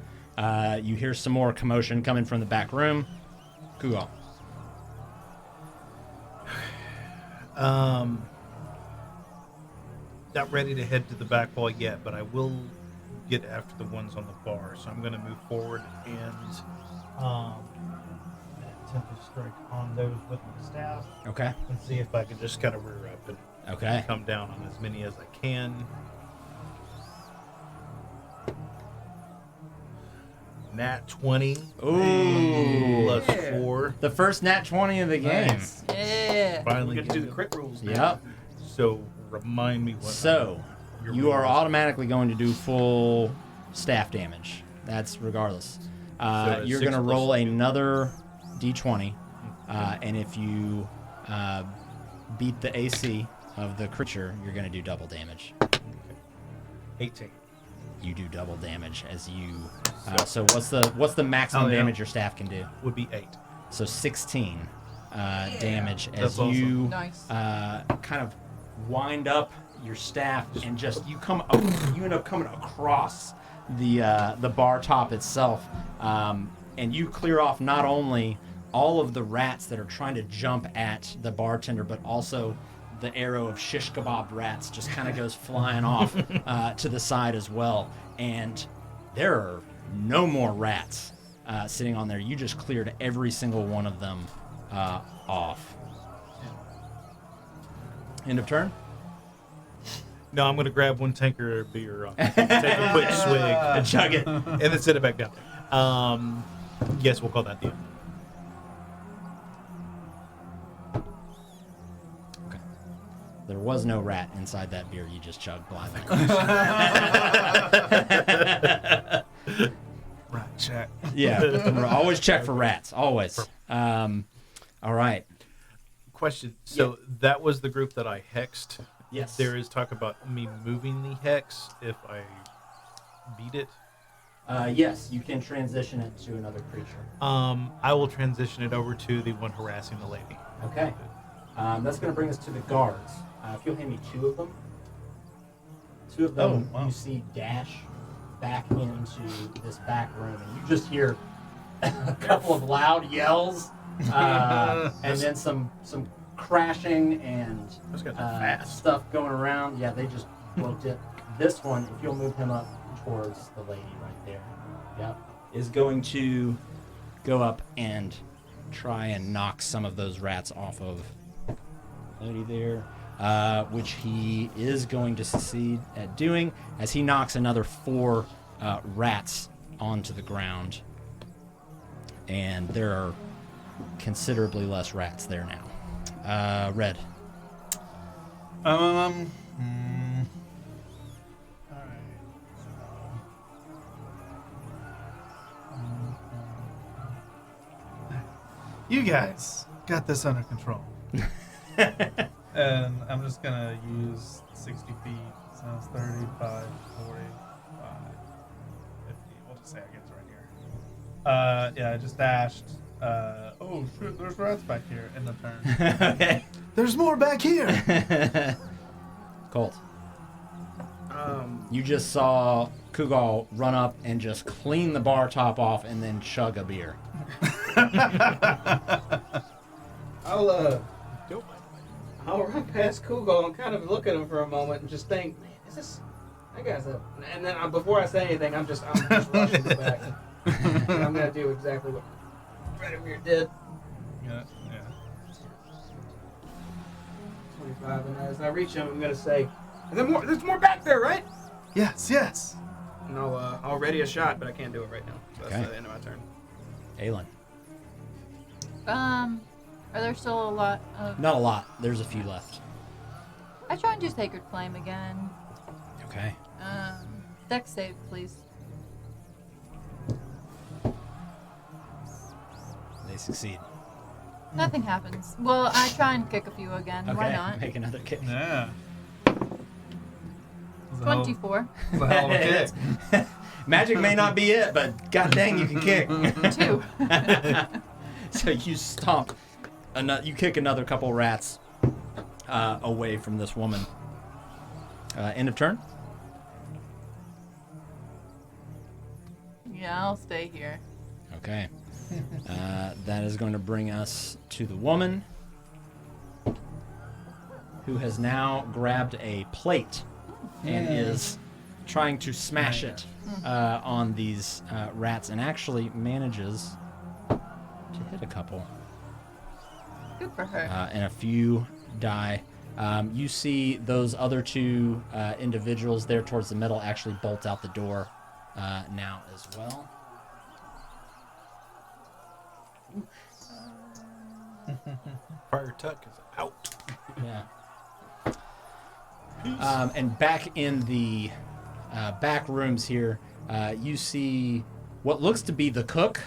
You hear some more commotion coming from the back room. Kugal. Not ready to head to the back wall yet, but I will get after the ones on the bar. So I'm going to move forward and attempt to strike on those with my staff Okay. and see if I can just kind of rear up and Okay. come down on as many as I can. Nat 20 Ooh. plus 4. The first nat 20 of the game. Nice. Yeah. We Finally get to do get the it. crit rules now. Yep. So remind me what. So, your you are rules. automatically going to do full staff damage. That's regardless. So You're 6 going to plus roll 2. another d20, and if you beat the AC of the creature, you're going to do double damage. 18. You do double damage as you. So what's the maximum Oh, yeah. damage your staff can do? Would be 8. So 16 damage as That's you Nice. kind of wind up your staff and just you end up coming across the bar top itself, and you clear off not only all of the rats that are trying to jump at the bartender, but also the arrow of shish kebab rats just kind of goes flying off to the side as well, and there are no more rats sitting on there. You just cleared every single one of them off. End of turn? No, I'm going to grab one tanker of beer, take a quick swig, And chug it. and then sit it back down. Yes, we'll call that the end. Okay. There was no rat inside that beer you just chugged blindly. Right, check. Yeah, always check for rats. Always. All right. Question. So that was the group that I hexed. Yes. There is talk about me moving the hex if I beat it. Yes, you can transition it to another creature. I will transition it over to the one harassing the lady. Okay. That's going to bring us to the guards. If you'll hand me 2 of them. 2 of them Oh, wow. you see dash back into this back room, and you just hear a couple of loud yells, and then some crashing and Those guys are fast. stuff going around. Yeah, they just booked it. This one, if you'll move him up towards the lady right there, yep, is going to go up and try and knock some of those rats off of the lady there, which he is going to succeed at doing as he knocks another 4 rats onto the ground. And there are considerably less rats there now. Red. Alright. You guys got this under control. And I'm just gonna use 60 feet, so it's 35, 40, 50. We'll just say I get right here. Yeah, I just dashed. Oh shit, there's rats back here in the turn. Okay. There's more back here! Colt. You just saw Kugal run up and just clean the bar top off and then chug a beer. I'll run past Kugo and kind of look at him for a moment and just think, man, is this that guy's a? And then before I say anything, I'm just rushing to the back. And I'm gonna do exactly what Redimir did. Yeah. 25, and as I reach him, I'm gonna say, "There's more back there, right?" Yes. And I'll ready a shot, but I can't do it right now. So that's Okay. the end of my turn. Aelin. Are there still a lot of... Not a lot. There's a few left. I try and do Sacred Flame again. Okay. Dex save, please. They succeed. Nothing happens. Well, I try and kick a few again. Okay. Why not? Make another kick. Yeah. 24. It's a hell of a kick. Magic may not be it, but god dang, you can kick. 2. So you stomp. You kick another couple rats away from this woman. End of turn? Yeah, I'll stay here. Okay. That is going to bring us to the woman who has now grabbed a plate and is trying to smash it on these rats and actually manages to hit a couple. Good for her. And a few die. You see those other 2 individuals there towards the middle actually bolt out the door now as well. Fire Tuck is out. Yeah. And back in the back rooms here, you see what looks to be the cook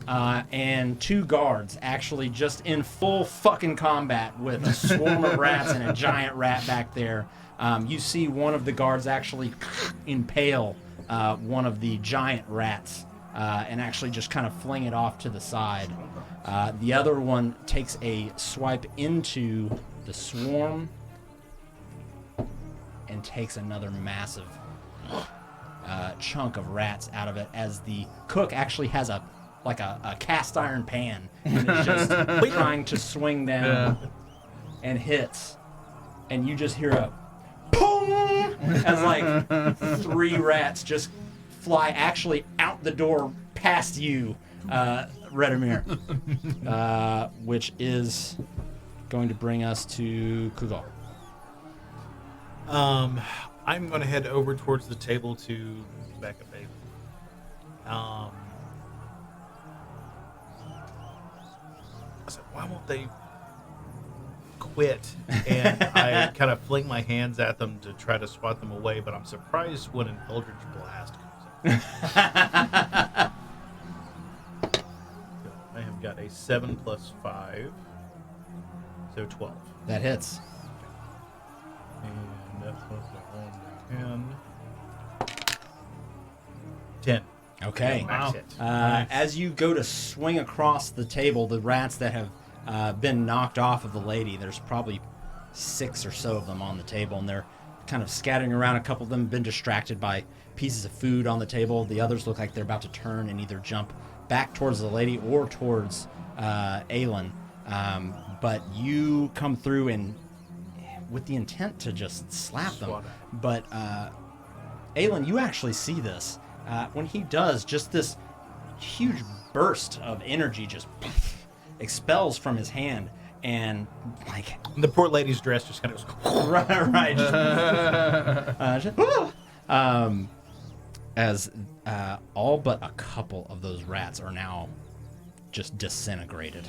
and 2 guards actually just in full fucking combat with a swarm of rats and a giant rat back there. You see one of the guards actually impale one of the giant rats and actually just kind of fling it off to the side. The other one takes a swipe into the swarm and takes another massive chunk of rats out of it as the cook actually has a cast iron pan and is just trying to swing down and hits. And you just hear a boom as like 3 rats just fly actually out the door past you, Redimir, which is going to bring us to Kugal. I'm going to head over towards the table to back up, babe. I said, why won't they quit? And I kind of fling my hands at them to try to swat them away, but I'm surprised when an Eldritch Blast comes out. I have got a 7 plus 5, so 12. That hits. And that's what's on 10. Okay. Max hit. As you go to swing across the table, the rats that have been knocked off of the lady, there's probably 6 or so of them on the table, and they're kind of scattering around. A couple of them have been distracted by pieces of food on the table. The others look like they're about to turn and either jump back towards the lady or towards Aelin, but you come through and with the intent to just slap them. Swat But Aelin, you actually see this. When he does, just this huge burst of energy just expels from his hand, and like The poor lady's dress just kind of goes. right, as all but a couple of those rats are now just disintegrated.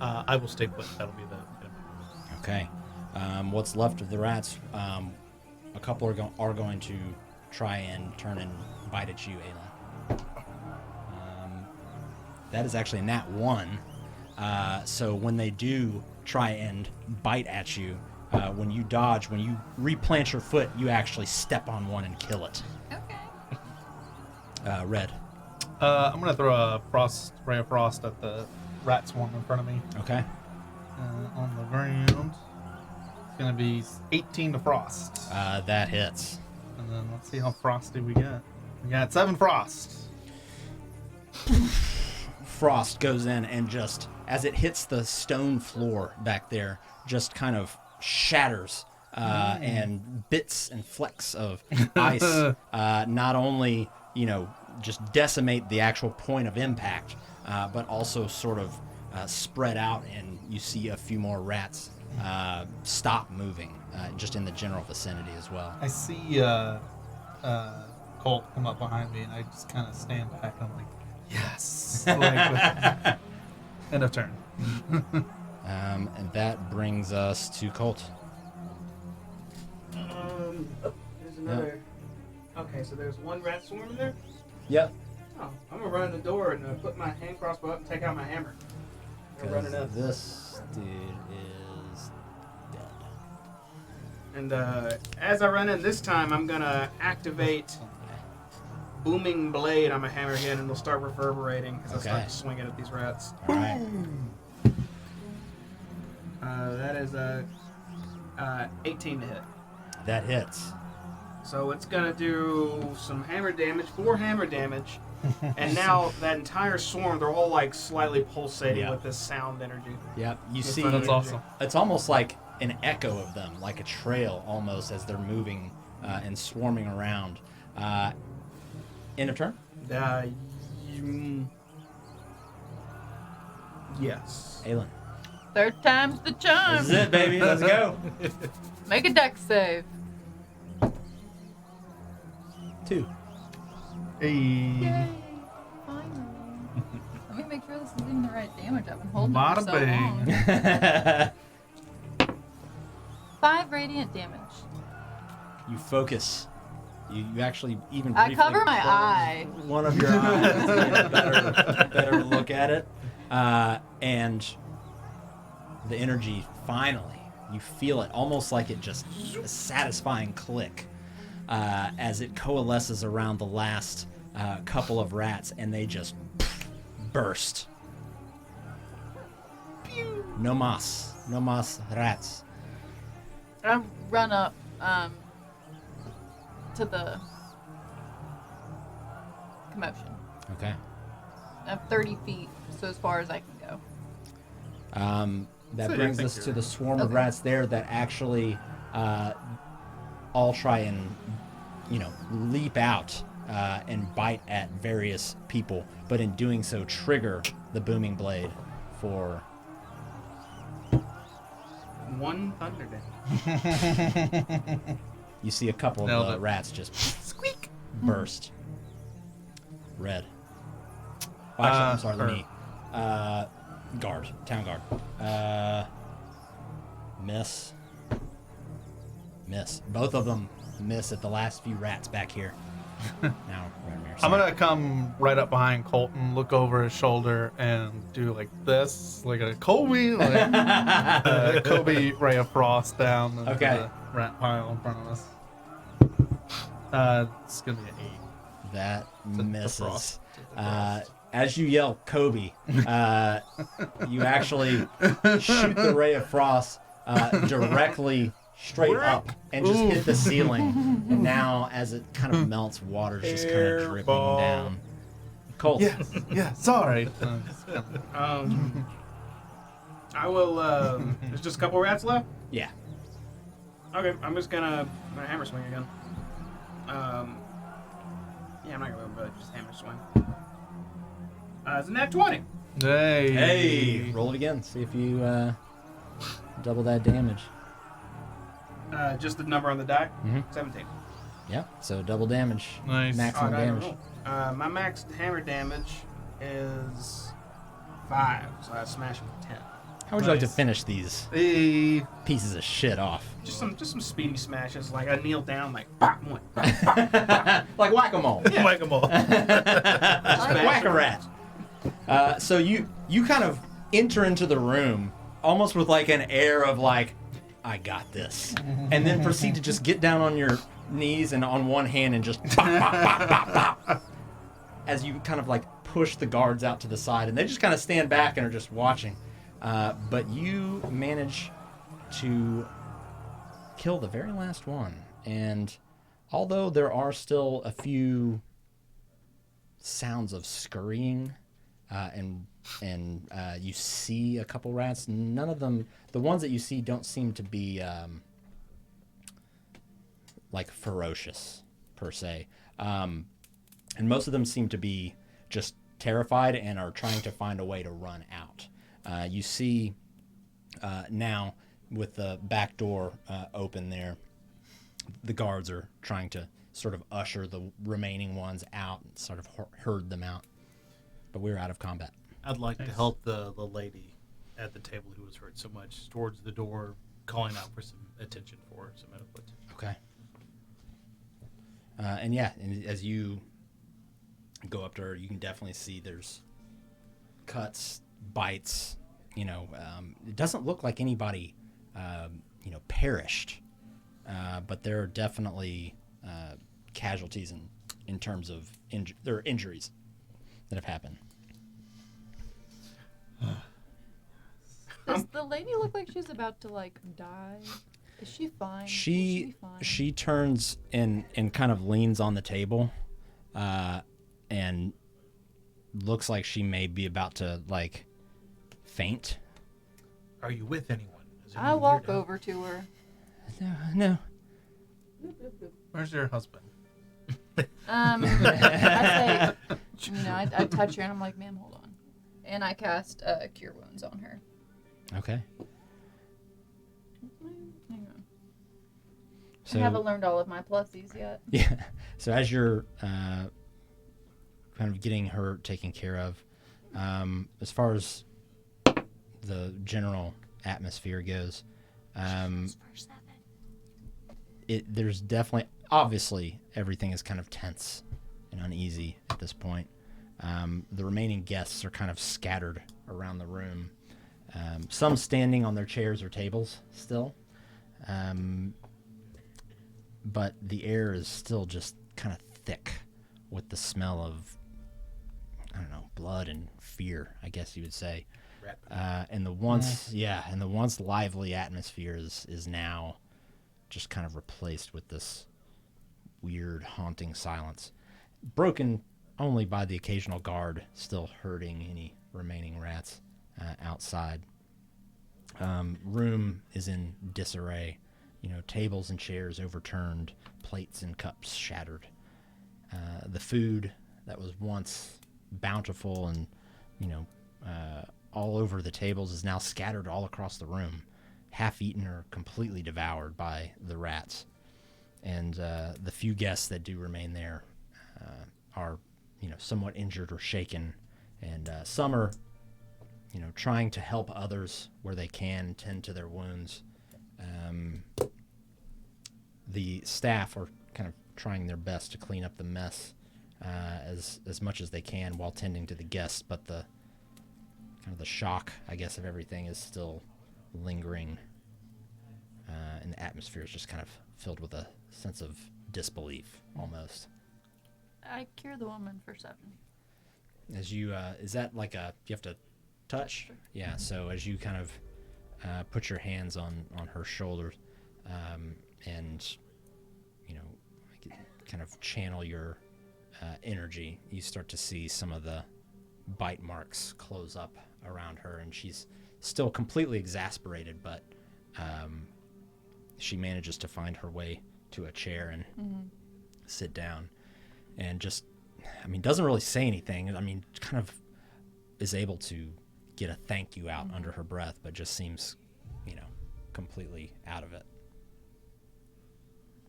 I will stay put. That'll be the. Okay. What's left of the rats, a couple are going to try and turn and bite at you, Aelin. That is actually a nat 1. So when they do try and bite at you, when you dodge, when you replant your foot, you actually step on one and kill it. Okay. Red. I'm gonna throw a ray of frost at the rat swarm in front of me. Okay. On the ground, it's gonna be 18 to frost. That hits. And then let's see how frosty we get. We got 7 frost. Frost goes in and just, as it hits the stone floor back there, just kind of shatters, and bits and flecks of ice not only, just decimate the actual point of impact, but also sort of spread out, and you see a few more rats stop moving, just in the general vicinity as well. I see Colt come up behind me, and I just kind of stand back. I'm like, yes. End of turn. And that brings us to Colt. There's another. Okay, so there's one rat swarm in there. Yep. Oh, I'm gonna run in the door and put my hand crossbow up and take out my hammer. I'm running up. This dude is dead. And as I run in this time, I'm gonna activate booming blade on my hammer again, and it'll start reverberating as I start Okay. to swing it at these rats. All right. That is 18 to hit. That hits. So it's gonna do some hammer damage, 4 hammer damage, and now that entire swarm, they're all like slightly pulsating Yeah. with this sound energy. Yep. You That's see, fun. That's awesome. it's almost like an echo of them, like a trail almost, as they're moving and swarming around. End of turn? Yes. Aelin. Third time's the charm. This is it, baby. Let's go. Make a dex save. 2. Hey. Yay. Finally. Let me make sure this is even the right damage. I've been holding it Bada for so bing. long. 5 radiant damage. You focus. You actually even I briefly cover my close eye. one of your eyes to get a better look at it. And the energy, finally, you feel it almost like it just a satisfying click as it coalesces around the last couple of rats, and they just burst. No mas rats. I run up to the commotion. Okay. I'm 30 feet, so as far as I can go. That So you brings think us to you're- the swarm of Okay. rats there that actually all try and, leap out and bite at various people, but in doing so trigger the booming blade for... 1 thunder damage. You see a couple Nailed of it. rats just squeak burst. Red. Oh, actually, I'm sorry, let me... guard. Town guard. Miss. Both of them miss at the last few rats back here. Now, Radimir, I'm sorry. gonna come right up behind Colton, look over his shoulder, and do like this, like a Kobe, like Kobe ray of frost down into Okay. the rat pile in front of us. It's gonna be an 8. That The misses. frost. As you yell Kobe, you actually shoot the ray of frost directly straight up and just hit the ceiling. And now, as it kind of melts, water's just kind of dripping Airball. down. Colt. Yeah, sorry. I will. There's just a couple rats left. Yeah. Okay, I'm just gonna hammer swing again. Yeah, I'm not gonna go just hammer swing. It's a nat 20. Hey. Roll it again. See if you double that damage. Just the number on the die. Mhm. 17. Yeah. So double damage. Nice. Maximum I gotta damage. roll. My max hammer damage is 5, so I smash him with 10. How would you like to Nice. finish these Hey. pieces of shit off? Just some speedy smashes. Like I kneel down, like pop one. Like whack-a-mole. Whack-a-mole. Whack-a-rat. So you kind of enter into the room almost with like an air of like, I got this, and then proceed to just get down on your knees and on one hand and just pop, pop, pop, pop, pop, as you kind of like push the guards out to the side, and they just kind of stand back and are just watching. But you manage to kill the very last one, and although there are still a few sounds of scurrying, and you see a couple rats, none of them, the ones that you see don't seem to be like ferocious per se, and most of them seem to be just terrified and are trying to find a way to run out. You see now with the back door open there, the guards are trying to sort of usher the remaining ones out and sort of herd them out. But we're out of combat. I'd like to help the lady at the table who was hurt so much towards the door, calling out for some attention for her, some medical attention. Okay. And yeah, and as you go up to her, you can definitely see there's cuts, bites. It doesn't look like anybody, perished, but there are definitely casualties in terms of there are injuries that have happened. Does the lady look like she's about to like die? Is she fine? Will She be fine? she turns and kind of leans on the table, and looks like she may be about to like faint. Are you with anyone? Is I anyone walk here to- over to her. No. Where's your husband? I say, I touch her and I'm like, ma'am, hold on. And I cast Cure Wounds on her. Okay. Hang on. So I haven't learned all of my pluses yet. yeah. So as you're kind of getting her taken care of, as far as the general atmosphere goes, there's definitely, obviously, everything is kind of tense and uneasy at this point. The remaining guests are kind of scattered around the room, some standing on their chairs or tables still, but the air is still just kind of thick with the smell of, I don't know, blood and fear, I guess you would say. And the once lively atmosphere is now just kind of replaced with this weird, haunting silence, broken only by the occasional guard still herding any remaining rats outside. Room is in disarray. Tables and chairs overturned, plates and cups shattered. The food that was once bountiful and, all over the tables is now scattered all across the room, half eaten or completely devoured by the rats. And the few guests that do remain there are, somewhat injured or shaken. And some are, trying to help others where they can, tend to their wounds. The staff are kind of trying their best to clean up the mess as much as they can while tending to the guests, but the shock, I guess, of everything is still lingering, and the atmosphere is just kind of filled with a sense of disbelief, almost. I cure the woman for 7. As you, is that like you have to touch? Sure. Yeah, so as you kind of put your hands on her shoulders, and kind of channel your energy, you start to see some of the bite marks close up around her, and she's still completely exasperated, but she manages to find her way to a chair and sit down, and doesn't really say anything. Kind of is able to get a thank you out under her breath, but just seems, completely out of it.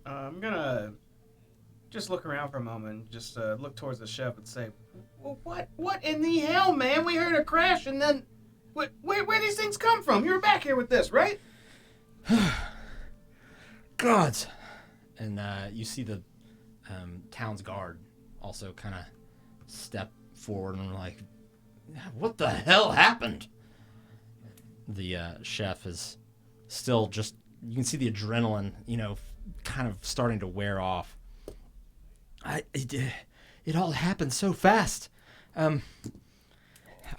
I'm gonna just look around for a moment, just look towards the chef and say, well, what in the hell, man? We heard a crash, and then where these things come from? You were back here with this, right? Gods. And you see the town's guard also kind of step forward and like, what the hell happened? The chef is still just, you can see the adrenaline, kind of starting to wear off. It all happened so fast. I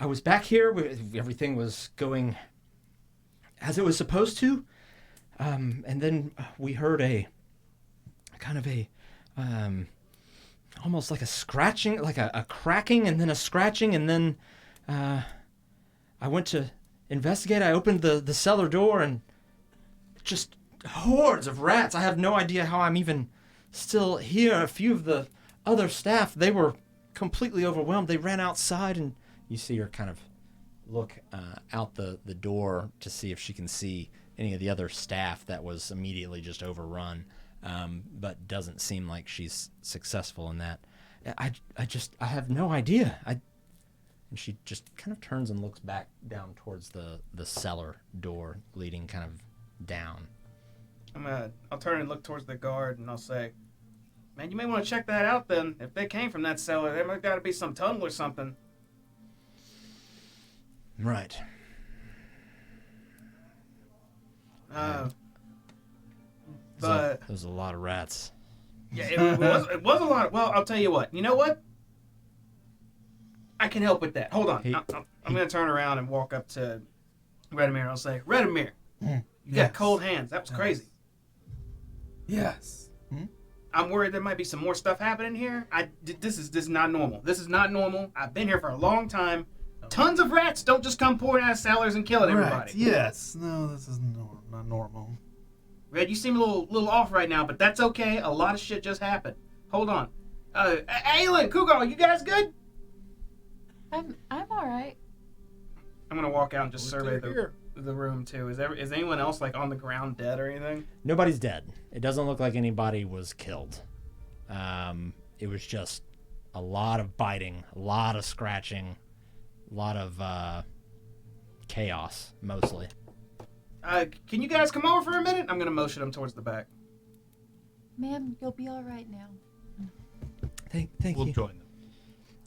was back here, everything was going as it was supposed to, and then we heard a kind of a almost like a scratching, like a cracking, and then a scratching, and then I went to investigate. I opened the cellar door, and just hordes of rats. I have no idea how I'm even still here. A few of the other staff, they were completely overwhelmed. They ran outside, and you see her kind of look out the door to see if she can see any of the other staff that was immediately just overrun, but doesn't seem like she's successful in that. I have no idea. And she just kind of turns and looks back down towards the cellar door leading kind of down. I'll turn and look towards the guard, and I'll say, man, you may want to check that out then. If they came from that cellar, there might got to be some tunnel or something. Right. But there's a lot of rats. Yeah, it was a lot. Well, I'll tell you what. You know what? I can help with that. Hold on. I'm going to turn around and walk up to Redimir. I'll say, Redimir, you got cold hands. That was crazy. Yes. I'm worried there might be some more stuff happening here. This is not normal. This is not normal. I've been here for a long time. Tons of rats don't just come pouring out of cellars and killing everybody. Right. Yes. No, this is not normal. Red, you seem a little off right now, but that's okay. A lot of shit just happened. Hold on. Aylin, Kugal, you guys good? I'm all right. I'm gonna walk out and just survey the room too. Is anyone else like on the ground dead or anything? Nobody's dead. It doesn't look like anybody was killed. It was just a lot of biting, a lot of scratching, a lot of chaos, mostly. Can you guys come over for a minute? I'm gonna motion them towards the back. Ma'am, you'll be all right now. Thank We'll you. join them.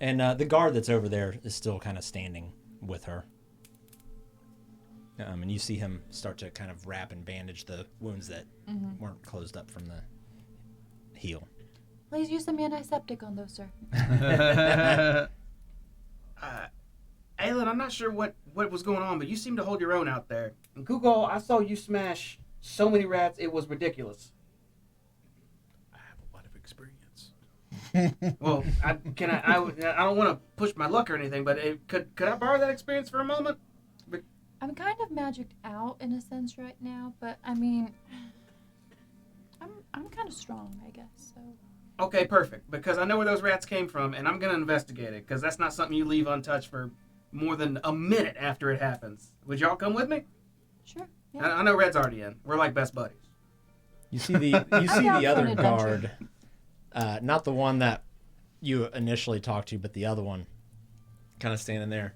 And the guard that's over there is still kind of standing with her. And you see him start to kind of wrap and bandage the wounds that weren't closed up from the heel. Please use some antiseptic on those, sir. Aylin, I'm not sure what was going on, but you seem to hold your own out there. And Kugal, I saw you smash so many rats, it was ridiculous. I have a lot of experience. Well, I don't want to push my luck or anything, but could I borrow that experience for a moment? I'm kind of magicked out in a sense right now, but I mean, I'm kind of strong, I guess. So. Okay, perfect. Because I know where those rats came from, and I'm gonna investigate it. Because that's not something you leave untouched for more than a minute after it happens. Would y'all come with me? Sure. Yeah. I know Red's already in. We're like best buddies. You see the down for other an guard, not the one that you initially talked to, but the other one, kind of standing there.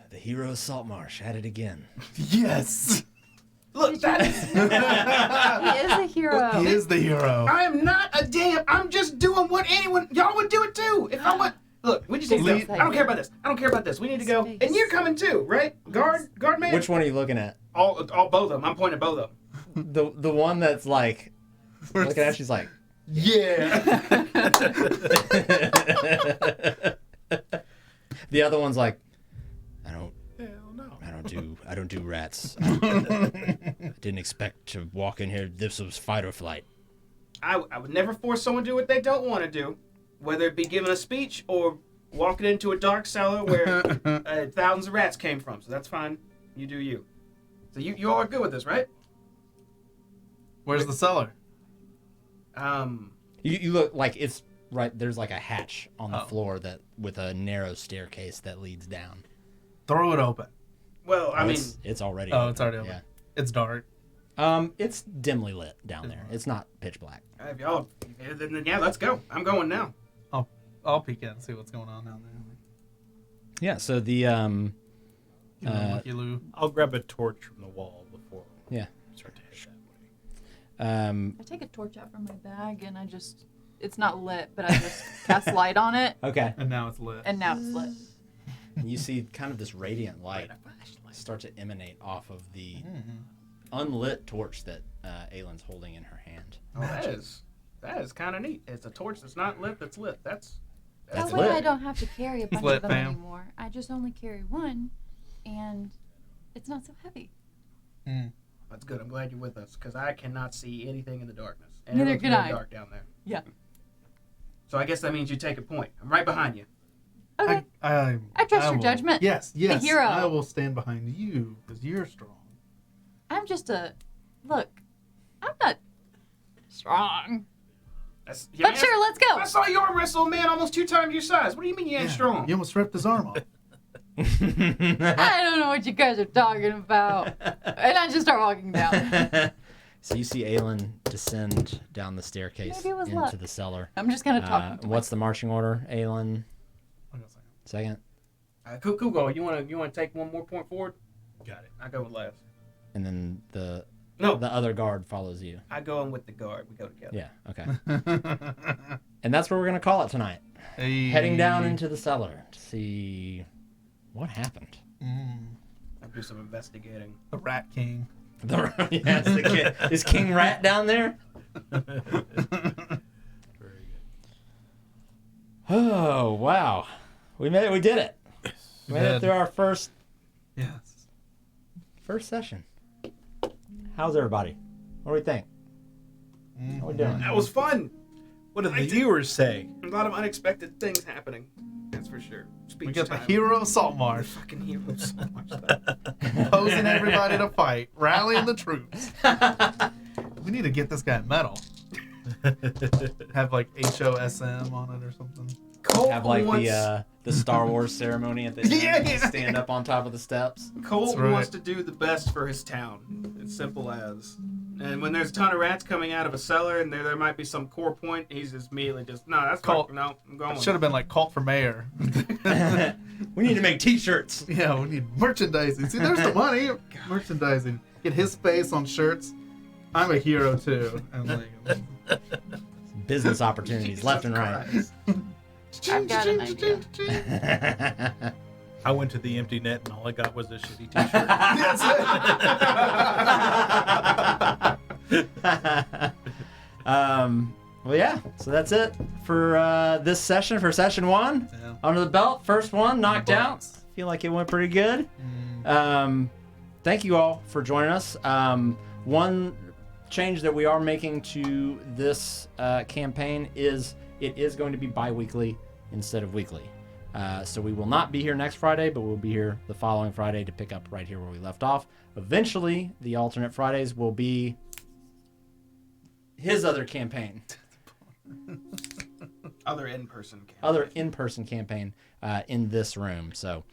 The hero of Saltmarsh at it again. Yes. Look, that is... He is a hero. He is the hero. I am not a damn... I'm just doing what anyone... Y'all would do it too. If I would... Look, we just need to go. I don't care about this. I don't care about this. We need to go. And you're coming too, right? Guard man? Which one are you looking at? All both of them. I'm pointing at both of them. The one that's like looking at. She's like, yeah. The other one's like, I don't don't do rats. I didn't expect to walk in here. This was fight or flight. I would never force someone to do what they don't want to do, whether it be giving a speech or walking into a dark cellar where thousands of rats came from. So that's fine. You do you. So you all are good with this, right? Where's the cellar? You look like it's right. There's like a hatch on the Oh. floor that with a narrow staircase that leads down. Throw it open. Well, I mean, it's already. Oh, it's already open. Yeah. It's dark. It's dimly lit down there. It's not pitch black. if y'all, then yeah, let's go. I'm going now. I'll peek in and see what's going on down there. Yeah. So the Looky-loo. I'll grab a torch from the wall before yeah. we start to head that way. I take a torch out from my bag and it's not lit, but I just cast light on it, Okay. And now it's lit. and now it's lit. And you see kind of this radiant light start to emanate off of the unlit torch that Aylin's holding in her hand. Oh, that is kind of neat. It's a torch that's not lit. That's lit. That's That's That way lit. I don't have to carry a bunch lit, of them fam. anymore. I just only carry one, and it's not so heavy. That's good. I'm glad you're with us because I cannot see anything in the darkness. And Neither it looks can really I. dark down there. Yeah. So I guess that means you take a point. I'm right behind you. Okay. I trust your will- judgment. Yes, yes. hero. I will stand behind you because you're strong. I'm just look. I'm not strong, That's, but sure, let's go. I saw you arm wrestle a man almost 2 times your size. What do you mean you ain't strong? You almost ripped his arm off. I don't know what you guys are talking about. And I just start walking down. So you see Aylin descend down the staircase Maybe it was into luck. the cellar. I'm just kind of talking to What's the marching order, Aylin? Hang on a second. Second, Kugo, you wanna take one more point forward? Got it. I go with last. and then the No, other guard follows you. I go in with the guard. We go together. Yeah. Okay. And that's where we're gonna call it tonight. Hey. Heading down into the cellar to see what happened. I'll do some investigating. The Rat King. Yes, the kid. Is King Rat down there? Very good. Oh wow, we made it. We did it. We made it did. through our first Yes. session. How's everybody? What do we think? How we doing? That was fun. What do I the did- viewers say? A lot of unexpected things happening. That's for sure. Speech We got the time. hero of Saltmarsh Fucking heroes. So much stuff. posing everybody to fight, rallying the troops. We need to get this guy a medal. Have like HOSM on it or something. Colt Have like wants, the Star Wars ceremony at the end. Yeah. Stand up on top of the steps. Colt That's right. wants to do the best for his town. It's simple as. And when there's a ton of rats coming out of a cellar and there might be some core point, he's just immediately just, no, that's Colt. no, I'm going. Should have been like cult for mayor. We need to make T-shirts. Yeah, we need merchandising. See, there's the money. Merchandising. Get his face on shirts. I'm a hero too. And like, Business opportunities left and right. I've got an idea. I went to the empty net and all I got was a shitty t-shirt. Well, yeah. So that's it for this session. For session 1, yeah. under the belt. First one knocked out. Bucks. Feel like it went pretty good. Thank you all for joining us. One change that we are making to this campaign is it is going to be bi-weekly instead of weekly. So we will not be here next Friday, but we'll be here the following Friday to pick up right here where we left off. Eventually, the alternate Fridays will be his other campaign, Other in-person camp. other in-person campaign in this room. So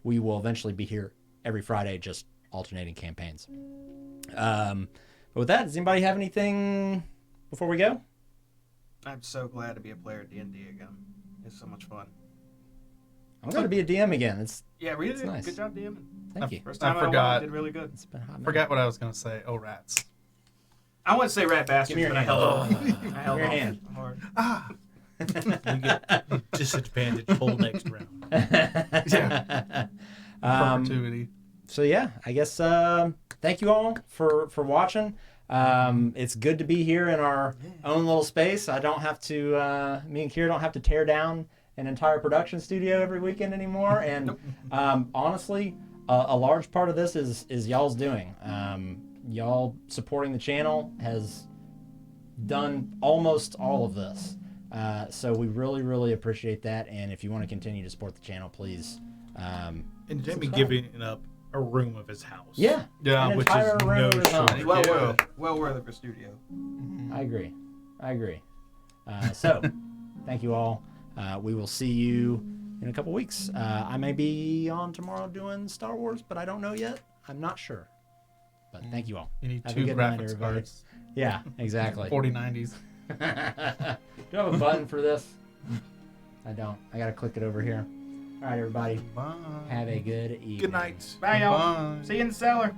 we will eventually be here every Friday, just alternating campaigns. But with that, does anybody have anything before we go? I'm so glad to be a player at D&D again. It's so much fun. I'm going to be a DM again. Yeah, really It's nice. good job, DMing. Thank you. First time I forgot. did really good. It's been a hot minute. Forgot what I was gonna say. Oh, rats. I want to say rat bastards, Give me your but I hand. held off. I held Your off hand. hard. Ah. You get disadvantage whole next round. Yeah. Perpetuity. So yeah, I guess thank you all for watching. It's good to be here in our own little space. I don't have to me and Kira don't have to tear down an entire production studio every weekend anymore. And honestly, a large part of this is y'all's doing. Y'all supporting the channel has done almost all of this. So we really appreciate that. And if you want to continue to support the channel, please. And Jamie subscribe. giving up a room of his house. Yeah. Yeah, an which entire is room no of his own. short. It's well Yeah. worth it. Well worth it for studio. I agree. So, thank you all. We will see you in a couple weeks. I may be on tomorrow doing Star Wars, but I don't know yet. I'm not sure. But thank you all. You need Have a 2 good night, graphics everybody. cards. Yeah, exactly. 4090s. Do I have a button for this? I don't. I gotta click it over here. All right, everybody. Bye. Have a good evening. Good night. Bye, y'all. Bye. See you in the cellar.